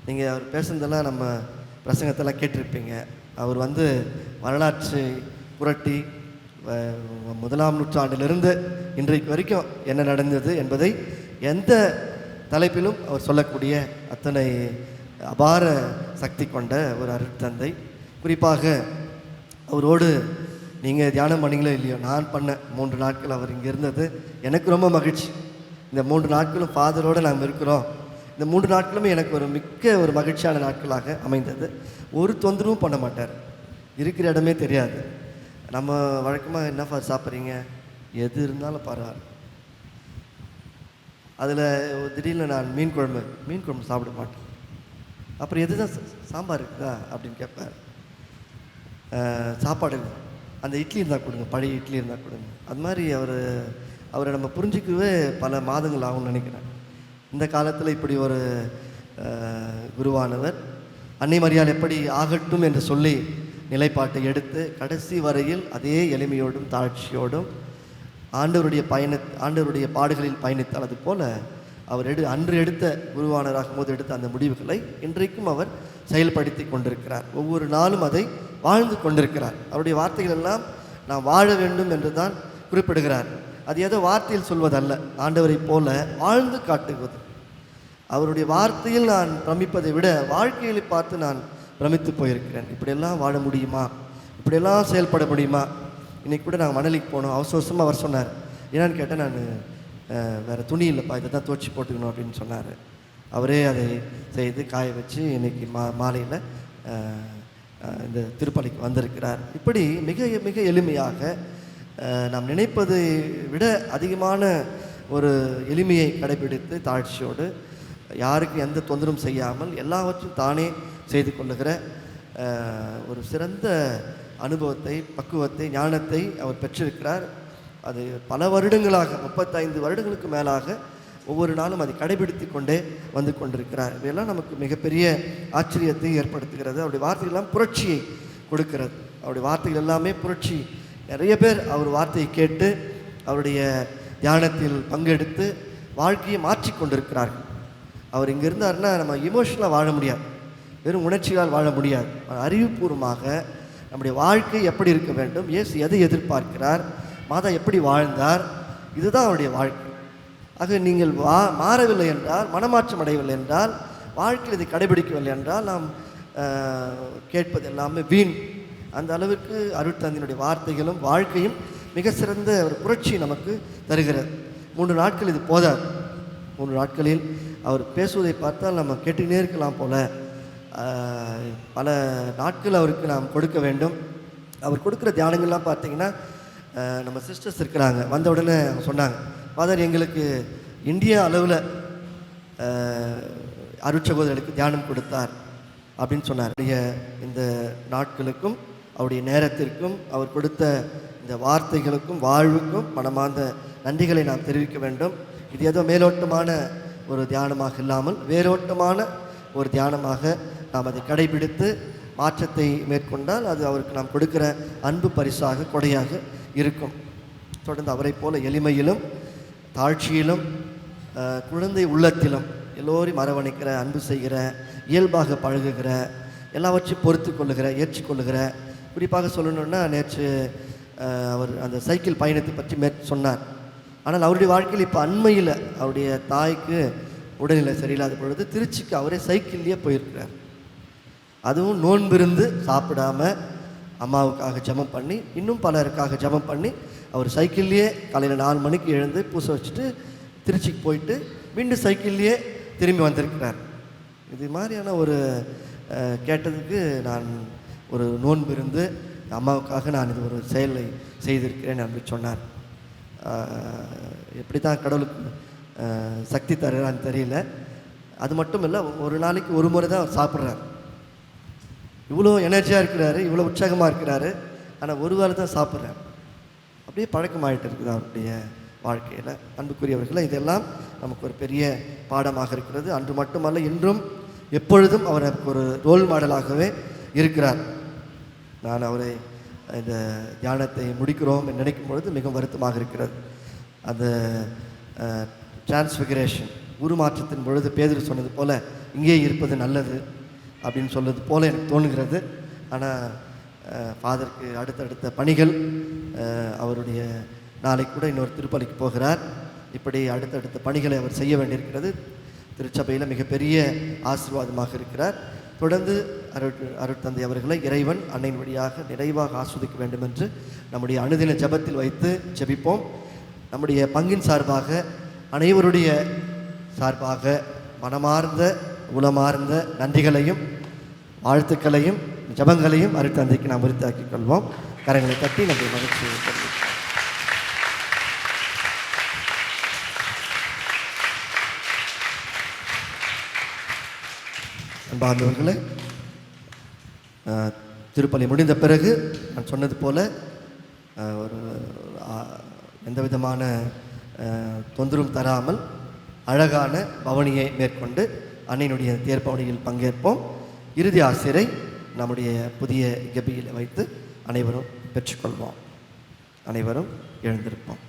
S4: நீங்கள் அவர் பேசுனதெல்லாம் நம்ம பிரசங்கத்தெல்லாம் கேட்டிருப்பீங்க. அவர் வரலாற்று புரட்டி 1ஆம் நூற்றாண்டிலிருந்து இன்றைக்கு வரைக்கும் என்ன நடந்தது என்பதை எந்த தலைப்பிலும் அவர் சொல்லக்கூடிய அத்தனை அபார சக்தி கொண்ட ஒரு அருட்தந்தை. குறிப்பாக அவரோடு நீங்கள் தியானம் பண்ணீங்களோ இல்லையோ, நான் பண்ண 3 நாட்கள் அவர் இங்கே இருந்தது எனக்கு ரொம்ப மகிழ்ச்சி. இந்த 3 நாட்களும் ஃபாதரோடு நாம் இருக்கிறோம். இந்த 3 நாட்களுமே எனக்கு ஒரு மகிழ்ச்சியான நாட்களாக அமைந்தது. ஒரு தொந்தரவும் பண்ண மாட்டார், இருக்கிற இடமே தெரியாது. நம்ம வழக்கமாக என்ன ஃபாதர் சாப்பிட்றீங்க, எது இருந்தாலும் பரவாயில்ல. அதில் திடீர்னு நான் மீன் குழம்பு சாப்பிட மாட்டேன். அப்புறம் எது தான் சாம்பார் இருக்குதா அப்படின்னு கேட்பார். சாப்பாடு அந்த இட்லி இருந்தால் கொடுங்க, பழைய இட்லி இருந்தால் கொடுங்க. அது மாதிரி அவரை நம்ம புரிஞ்சிக்கவே பல மாதங்கள் ஆகும்னு நினைக்கிறேன். இந்த காலத்தில் இப்படி ஒரு குருவானவர் அன்னை மரியாள் எப்படி ஆகட்டும் என்று சொல்லி நிலைப்பாட்டை எடுத்து கடைசி வரையில் அதே எளிமையோடும் தாழ்ச்சியோடும் ஆண்டவருடைய பாடுகளில் பயணித்தால் அது போல அவர் அன்று எடுத்த குருவானராகும் போது எடுத்த அந்த முடிவுகளை இன்றைக்கும் அவர் செயல்படுத்தி கொண்டிருக்கிறார். ஒவ்வொரு நாளும் அதை வாழ்ந்து கொண்டிருக்கிறார். அவருடைய வார்த்தைகள் எல்லாம் நாம் வாழ வேண்டும் என்று தான் குறிப்பிடுகிறார். அது ஏதோ வார்த்தையில் சொல்வதல்ல, ஆண்டவரை போல வாழ்ந்து காட்டுவது. அவருடைய வார்த்தையில் நான் பிரமிப்பதை விட வாழ்க்கையை பார்த்து நான் பிரமித்து போயிருக்கிறேன். இப்படியெல்லாம் வாழ முடியுமா, இப்படியெல்லாம் செயல்பட முடியுமா. இன்றைக்கி கூட நாங்கள் மணலிக்கு போனோம். அவசரமாக அவர் சொன்னார், ஏன்னான்னு கேட்டால் நான் வேறு துணி இல்லைப்பா, இதை தான் துவச்சி போட்டுக்கணும் அப்படின்னு சொன்னார். அவரே அதை செய்து காய வச்சு இன்றைக்கி மாலையில் இந்த திருப்பலிக்கு வந்திருக்கிறார். இப்படி மிக மிக எளிமையாக நாம் நினைப்பதை விட அதிகமான ஒரு எளிமையை கடைபிடித்து தாழ்ச்சியோடு யாருக்கு எந்த தொந்தரவும் செய்யாமல் எல்லாவற்றையும் தானே செய்து கொள்ளுகிற ஒரு சிறந்த அனுபவத்தை, பக்குவத்தை, ஞானத்தை அவர் பெற்றிருக்கிறார். அது பல வருடங்களாக 35 வருடங்களுக்கு மேலாக ஒவ்வொரு நாளும் அதை கடைபிடித்து கொண்டே வந்து கொண்டிருக்கிறார். இவையெல்லாம் நமக்கு மிகப்பெரிய ஆச்சரியத்தை ஏற்படுத்துகிறது. அவருடைய வார்த்தைகளெல்லாம் புரட்சியை கொடுக்கிறது. அவருடைய வார்த்தைகள் எல்லாமே புரட்சி. நிறைய பேர் அவர் வார்த்தையை கேட்டு அவருடைய தியானத்தில் பங்கெடுத்து வாழ்க்கையை மாற்றி கொண்டிருக்கிறார்கள். அவர் இங்கே இருந்தார்னா நம்ம இமோஷனலாக வாழ முடியாது, வெறும் உணர்ச்சிகளால் வாழ முடியாது. அறிவுபூர்வமாக நம்முடைய வாழ்க்கை எப்படி இருக்க வேண்டும், இயேசு எதை எதிர்பார்க்கிறார், மாதா எப்படி வாழ்ந்தார், இதுதான் அவருடைய வாழ்க்கை. ஆக நீங்கள் மாறவில்லை என்றால், மனமாற்றம் அடையவில்லை என்றால், வாழ்க்கையில் இதை கடைபிடிக்கவில்லை என்றால் நாம் கேட்பது எல்லாமே வீண். அந்த அளவுக்கு அருட்தந்தையினுடைய வார்த்தைகளும் வாழ்க்கையும் மிக சிறந்த ஒரு புரட்சி நமக்கு தருகிறது. 3 நாட்கள் இது போதாது. 3 நாட்களில் அவர் பேசுவதை பார்த்தால் நம்ம கேட்டுக்கிட்டே இருக்கலாம் போல. பல நாட்கள் அவருக்கு நாம் கொடுக்க வேண்டும். அவர் கொடுக்குற தியானங்கள்லாம் பார்த்தீங்கன்னா, நம்ம சிஸ்டர்ஸ் இருக்கிறாங்க, வந்த உடனே அவங்க சொன்னாங்க, ஃபாதர் எங்களுக்கு இந்தியா அளவில் அருட்சகோதரர்களுக்கு தியானம் கொடுத்தார் அப்படின்னு சொன்னார். இந்த நாட்களுக்கும் அவருடைய நேரத்திற்கும் அவர் கொடுத்த இந்த வார்த்தைகளுக்கும் வாழ்வுக்கும் மனமார்ந்த நன்றிகளை நாம் தெரிவிக்க வேண்டும். இது ஏதோ மேலோட்டமான ஒரு தியானமாக இல்லாமல் வேரோட்டமான ஒரு தியானமாக நாம் அதை கடைபிடித்து மாற்றத்தை மேற்கொண்டால் அது அவருக்கு நாம் கொடுக்கிற அன்பு பரிசாக கொடையாக இருக்கும். தொடர்ந்து அவரை போல எளிமையிலும் தாழ்ச்சியிலும் குழந்தை உள்ளத்திலும் எல்லோரையும் அரவணைக்கிற, அன்பு செய்கிற, இயல்பாக பழகுகிற, எல்லாவற்றையும் பொறுத்து கொள்ளுகிற, ஏற்றுக்கொள்ளுகிற. குறிப்பாக சொல்லணுன்னா, நேற்று அவர் அந்த சைக்கிள் பயணத்தை பற்றி சொன்னார். ஆனால் அவருடைய வாழ்க்கையில் இப்போ அண்மையில் அவருடைய தாய்க்கு உடல்நிலை சரியில்லாத பொழுது திருச்சிக்கு அவரே சைக்கிள்லேயே போயிருக்கிறார். அதுவும் நோன்பிருந்து சாப்பிடாம அம்மாவுக்காக ஜெபம் பண்ணி, இன்னும் பலருக்காக ஜெபம் பண்ணி, அவர் சைக்கிள்லேயே காலையில் 4 மணிக்கு எழுந்து பூசை வச்சுட்டு திருச்சிக்கு போயிட்டு மீண்டும் சைக்கிள்லேயே திரும்பி வந்திருக்கிறார். இது மாதிரியான ஒரு கேட்டதுக்கு நான் ஒரு நோன்பு இருந்து அம்மாவுக்காக நான் இது ஒரு செயலை செய்திருக்கிறேன் அப்படின்னு சொன்னார். எப்படி தான் கடவுளுக்கு சக்தி தருறான்னு தெரியல. அது மட்டும் இல்லை, ஒரு நாளைக்கு ஒரு முறை தான் அவர் சாப்பிட்றாரு. இவ்வளோ எனர்ஜியாக இருக்கிறாரு, இவ்வளோ உற்சாகமாக இருக்கிறாரு, ஆனால் ஒரு வேளை தான் சாப்பிட்றாரு. அப்படியே பழக்கமாகிட்டு இருக்குது அவருடைய வாழ்க்கையில். அன்புக்குரியவர்கள், இதெல்லாம் நமக்கு ஒரு பெரிய பாடமாக இருக்கிறது. அன்று மட்டுமல்ல, இன்றும் எப்பொழுதும் அவர் நமக்கு ஒரு ரோல் மாடலாகவே இருக்கிறார். நான் அவரை இந்த தியானத்தை முடிக்கிறோம் என்று நினைக்கும் பொழுது மிகவும் வருத்தமாக இருக்கிறது. அந்த டிரான்ஸ்ஃபிகரேஷன், உருமாற்றத்தின் பொழுது பேதுரு சொன்னது போல் இங்கே இருப்பது நல்லது அப்படின்னு சொல்வது போல் எனக்கு தோணுகிறது. ஆனால் ஃபாதருக்கு அடுத்தடுத்த பணிகள், அவருடைய நாளைக்கு கூட இன்னொரு திருப்பலிக்கு போகிறார். இப்படி அடுத்தடுத்த பணிகளை அவர் செய்ய வேண்டியிருக்கிறது. திருச்சபையில் மிகப்பெரிய ஆசீர்வாதமாக இருக்கிறார். தொடர்ந்து அருட்தந்தை அவர்களை இறைவன் அன்னையின் வழியாக நிறைவாக ஆஸ்வதிக்க வேண்டும் என்று நம்முடைய அனுதின ஜெபத்தில் வைத்து ஜெபிப்போம். நம்முடைய பங்கின் சார்பாக, அனைவருடைய சார்பாக மனமார்ந்த உளமார்ந்த நன்றிகளையும் வாழ்த்துக்களையும் ஜெபங்களையும் அருட்தந்தைக்கு நாம் உரித்தாக்கிக் கொள்வோம். கரங்களை தட்டி நம்முடைய மகிழ்ச்சியை தெரிவிப்போம். அன்பார்ந்தவர்களே, திருப்பலி முடிந்த பிறகு நான் சொன்னது போல் ஒரு எந்த விதமான தொந்தரவும் தராமல் அழகான பவனியை மேற்கொண்டு அன்னையினுடைய தேர்பவனியில் பங்கேற்போம். இறுதி ஆசிரை நம்முடைய புதிய கெபியில் வைத்து அனைவரும் பெற்றுக்கொள்வோம். அனைவரும் எழுந்திருப்போம்.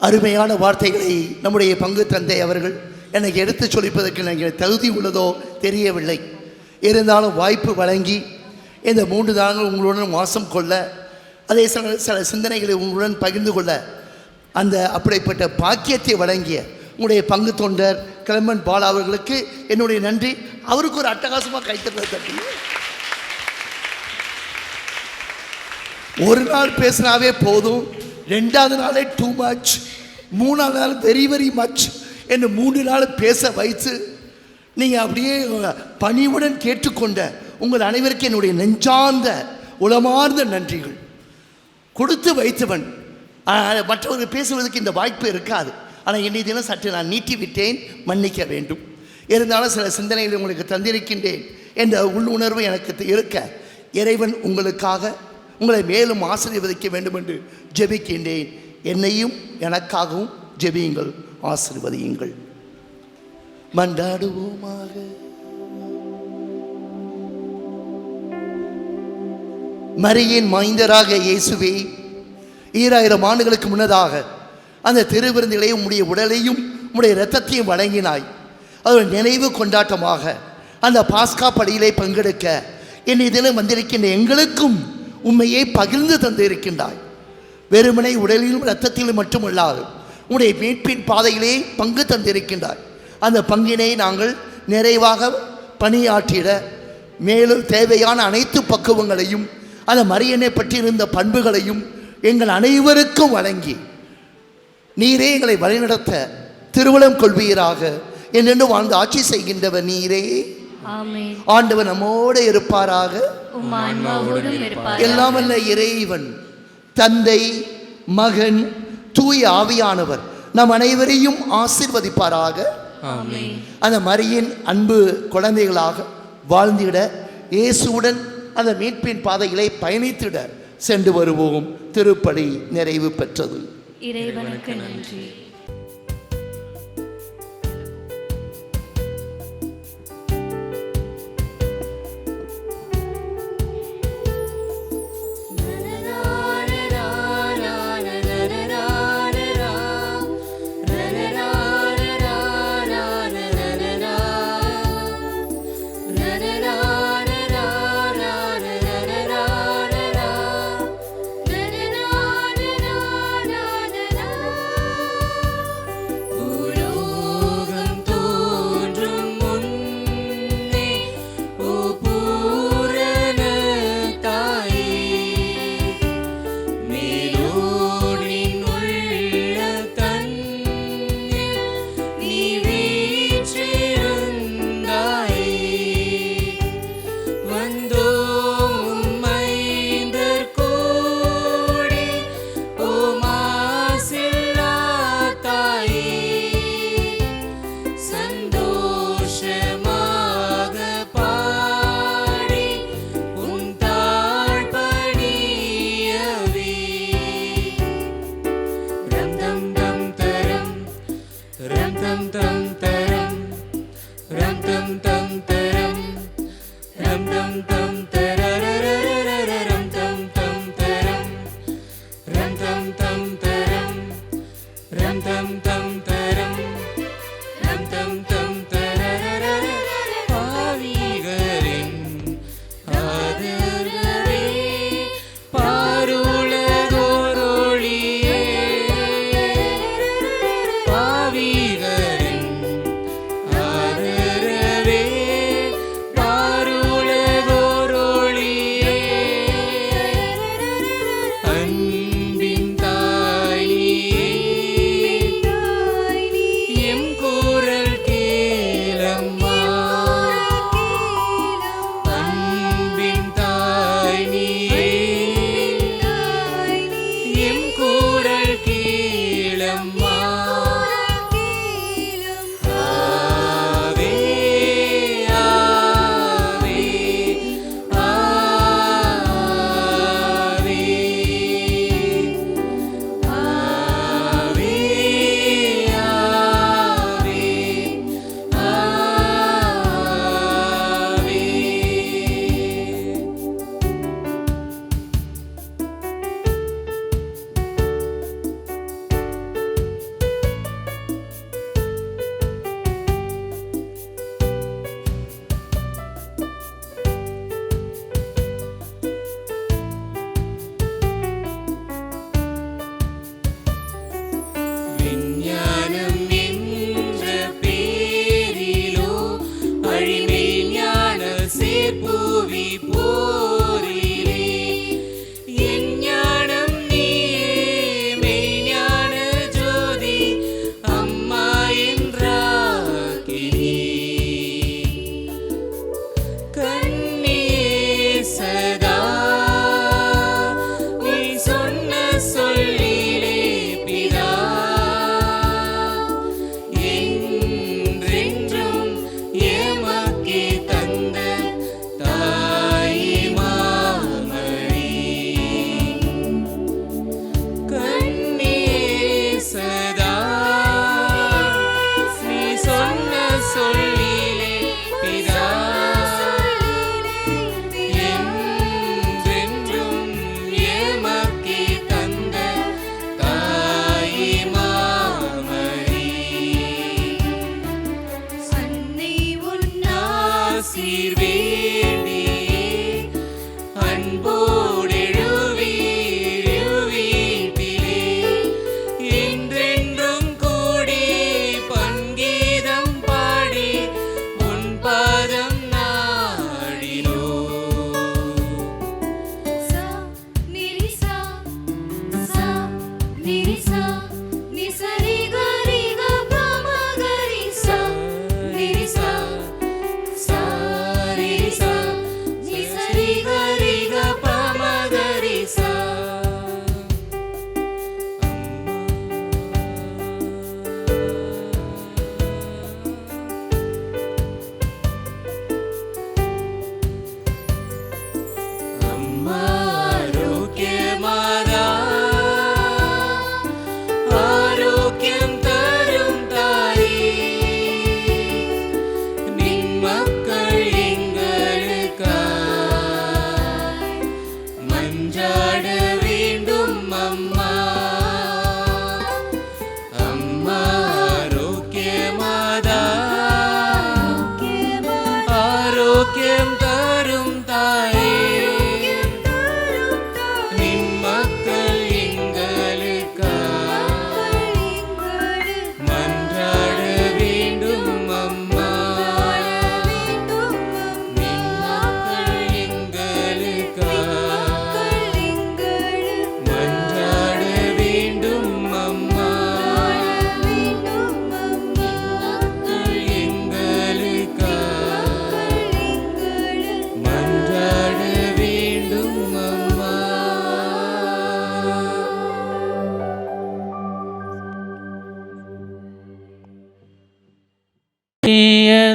S2: அருமையான வார்த்தைகளை நம்முடைய பங்கு தந்தை அவர்கள் எனக்கு எடுத்து சொல்லிப்பதற்கு எனக்கு தகுதி உள்ளதோ தெரியவில்லை. இருந்தாலும் வாய்ப்பு வழங்கி இந்த 3 நாட்கள் உங்களுடன் வாசம் கொள்ள, அதே சில சிந்தனைகளை உங்களுடன் பகிர்ந்து கொள்ள அந்த அப்படிப்பட்ட பாக்கியத்தை வழங்கிய உங்களுடைய பங்கு தொண்டர் கிளமன் பாலா அவர்களுக்கு என்னுடைய நன்றி. அவருக்கு ஒரு அட்டகாசமாக கைத்தட்டை தட்டி. ஒரு நாள் பேசினாவே போதும், 2வது நாளே டூ மச், 3வது நாள் வெரி வெரி மச் என்று 3 நாள் பேச வைத்து நீங்கள் அப்படியே பணிவுடன் கேட்டுக்கொண்ட உங்கள் அனைவருக்கும் என்னுடைய நெஞ்சார்ந்த உளமார்ந்த நன்றிகள். கொடுத்து வைத்தவன் மற்றவர்கள் பேசுவதற்கு இந்த வாய்ப்பு இருக்காது. ஆனால் இன்னைய தினம் சற்று நான் நீட்டி விட்டேன், மன்னிக்க வேண்டும். இருந்தாலும் சில சிந்தனைகளை உங்களுக்கு தந்திருக்கின்றேன் என்ற உள்ளுணர்வு எனக்கு இருக்க இறைவன் உங்களுக்காக உங்களை மேலும் ஆசீர்வதிக்க வேண்டும் என்று ஜெபிக்கின்றேன். என்னையும் எனக்காகவும் ஜெபியுங்கள், ஆசீர்வதியுங்கள். மன்றாடுவோமாக. மரியின் மைந்தராக இயேசுவே, 2000 ஆண்டுகளுக்கு முன்னதாக அந்த திருவிருந்திலே உம்முடைய உடலையும் உம்முடைய இரத்தத்தையும் வழங்கினாய். அது நினைவு கொண்டாட்டமாக அந்த பாஸ்கா படியிலே பங்கெடுக்க என் இதிலும் வந்திருக்கின்ற எங்களுக்கும் உண்மையை பகிர்ந்து தந்திருக்கின்றாய். வெறுமனை உடலிலும் இரத்தத்திலும் மட்டுமல்லாது உம்முடைய மீட்பின் பாதையிலே பங்கு தந்திருக்கின்றாய். அந்த பங்கினை நாங்கள் நிறைவாக பணியாற்றிட மேலும் தேவையான அனைத்து பக்குவங்களையும் அந்த மரியனை பற்றியிருந்த பண்புகளையும் எங்கள் அனைவருக்கும் வழங்கி நீரே எங்களை வழிநடத்த திருவுளம் கொள்வீராக. என்று வாழ்ந்து ஆட்சி செய்கின்றவர் நீரே. ஆண்டவர் நம்மோடு இருப்பாராக. எல்லாம் வல்ல இறைவன் தந்தை, மகன், தூய ஆவியானவர் நம் அனைவரையும் ஆசீர்வதிப்பாராக. அந்த மரியின் அன்பு குழந்தைகளாக வாழ்ந்திட இயேசுவுடன் அந்த மீட்பின் பாதைகளை பயணித்திட சென்று வருவோம். திருப்பலி நிறைவு பெற்றது.
S12: இறைவனுக்கு நன்றி.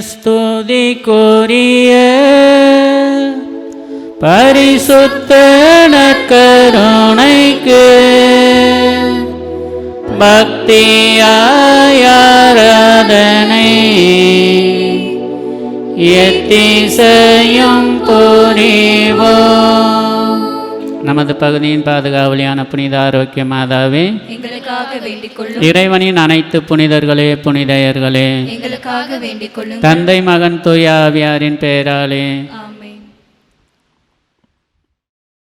S6: ஸ்துதிக்குரிய பரிசுத்த நற்கருணைக்கு பக்தியாய் ஆராதனை எத்திசையும் புரிவோம். நமது பகுதியின் பாதுகாவலியான புனித ஆரோக்கிய மாதாவே,
S12: எங்களுக்காக வேண்டிக் கொள்ளும்.
S6: இறைவனின் அனைத்து புனிதர்களே, புனிதையர்களே,
S12: எங்களுக்காக வேண்டிக் கொள்ளும்.
S6: தந்தை மகன் தூய ஆவியாரின் பெயராலே